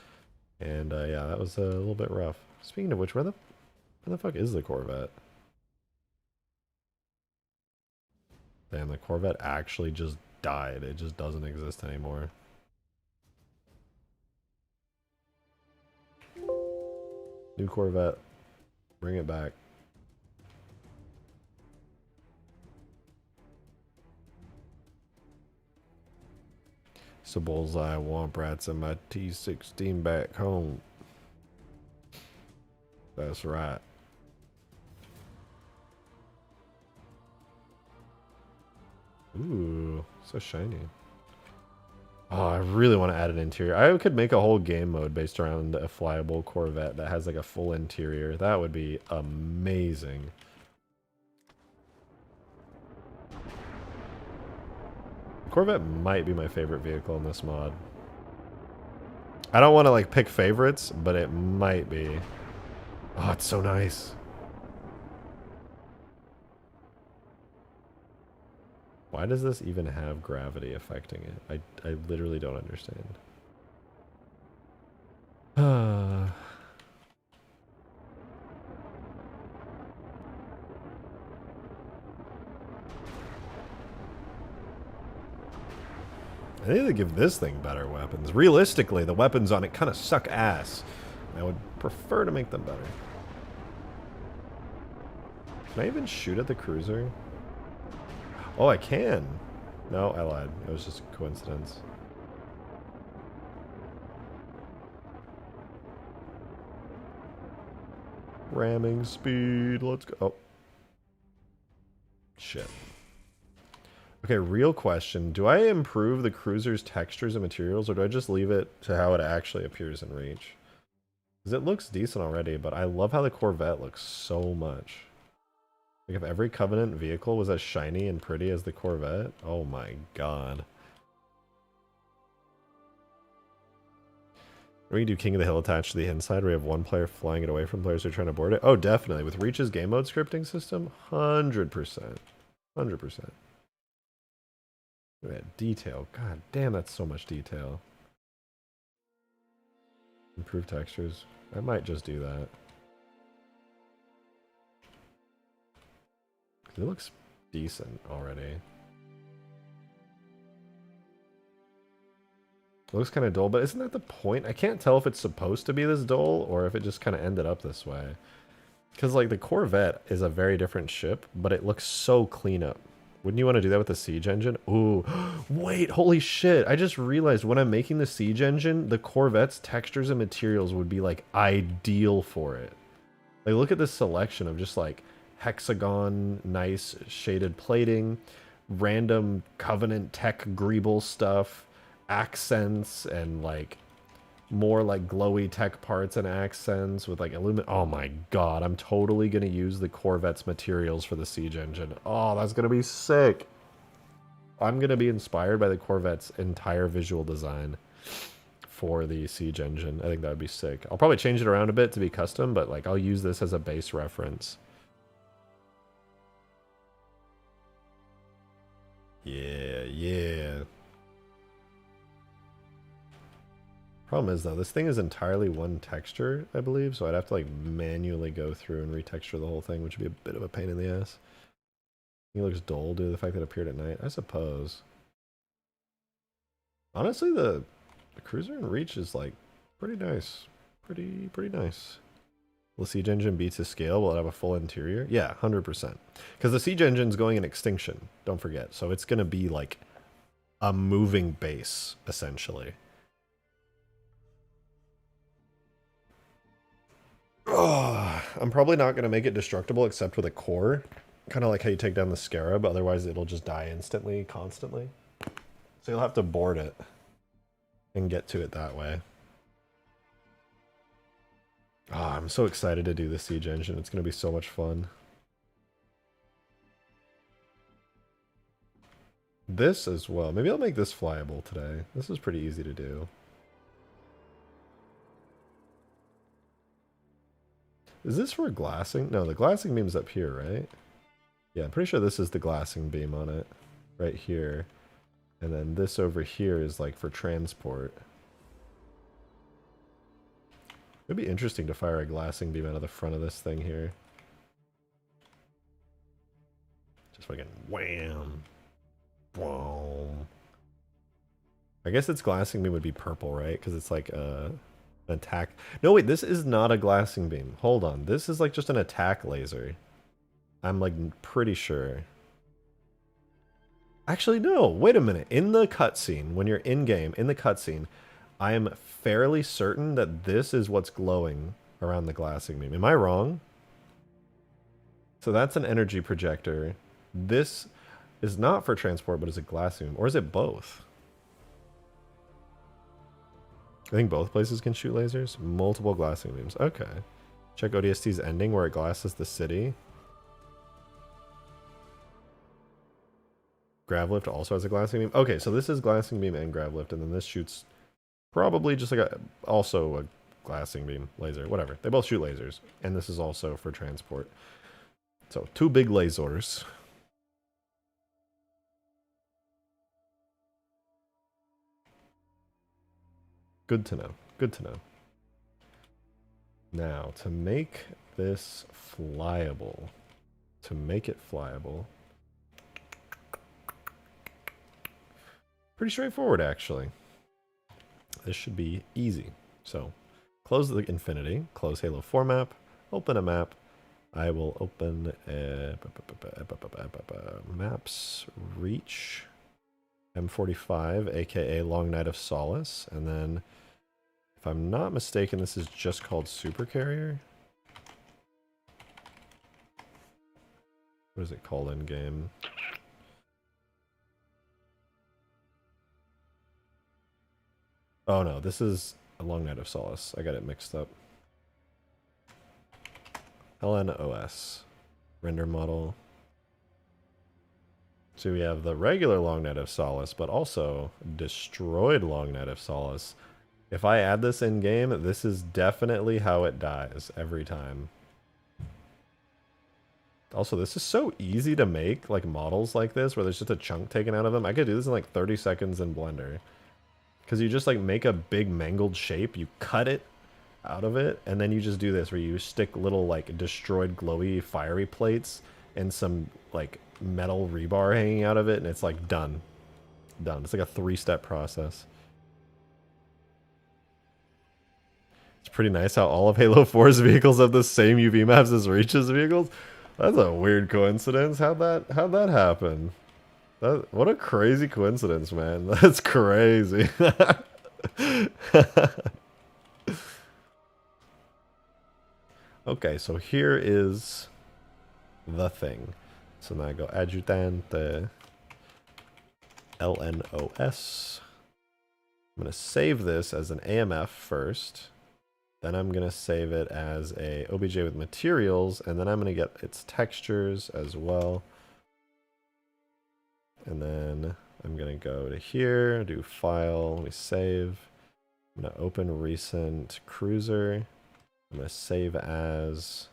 And yeah, that was a little bit rough. Speaking of which, where the fuck is the Corvette? Damn, the Corvette actually just died. It just doesn't exist anymore. New Corvette. Bring it back. So bullseye, womp rats, and my T16 back home. That's right. Ooh, so shiny. Oh, I really want to add an interior. I could make a whole game mode based around a flyable Corvette that has like a full interior. That would be amazing. Corvette might be my favorite vehicle in this mod. I don't want to like pick favorites, but it might be. Oh, it's so nice. Why does this even have gravity affecting it? I literally don't understand. I need to give this thing better weapons. Realistically, the weapons on it kind of suck ass. I would prefer to make them better. Can I even shoot at the cruiser? Oh, I can. No, I lied. It was just a coincidence. Ramming speed. Let's go. Oh. Shit. Okay, real question. Do I improve the cruiser's textures and materials, or do I just leave it to how it actually appears in Reach? Because it looks decent already, but I love how the Corvette looks so much. Like, if every Covenant vehicle was as shiny and pretty as the Corvette, oh my god. When you do King of the Hill attached to the inside, where you have one player flying it away from players who are trying to board it? Oh, definitely. With Reach's game mode scripting system, 100%. 100%. Look at that detail. God damn, that's so much detail. Improve textures. I might just do that. It looks decent already. It looks kind of dull, but isn't that the point? I can't tell if it's supposed to be this dull or if it just kind of ended up this way. Because, like, the Corvette is a very different ship, but it looks so clean up. Wouldn't you want to do that with the Siege engine? Ooh, wait, holy shit. I just realized when I'm making the Siege engine, the Corvette's textures and materials would be, like, ideal for it. Like, look at this selection of just, like, hexagon, nice shaded plating, random Covenant tech greeble stuff, accents, and, like, more like glowy tech parts and accents with like aluminum. Oh my god, I'm totally gonna use the Corvette's materials for the Siege engine. Oh, that's gonna be sick. I'm gonna be inspired by the Corvette's entire visual design for the Siege engine. I think that would be sick. I'll probably change it around a bit to be custom, but like I'll use this as a base reference. Yeah. Problem is though, this thing is entirely one texture, I believe, so I'd have to like manually go through and retexture the whole thing, which would be a bit of a pain in the ass. He looks dull due to the fact that it appeared at night, I suppose. Honestly, the cruiser in Reach is like pretty nice. Pretty nice. Will the Siege engine beats to scale? Will it have a full interior? Yeah, 100%. Because the Siege engine's going in extinction, don't forget. So it's going to be like a moving base, essentially. Oh, I'm probably not going to make it destructible except with a core. Kind of like how you take down the Scarab, otherwise it'll just die instantly, constantly. So you'll have to board it and get to it that way. Oh, I'm so excited to do the Siege engine. It's going to be so much fun. This as well. Maybe I'll make this flyable today. This is pretty easy to do. Is this for glassing? No, the glassing beam's up here, right? Yeah, I'm pretty sure this is the glassing beam on it. Right here. And then this over here is like for transport. It'd be interesting to fire a glassing beam out of the front of this thing here. Just fucking wham. Boom. I guess its glassing beam would be purple, right? Because it's like an attack. No, wait, this is not a glassing beam. Hold on. This is like just an attack laser. I'm like pretty sure. Actually, no. Wait a minute. In the cutscene, when you're in-game, in the cutscene, I am fairly certain that this is what's glowing around the glassing beam. Am I wrong? So that's an energy projector. This is not for transport, but is a glassing beam. Or is it both? I think both places can shoot lasers. Multiple glassing beams. Okay. Check ODST's ending where it glasses the city. Gravlift also has a glassing beam. Okay, so this is glassing beam and Gravlift, and then this shoots probably just like also a glassing beam laser. Whatever. They both shoot lasers, and this is also for transport. So 2 big lasers. Good to know. Good to know. Now, to make this flyable, pretty straightforward, actually. This should be easy. So, close the Infinity, close Halo 4 map, open a map. I will open maps, Reach, M45, aka Long Night of Solace, and then, if I'm not mistaken, this is just called Supercarrier. What is it called in game? Oh no, this is a Long Night of Solace. I got it mixed up. LNOS. Render model. So we have the regular Long Night of Solace, but also destroyed Long Night of Solace. If I add this in game, this is definitely how it dies every time. Also, this is so easy to make, like models like this, where there's just a chunk taken out of them. I could do this in like 30 seconds in Blender. Because you just like make a big mangled shape, you cut it, out of it, and then you just do this where you stick little like destroyed glowy fiery plates and some like metal rebar hanging out of it, and it's like done. Done. It's like a 3-step process. It's pretty nice how all of Halo 4's vehicles have the same UV maps as Reach's vehicles. That's a weird coincidence. How'd that happen? What a crazy coincidence, man. That's crazy. Okay, so here is the thing. So now I go adjutante LNOS. I'm going to save this as an AMF first. Then I'm going to save it as a OBJ with materials, and then I'm going to get its textures as well. And then I'm going to go to here, do file, let me save. I'm going to open recent cruiser. I'm going to save as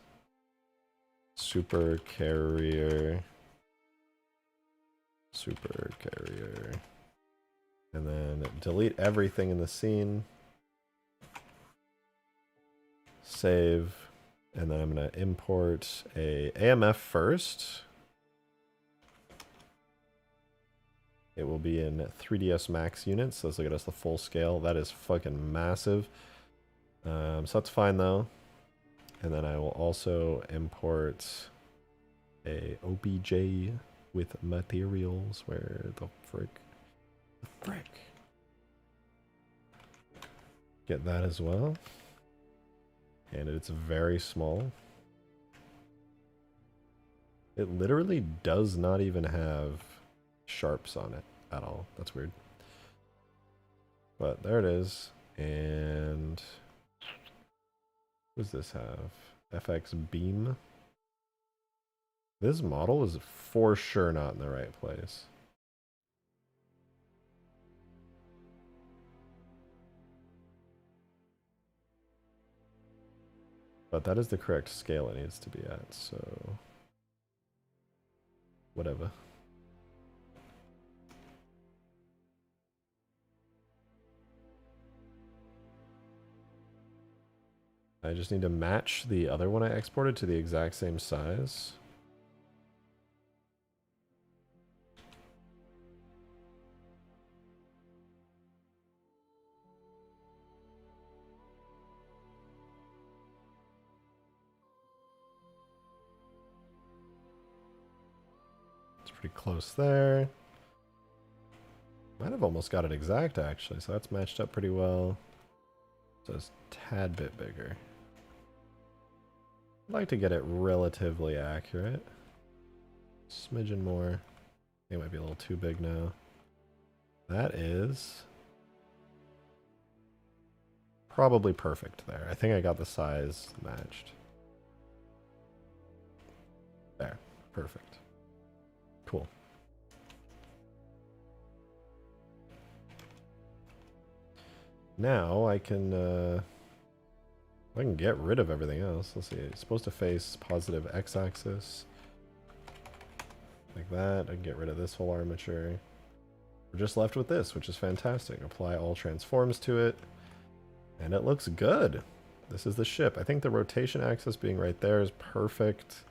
Supercarrier. And then delete everything in the scene. Save. And then I'm going to import a AMF first. It will be in 3ds Max units, so let's look at us the full scale. That is fucking massive. So that's fine though. And then I will also import a OBJ with materials. Where the frick? The frick. Get that as well. And it's very small. It literally does not even have sharps on it at all. That's weird. But there it is. And what does this have? FX beam. This model is for sure not in the right place. But that is the correct scale it needs to be at, so whatever. I just need to match the other one I exported to the exact same size. It's pretty close there. Might have almost got it exact actually, so that's matched up pretty well. So it's a tad bit bigger. I'd like to get it relatively accurate. Smidgen more. It might be a little too big now. That is probably perfect there. I think I got the size matched. There. Perfect. Cool. Now I can get rid of everything else. Let's see. It's supposed to face positive x-axis. Like that. I can get rid of this whole armature. We're just left with this, which is fantastic. Apply all transforms to it. And it looks good. This is the ship. I think the rotation axis being right there is perfect.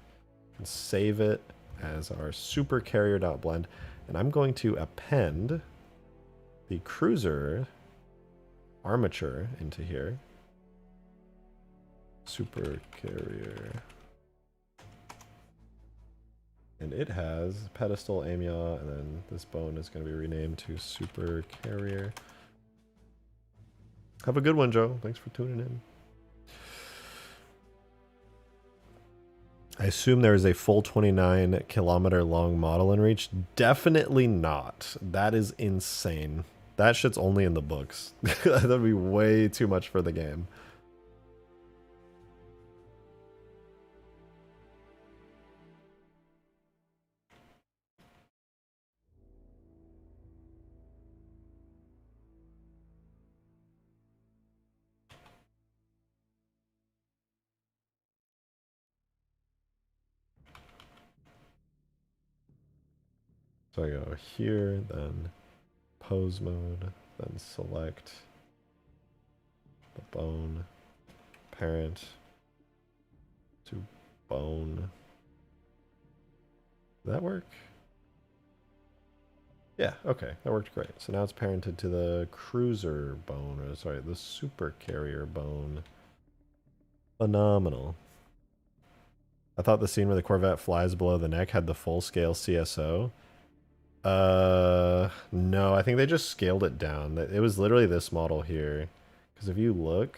And save it as our Supercarrier.blend. And I'm going to append the cruiser armature into here. Supercarrier. And it has pedestal, amia, and then this bone is going to be renamed to Supercarrier. Have a good one, Joe. Thanks for tuning in. I assume there is a full 29-kilometer long model in Reach. Definitely not. That is insane. That shit's only in the books. That'd be way too much for the game. So I go here, then pose mode, then select the bone, parent to bone. Did that work? Yeah, okay, that worked great. So now it's parented to the cruiser bone, or sorry, the Supercarrier bone. Phenomenal. I thought the scene where the Corvette flies below the neck had the full-scale CSO. No, I think they just scaled it down. It was literally this model here. Because if you look,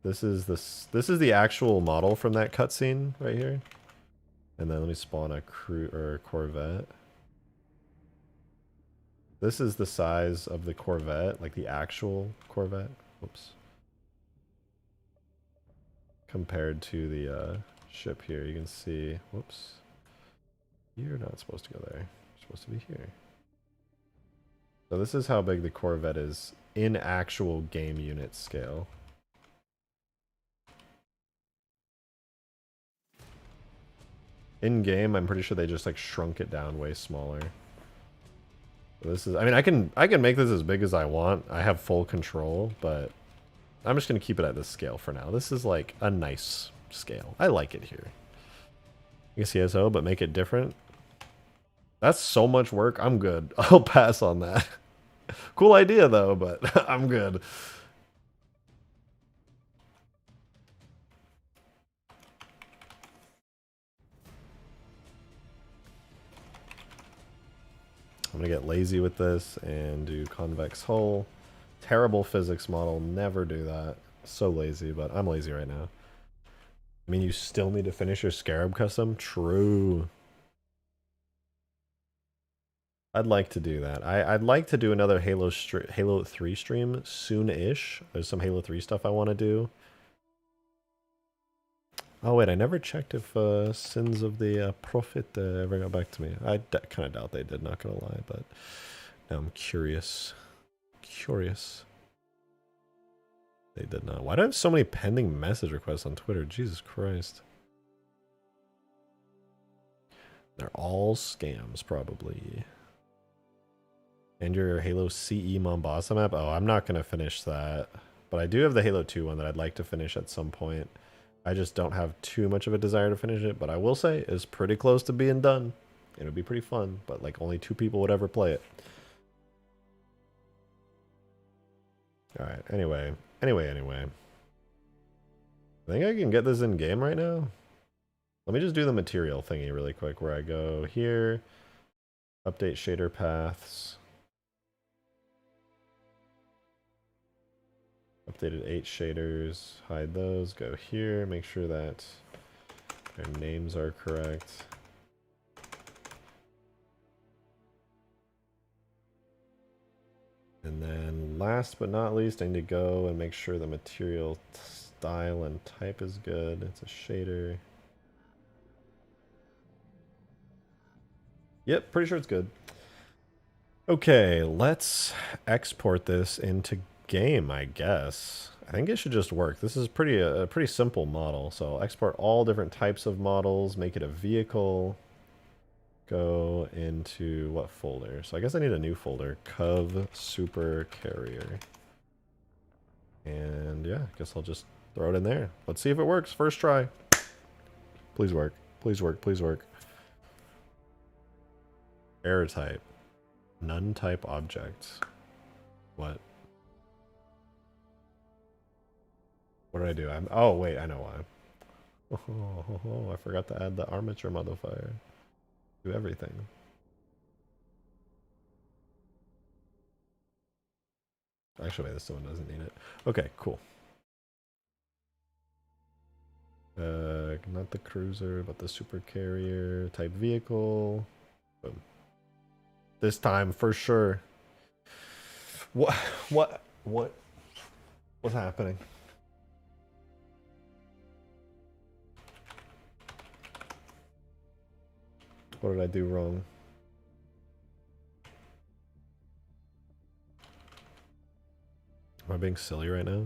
this is the actual model from that cutscene right here. And then let me spawn a Corvette. This is the size of the Corvette, like the actual Corvette. Oops. Compared to the ship here, you can see, whoops. You're not supposed to go there. You're supposed to be here. So this is how big the Corvette is in actual game unit scale. In game, I'm pretty sure they just like shrunk it down way smaller. So this is, I mean, I can make this as big as I want. I have full control, but I'm just gonna keep it at this scale for now. This is like a nice scale. I like it here. You can CSO, but make it different. That's so much work. I'm good. I'll pass on that. Cool idea though, but I'm good. I'm gonna get lazy with this and do convex hull. Terrible physics model. Never do that. So lazy, but I'm lazy right now. I mean, you still need to finish your Scarab custom? True. I'd like to do that. I'd like to do another Halo 3 stream soon-ish. There's some Halo 3 stuff I want to do. Oh wait, I never checked if Sins of the Prophet ever got back to me. I kind of doubt they did, not gonna lie, but now I'm curious. Curious. They did not. Why do I have so many pending message requests on Twitter? Jesus Christ. They're all scams, probably. And your Halo CE Mombasa map? Oh, I'm not going to finish that. But I do have the Halo 2 one that I'd like to finish at some point. I just don't have too much of a desire to finish it. But I will say it's pretty close to being done. It'll be pretty fun. But like only 2 people would ever play it. Alright, anyway. I think I can get this in game right now. Let me just do the material thingy really quick where I go here. Update shader paths. Updated 8 shaders. Hide those. Go here. Make sure that their names are correct. And then last but not least, I need to go and make sure the material style and type is good. It's a shader. Yep, pretty sure it's good. Okay, let's export this into game, I guess. I think it should just work. This is a pretty simple model. So I'll export all different types of models, make it a vehicle. Go into what folder? So I guess I need a new folder. Cov Supercarrier. And yeah, I guess I'll just throw it in there. Let's see if it works. First try. Please work. Please work. Please work. Error type. None type object. What? What did I do? Oh wait, I know why. Oh, I forgot to add the armature modifier. Do everything. Actually, this one doesn't need it. Okay, cool. Not the cruiser, but the Supercarrier type vehicle. Boom. This time for sure. What's happening? What did I do wrong? Am I being silly right now?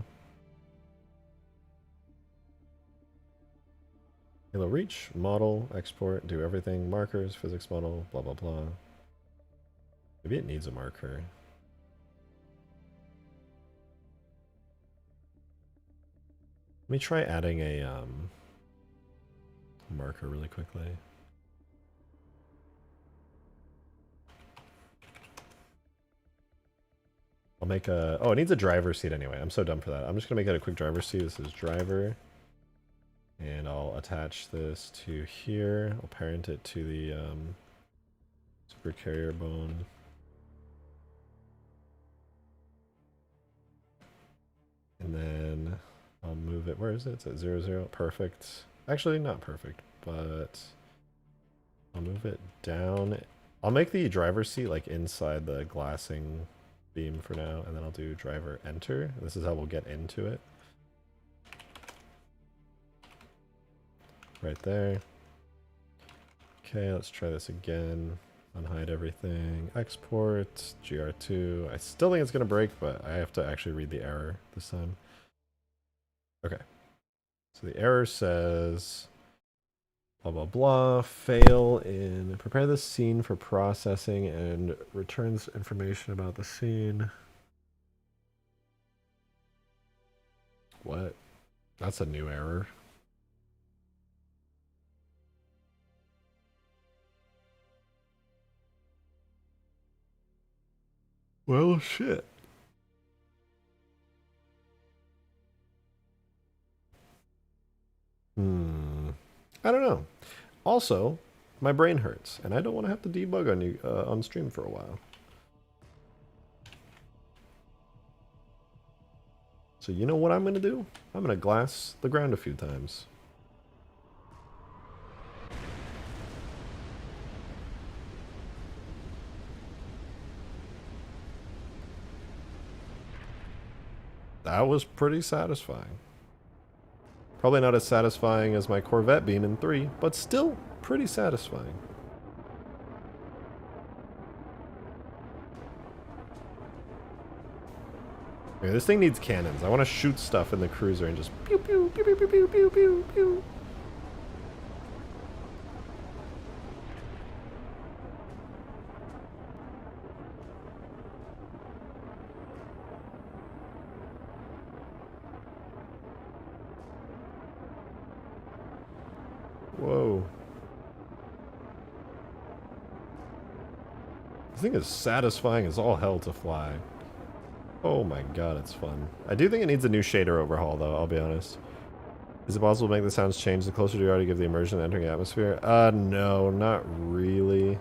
Halo reach, model, export, do everything, markers, physics model, blah blah blah. Maybe it needs a marker. me try adding a marker really quickly. I'll make a, oh, it needs a driver seat anyway. I'm so dumb for that. I'm just gonna make it a quick driver seat. This is driver. And I'll attach this to here. I'll parent it to the Supercarrier bone. And then I'll move it, where is it? It's at 0, 0, perfect. Actually, not perfect, but I'll move it down. I'll make the driver's seat like inside the glassing beam for now, and then I'll do driver enter. This is how we'll get into it. Right there. Okay, let's try this again. Unhide everything. Export, GR2. I still think it's going to break, but I have to actually read the error this time. Okay. So the error says, blah, blah, blah, fail in prepare the scene for processing and returns information about the scene. What? That's a new error. Well, shit. I don't know. Also, my brain hurts, and I don't want to have to debug on you on stream for a while. So you know what I'm going to do? I'm going to glass the ground a few times. That was pretty satisfying. Probably not as satisfying as my Corvette beam in 3, but still pretty satisfying. Okay, this thing needs cannons. I want to shoot stuff in the cruiser and just pew pew pew pew pew pew pew pew pew. Whoa. This thing is satisfying as all hell to fly. Oh my god, it's fun. I do think it needs a new shader overhaul, though, I'll be honest. Is it possible to make the sounds change the closer you are to give the immersion of entering the atmosphere? No, not really.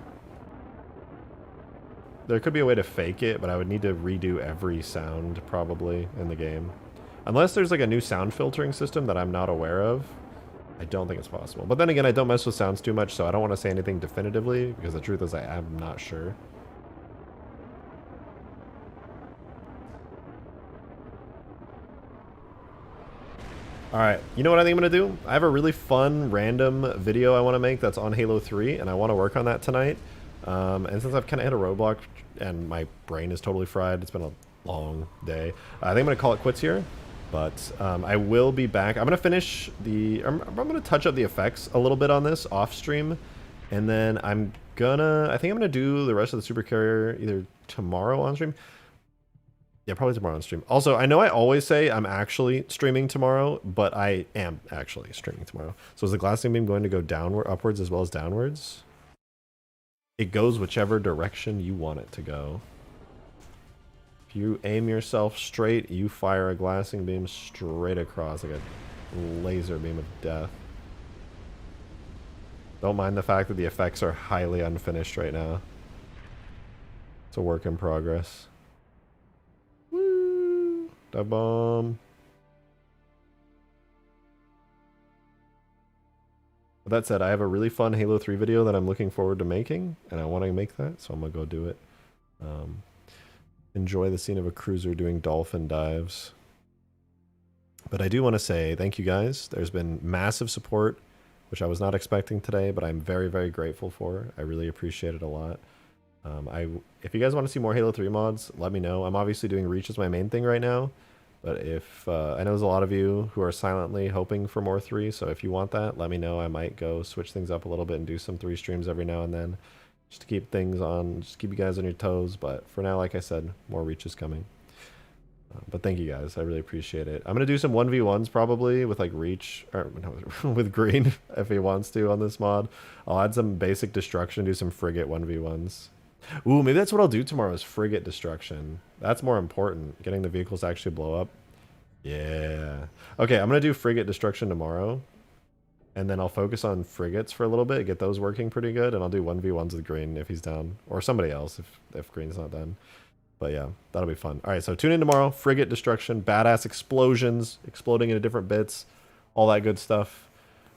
There could be a way to fake it, but I would need to redo every sound, probably, in the game. Unless there's like a new sound filtering system that I'm not aware of, I don't think it's possible. But then again, I don't mess with sounds too much, so I don't want to say anything definitively, because the truth is I am not sure. Alright, you know what I think I'm going to do? I have a really fun, random video I want to make that's on Halo 3, and I want to work on that tonight. And since I've kind of hit a roadblock, and my brain is totally fried, it's been a long day, I think I'm going to call it quits here. But I will be back. I'm going to finish the... I'm going to touch up the effects a little bit on this off stream. And then I think I'm going to do the rest of the Supercarrier either tomorrow on stream. Yeah, probably tomorrow on stream. Also, I know I always say I'm actually streaming tomorrow, but I am actually streaming tomorrow. So is the glassing beam going to go downward, upwards as well as downwards? It goes whichever direction you want it to go. If you aim yourself straight, you fire a glassing beam straight across like a laser beam of death. Don't mind the fact that the effects are highly unfinished right now. It's a work in progress. Woo! Da bomb. With that said, I have a really fun Halo 3 video that I'm looking forward to making, and I want to make that, so I'm going to go do it. Enjoy the scene of a cruiser doing dolphin dives. But I do want to say thank you guys. There's been massive support, which I was not expecting today, but I'm very, very grateful for. I really appreciate it a lot. If you guys want to see more Halo 3 mods, let me know. I'm obviously doing Reach as my main thing right now, but if I know there's a lot of you who are silently hoping for more 3, so if you want that, let me know. I might go switch things up a little bit and do some 3 streams every now and then. Just to keep things on, just keep you guys on your toes. But for now, like I said, more Reach is coming. But thank you guys. I really appreciate it. I'm going to do some 1v1s probably with like Reach, or no, with Green if he wants to on this mod. I'll add some basic destruction, do some frigate 1v1s. Ooh, maybe that's what I'll do tomorrow is frigate destruction. That's more important, getting the vehicles to actually blow up. Yeah. Okay, I'm going to do frigate destruction tomorrow. And then I'll focus on frigates for a little bit, get those working pretty good, and I'll do 1v1s with Green if he's down. Or somebody else if Green's not done. But yeah, that'll be fun. All right, so tune in tomorrow. Frigate destruction, badass explosions, exploding into different bits, all that good stuff.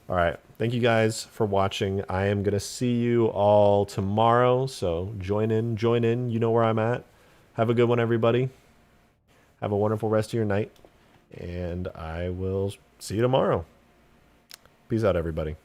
All right, thank you guys for watching. I am going to see you all tomorrow, so join in. You know where I'm at. Have a good one, everybody. Have a wonderful rest of your night, and I will see you tomorrow. Peace out, everybody.